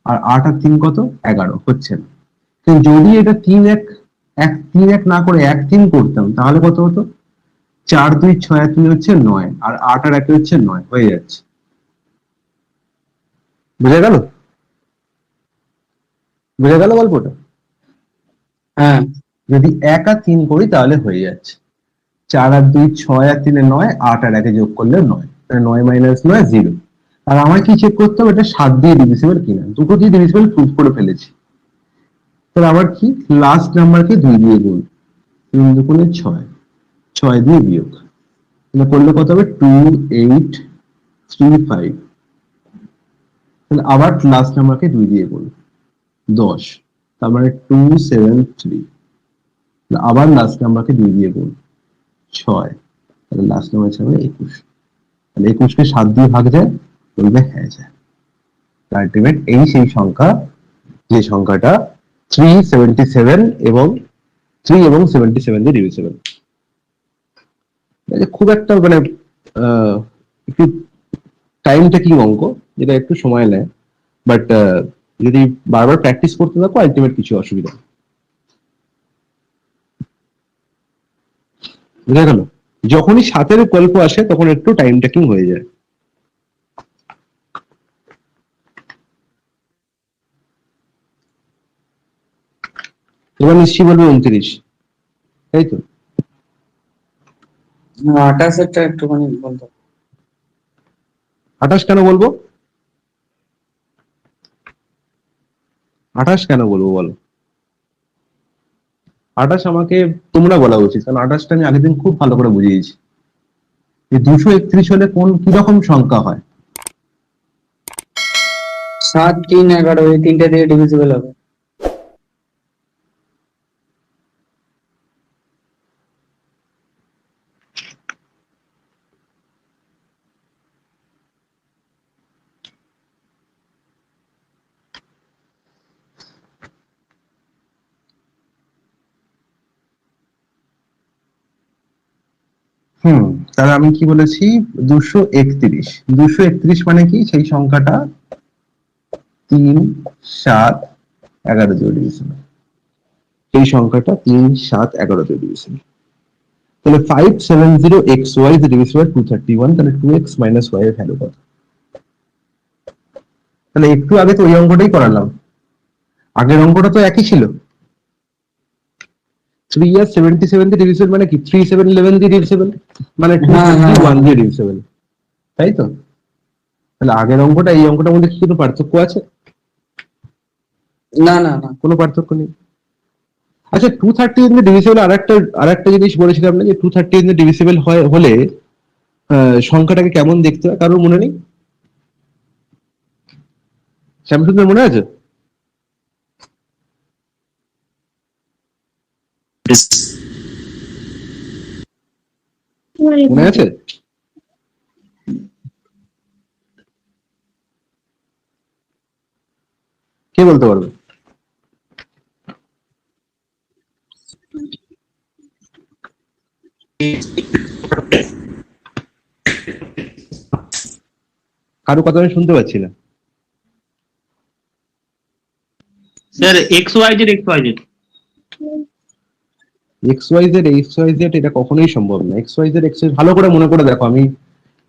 আর 8 আর 3 কত? 11, হচ্ছে না। কিন্তু যদি এটা 3 1 না করে 1 3 করতাম, তাহলে কত হতো? 4 2 6 আর 3 হচ্ছে 9, আর 8 আর 1 হচ্ছে 9, হয়ে যাচ্ছে। বুঝে গেল? বুঝে গেল গল্পটা?
হ্যাঁ।
যদি 1 আর 3 করি তাহলে হয়ে যাচ্ছে। 4 আর 2 6 আর 3 9, 8 আর 1 যোগ করলে 9, তাহলে 9 মাইনাস 9 0। আর আমার কি চেক করতে হবে? এটা 7 দিয়ে ডিভিজিবল কিনা। দুটো দিয়ে ডিভিজিবল প্রুভ করে ফেলেছি। তাহলে আবার কি, লাস্ট নাম্বারকে 2 দিয়ে গুণ, 3 দুগুণে 6, 6 দিয়ে বিয়োগ, তাহলে করলে কত হবে? 2 8 3 5। তাহলে আবার লাস্ট নাম্বারকে 2 দিয়ে গুণ, 10, তার মানে 2 7 3। আবার লাস্ট নাম্বারকে 2 দিয়ে গুণ, 6, তাহলে লাস্ট নাম্বার হচ্ছে 21। তাহলে 21 কে 7 দিয়ে ভাগ যায়, বলবে হ্যাঁ যায়। আলটিমেট এই সেই সংখ্যা, যে সংখ্যাটা 377 এবং 3 এবং 77 দিয়ে ডিভিজিবল। খুব একটা মানে একটু টাইম টেকিং অঙ্ক, যেটা একটু সময় নেয়, বাট যদি বারবার প্র্যাকটিস করতে থাকো আলটিমেট কিছু অসুবিধা নেই। বুঝা গেল? যখনই 7 গল্প আসে তখন একটু টাইম টেকিং হয়ে যায়। এবার নিশ্চয়ই বলবে 29, তাই তো?
28 এরটা একটুখানি বলতো।
28 কেন বলবো? 28 কেন বলবো বলো? 28 আমাকে তোমরা বলা উচিত, কারণ 28টা আমি আগের দিন খুব ভালো করে বুঝিয়েছি যে 231 হলে কোন কি রকম সংখ্যা হয়।
7 3 11 এই তিনটা দিয়ে ডিভিজিবল হবে।
তাহলে আমি কি বলেছি? 231। 231 মানে কি? সেই সংখ্যাটা 3 7 11 দিয়ে ডিভিজিবল। এই সংখ্যাটা 3 7 11 দিয়ে ডিভিজিবল। তাহলে 570xy is divisible 231, তাহলে 2x minus y এর ভ্যালু কত? তাহলে একটু আগে তো ওই অঙ্কটাই করালাম, আগের অঙ্কটা তো একই ছিল। 3 আর 77 দিয়ে ডিভিজিবল মানে কি? 3 7 11 দিয়ে ডিভিজিবল, মানে 231 দিয়ে ডিভিজিবল, তাই তো? তাহলে আগের অঙ্কটা এই অঙ্কটার মধ্যে কি কোনো পার্থক্য আছে?
না না না,
কোনো পার্থক্য নেই। আচ্ছা, 230 দিয়ে ডিভিজিবল আরেকটা জিনিস বলেছিলাম না, যে 230 দিয়ে ডিভিজিবল হলে সংখ্যাটাকে কেমন দেখতে হয়? কারোর মনে নেই? শ্যামসুন্দর মনে আছে? মনে আছে? কে বলতে পারবে? কারো কথা আমি শুনতে পাচ্ছি না।
স্যার XYZ
XYZ এটা কখনোই সম্ভব না। XYZ ভালো করে মনে করে দেখো, আমি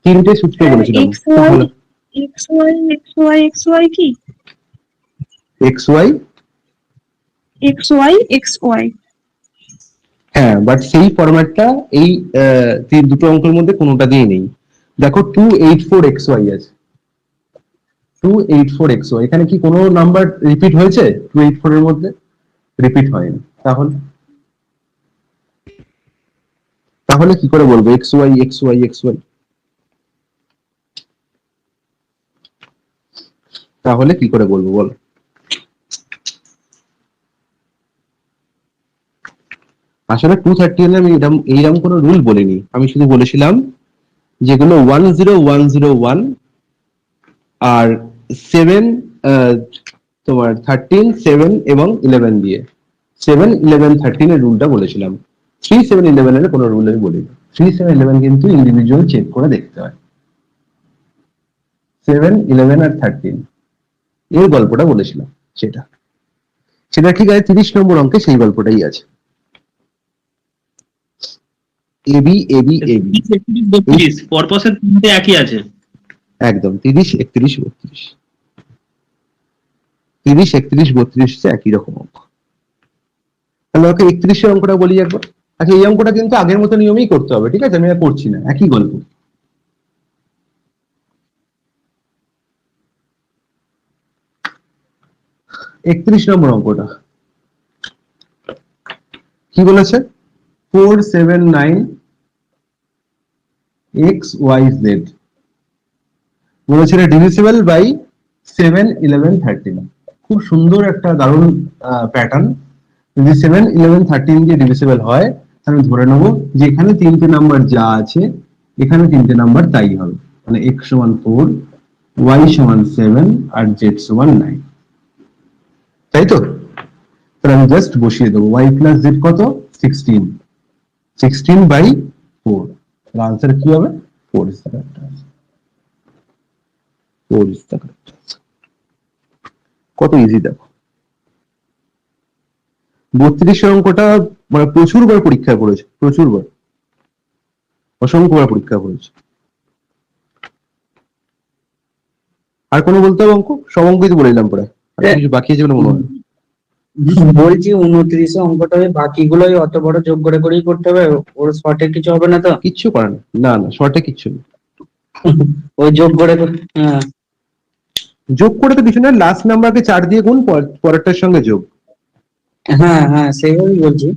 3টে সূত্র বলেছিলাম। খুব ভালো।
XY কি?
XY
XY
হ্যাঁ, বাট সেই ফরম্যাটটা এই দুটো অঙ্কের মধ্যে কোনোটা দিয়ে নেই। দেখো 284XY আছে, 284XY, এখানে কি কোনো নাম্বার রিপিট হয়েছে 284 এর মধ্যে? রিপিট হয়নি। তাহলে কি করে বলবো XY? তাহলে কি করে বলবো বল? আসলে 230 আমি এইরকম কোনো রুল বলিনি, আমি শুধু বলেছিলাম যেগুলো 10101 আর 7 তোমার 13, 7 এবং 11 দিয়ে 7, 11, 13 এর রুলটা বলেছিলাম। 3, 7, 11 এর কোনো রুল আমি বলিনি। 3, 7, 11 কিন্তু ইন্ডিভিজুয়াল চেক করে দেখতে হয়। 7, 11 আর 13 এই গল্পটা বলেছিলাম, সেটা ঠিক আছে। 30 নম্বর অঙ্কে সেই গল্পটাই আছে। এবি
32 পরপসের তিনটে একই আছে।
একদম 30, 31, 32। 30, 31, 32 একই রকম অঙ্ক। তাহলে ওকে 31 এর অঙ্কটা বলি একবার। আচ্ছা, এই অঙ্কটা কিন্তু আগের মতো নিয়মেই করতে হবে, ঠিক আছে? আমি আর করছি না, একই গল্প। একত্রিশ নম্বর অঙ্কটা কি বলেছে? 479XYZ বলেছিল ডিভিজিবল বাই 7, 11, 13। খুব সুন্দর একটা দারুণ প্যাটার্ন। যদি 7, 11, 13 দিয়ে ডিভিজিবল হয়, আমি ধরে নেবো যে এখানে 3টে নাম্বার যা আছে এখানে 3টে নাম্বার তাই হবে। মানে x সমান 4, y সমান 7 আর z সমান 9, তাই তো? তাহলে আমি জাস্ট বসিয়ে দেবো y প্লাস z কত? 16 বাই 4। তাহলে আনসার কি হবে? 4 is the correct answer. 4 is the correct answer. কত ইজি দেখো। 32 অঙ্কটা মানে প্রচুরবার পরীক্ষায় পড়েছে, প্রচুরবার, অসংখ্যবার পরীক্ষা পড়েছে। আর কোনো বলতে হবে অঙ্ক? সব অঙ্কই তো বলে দিলাম প্রায়, আর কিছু বাকি আছে বলে মনে হয়?
বলছি 29 অঙ্কটা বাকিগুলোই অত বড় যোগ করে করেই করতে হবে, ওর শর্টের কিছু হবে না তো?
কিচ্ছু করে না, না শর্টে কিচ্ছু নেই।
ওই যোগ করে হ্যাঁ,
যোগ করে তো কিছু না, লাস্ট নাম্বারকে 4 দিয়ে গুণ, পরেরটার সঙ্গে যোগ।
হ্যাঁ সেইভাবেই বলছি।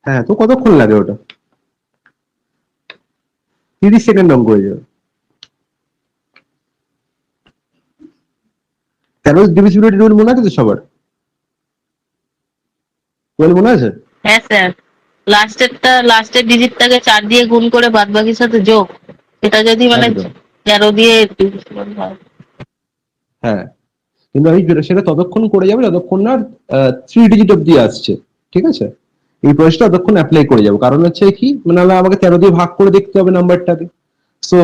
হ্যাঁ, তো কতক্ষণ লাগে ওটা? 30 সেকেন্ড অঙ্ক হয়ে যাবে। 13 ডিভিজিবিলিটি রুল মনে আছে তো সবার? মনে আছে?
হ্যাঁ স্যার, লাস্টের ডিজিটটাকে 4 দিয়ে গুণ করে বাদ বাকির সাথে যোগ, এটা যদি মানে
একদম।
13 দিয়ে divisible হয়।
হ্যাঁ, কিন্তু আমি সেটা ততক্ষণ করে যাবে যতক্ষণ না 3 ডিজিট অব্দি আসছে, ঠিক আছে? এই প্রসেসটা ততক্ষণ অ্যাপ্লাই করে যাবো, কারণ হচ্ছে কি, মানে আমাকে 13 দিয়ে ভাগ করে দেখতে হবে নাম্বারটাকে, সো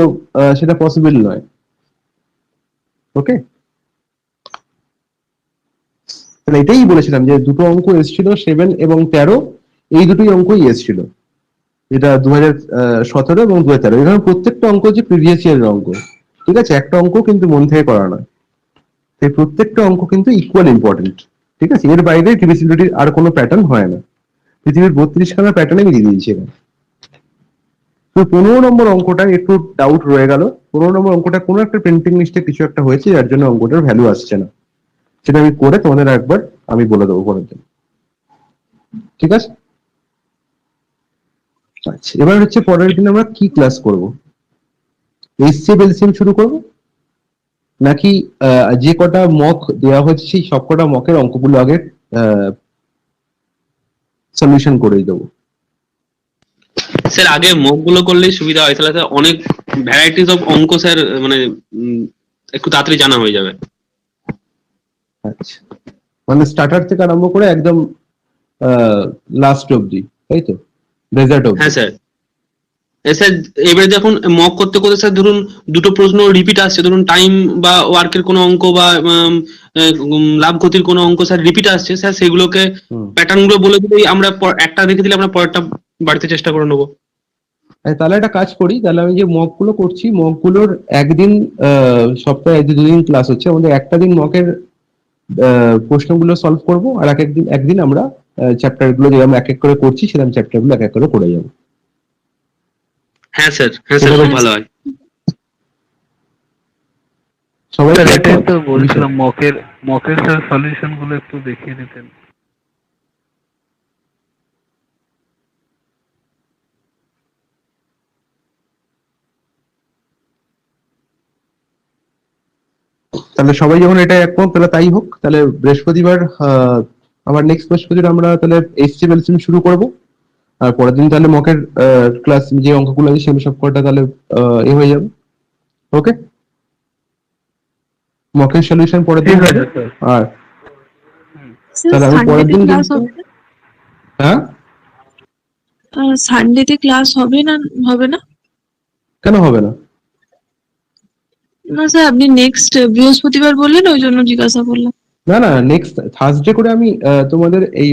সেটা পসিবল নয়। ওকে, তাহলে এটাই বলেছিলাম যে দুটো অঙ্ক এসেছিল 7 এবং 13, এই দুটোই অঙ্কই এসেছিল, যেটা 2017 এবং 2013। এখানে প্রত্যেকটা অঙ্ক হচ্ছে প্রিভিয়াস ইয়ারের অঙ্ক, ঠিক আছে? একটা অঙ্ক কিন্তু মন থেকে করা নয়, এই প্রত্যেকটা অঙ্ক কিন্তু ইকুয়াল ইম্পর্টেন্ট, ঠিক আছে? এর বাইরে ডিভিজিবিলিটির আর কোনো প্যাটার্ন হয় না। পৃথিবীর 32 খানা প্যাটার্নে মিলিয়ে দিয়েছি এখানে। তো 15 নম্বর অঙ্কটা একটু ডাউট রয়ে গেল। 15 নম্বর অঙ্কটা কোনো একটা প্রিন্টিং মিস্টেক কিছু একটা হয়েছে, যার জন্য অঙ্কটার ভ্যালু আসছে না। সেটা আমি করে তোমাদের একবার আমি বলে দেবো পরের দিন, ঠিক আছে? আচ্ছা, এবার হচ্ছে পরের দিন আমরা কি ক্লাস করব? HCF LCM শুরু করব, নাকি যে কটা মক দেওয়া হয়েছে সেই সব কটা মকের অঙ্কগুলো আগে সলিউশন করেই দেবো।
স্যার আগে মক গুলো করলেই সুবিধা হয়, তাহলে স্যার অনেক ভ্যারাইটিস অফ অঙ্ক স্যার মানে একটু তাড়াতাড়ি জানা হয়ে যাবে।
আচ্ছা, মানে স্টার্টার থেকে আরম্ভ করে একদম লাস্ট অবধি, তাই তো, রেজাল্ট অবধি?
হ্যাঁ স্যার। স্যার এবারে যখন মক করতে করতে স্যার ধরুন দুটো প্রশ্ন রিপিট আসছে, ধরুন টাইম বা ওয়ার্কের কোনো অঙ্ক বা লাভ ক্ষতির কোনো অঙ্ক স্যার রিপিট আসছে, স্যার সেগুলোকে প্যাটার্ন গুলো বলে দিলেই আমরা একটা দেখে দিলে আমরা পরেরটা বাড়িতে চেষ্টা করে নেবো।
তাহলে একটা কাজ করি, তাহলে আমি যে মক গুলো করছি, মক গুলোর একদিন সপ্তাহে 2 দিন ক্লাস হচ্ছে, আমাদের একটা দিন মকের প্রশ্নগুলো সলভ করব, আর একদিন আমরা চ্যাপ্টার গুলো যেরকম এক এক করে করছি সেরকম চ্যাপ্টার গুলো এক এক করে করে যাবো।
হ্যাঁ স্যার, হ্যাঁ স্যার, খুব ভালো হয়।
সবাই
স্যার এটাই তো বলছিলাম, মকের স্যার সলিউশন গুলো একটু দেখিয়ে দিতেন।
তাহলে সবাই যখন এটা একমত তাহলে তাই হোক। তাহলে বৃহস্পতিবার, আবার নেক্সট বৃহস্পতিবার আমরা তাহলে HCM শুরু করব, আর পরের দিন তাহলে মকের ক্লাস যে অঙ্কগুলো আছে সেগুলো সব কটা তাহলে হয়ে যাবে। ওকে, মকের সলিউশন পরের দিন
ঠিক
হবে।
আছে স্যার।
আর
স্যার
তাহলে আমি পরের
সানডেতে
দিন
ক্লাস
কিন্তু-
হবে না?
হ্যাঁ,
সানডেতে ক্লাস হবে না? হবে না?
কেন হবে না?
না স্যার, আপনি নেক্সট বৃহস্পতিবার বললেন, ওই জন্য জিজ্ঞাসা করলাম।
না না, নেক্সট থার্সডে করে আমি তোমাদের এই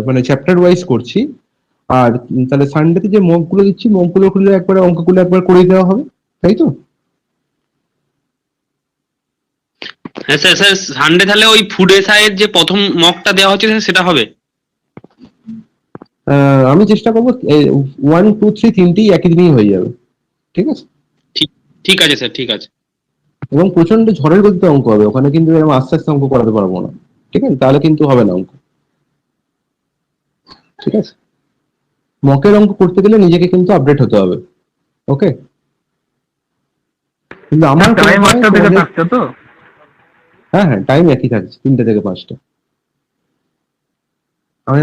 মানে চ্যাপ্টার ওয়াইজ করছি, আর তাহলে সানডেতে যে মক গুলো দিচ্ছি মক গুলো খুলে একবার অঙ্কগুলো একবার করে দেওয়া হবে, তাই তো?
হ্যাঁ স্যার, স্যার সানডে তাহলে ওই ফুড এসআইয়ের যে প্রথম মকটা দেওয়া হচ্ছে স্যার সেটা হবে।
আমি চেষ্টা করবো 1, 2, 3 তিনটেই একই দিনেই হয়ে যাবে, ঠিক আছে?
ঠিক আছে স্যার, ঠিক আছে।
এবং প্রচন্ড ঝড়ের গতিতে অঙ্ক হবে ওখানে, কিন্তু এরকম আস্তে আস্তে অঙ্ক করাতে পারবো না, ঠিক আছে? তাহলে কিন্তু হবে না অঙ্ক, ঠিক আছে? মকের অঙ্ক করতে গেলে নিজেকে কিন্তু আপডেট হতে হবে, ওকে? কিন্তু আমার
টাইম
মনে হয়
8টা থেকে
তোমাদের-
থাকছে তো?
হ্যাঁ হ্যাঁ, টাইম একই থাকছে, 3টে থেকে 5টা।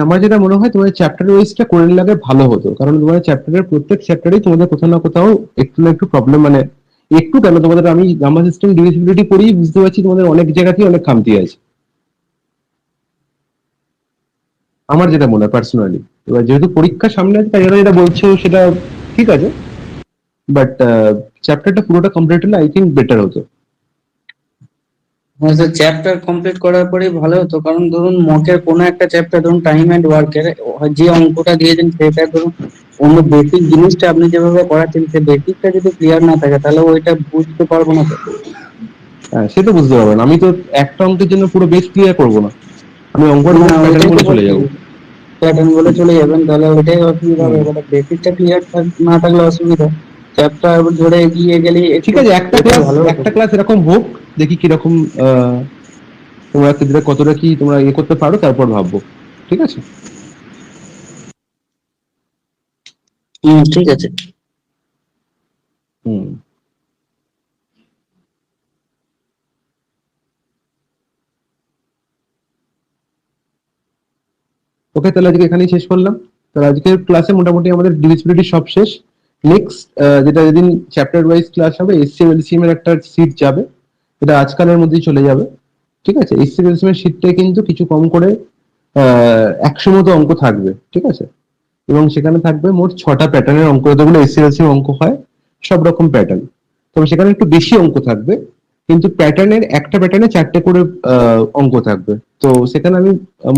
আমার যেটা মনে হয় তোমাদের চ্যাপ্টার ওয়াইজটা করে নিলে ভালো হতো, কারণ তোমাদের চ্যাপ্টারের প্রত্যেক চ্যাপ্টারেই তোমাদের কোথাও না কোথাও একটু না একটু প্রবলেম, মানে একটু কেন, তোমাদের আমি গামা সিস্টেম ডিভিজিবিলিটি পড়েই বুঝতে পারছি তোমাদের অনেক জায়গাতেই অনেক খামতি আছে, আমার যেটা মনে হয় পার্সোনালি। এবার যেহেতু পরীক্ষা সামনে আছে তাই জন্য যেটা বলছো সেটা ঠিক আছে, বাট চ্যাপ্টারটা পুরোটা কমপ্লিট হলে আই থিঙ্ক বেটার হতো।
হ্যাঁ স্যার, চ্যাপ্টার কমপ্লিট করার পরেই ভালো হতো, কারণ ধরুন মকের কোনো একটা চ্যাপ্টার, ধরুন টাইম অ্যান্ড ওয়ার্কের যে অঙ্কটা দিয়েছেন সেটা ধরুন অন্য বেসিক জিনিসটা আপনি যেভাবে করাচ্ছেন সেই বেসিকটা যদি ক্লিয়ার না থাকে তাহলে ওইটা বুঝতে পারবো না তো।
হ্যাঁ, সে তো বুঝতে পারবেন, আমি তো একটা অঙ্কের জন্য পুরো বেস ক্লিয়ার করবো না, আমি অঙ্কের প্যাটার্ন গুলো চলে যাবো।
প্যাটার্ন বলে চলে যাবেন, তাহলে ওইটাই অসুবিধা হবে। এবার বেসিকটা ক্লিয়ার না থাকলে অসুবিধা, চ্যাপ্টার ধরে এগিয়ে গেলে
ঠিক আছে, একটা ক্লাস এরকম হোক, দেখি কিরকম তোমরা কতটা কি তোমরা ইয়ে করতে পারো, তারপর ভাববো, ঠিক আছে?
ঠিক আছে।
হুম, ওকে, তাহলে আজকে এখানেই শেষ করলাম। তাহলে আজকের ক্লাসে মোটামুটি আমাদের ডিভিজিবিলিটি সব শেষ। নেক্সট যেটা যেদিন চ্যাপ্টার ওয়াইজ ক্লাস হবে, HCM LCM এর একটা সিট যাবে, এটা আজকালের মধ্যেই চলে যাবে, ঠিক আছে? HCM LCM এর সিটটাই কিন্তু কিছু কম করে 100 মতো অঙ্ক থাকবে, ঠিক আছে? এবং সেখানে থাকবে মোট 6টা প্যাটার্নের অঙ্ক, যতগুলো HCM LCM অঙ্ক হয় সব রকম প্যাটার্ন, তবে সেখানে একটু বেশি অঙ্ক থাকবে, কিন্তু একটা প্যাটার্নে 4টে করে অঙ্ক থাকবে। তো সেখানে আমি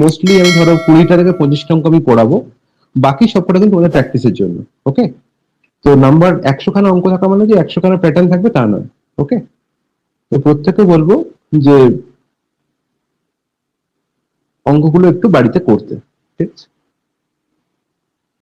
মোস্টলি আমি ধরো 20টা থেকে 25টা অঙ্ক আমি পড়াবো, বাকি সবকটা কিন্তু তোমাদের প্র্যাকটিসের জন্য, ওকে? তো নাম্বার 100খানা অঙ্ক থাকা মানে যে 100খানা প্যাটার্ন থাকবে তা নয়, ওকে? তো প্রত্যেককে বলবো যে অঙ্কগুলো একটু বাড়িতে করতে, ঠিক আছে?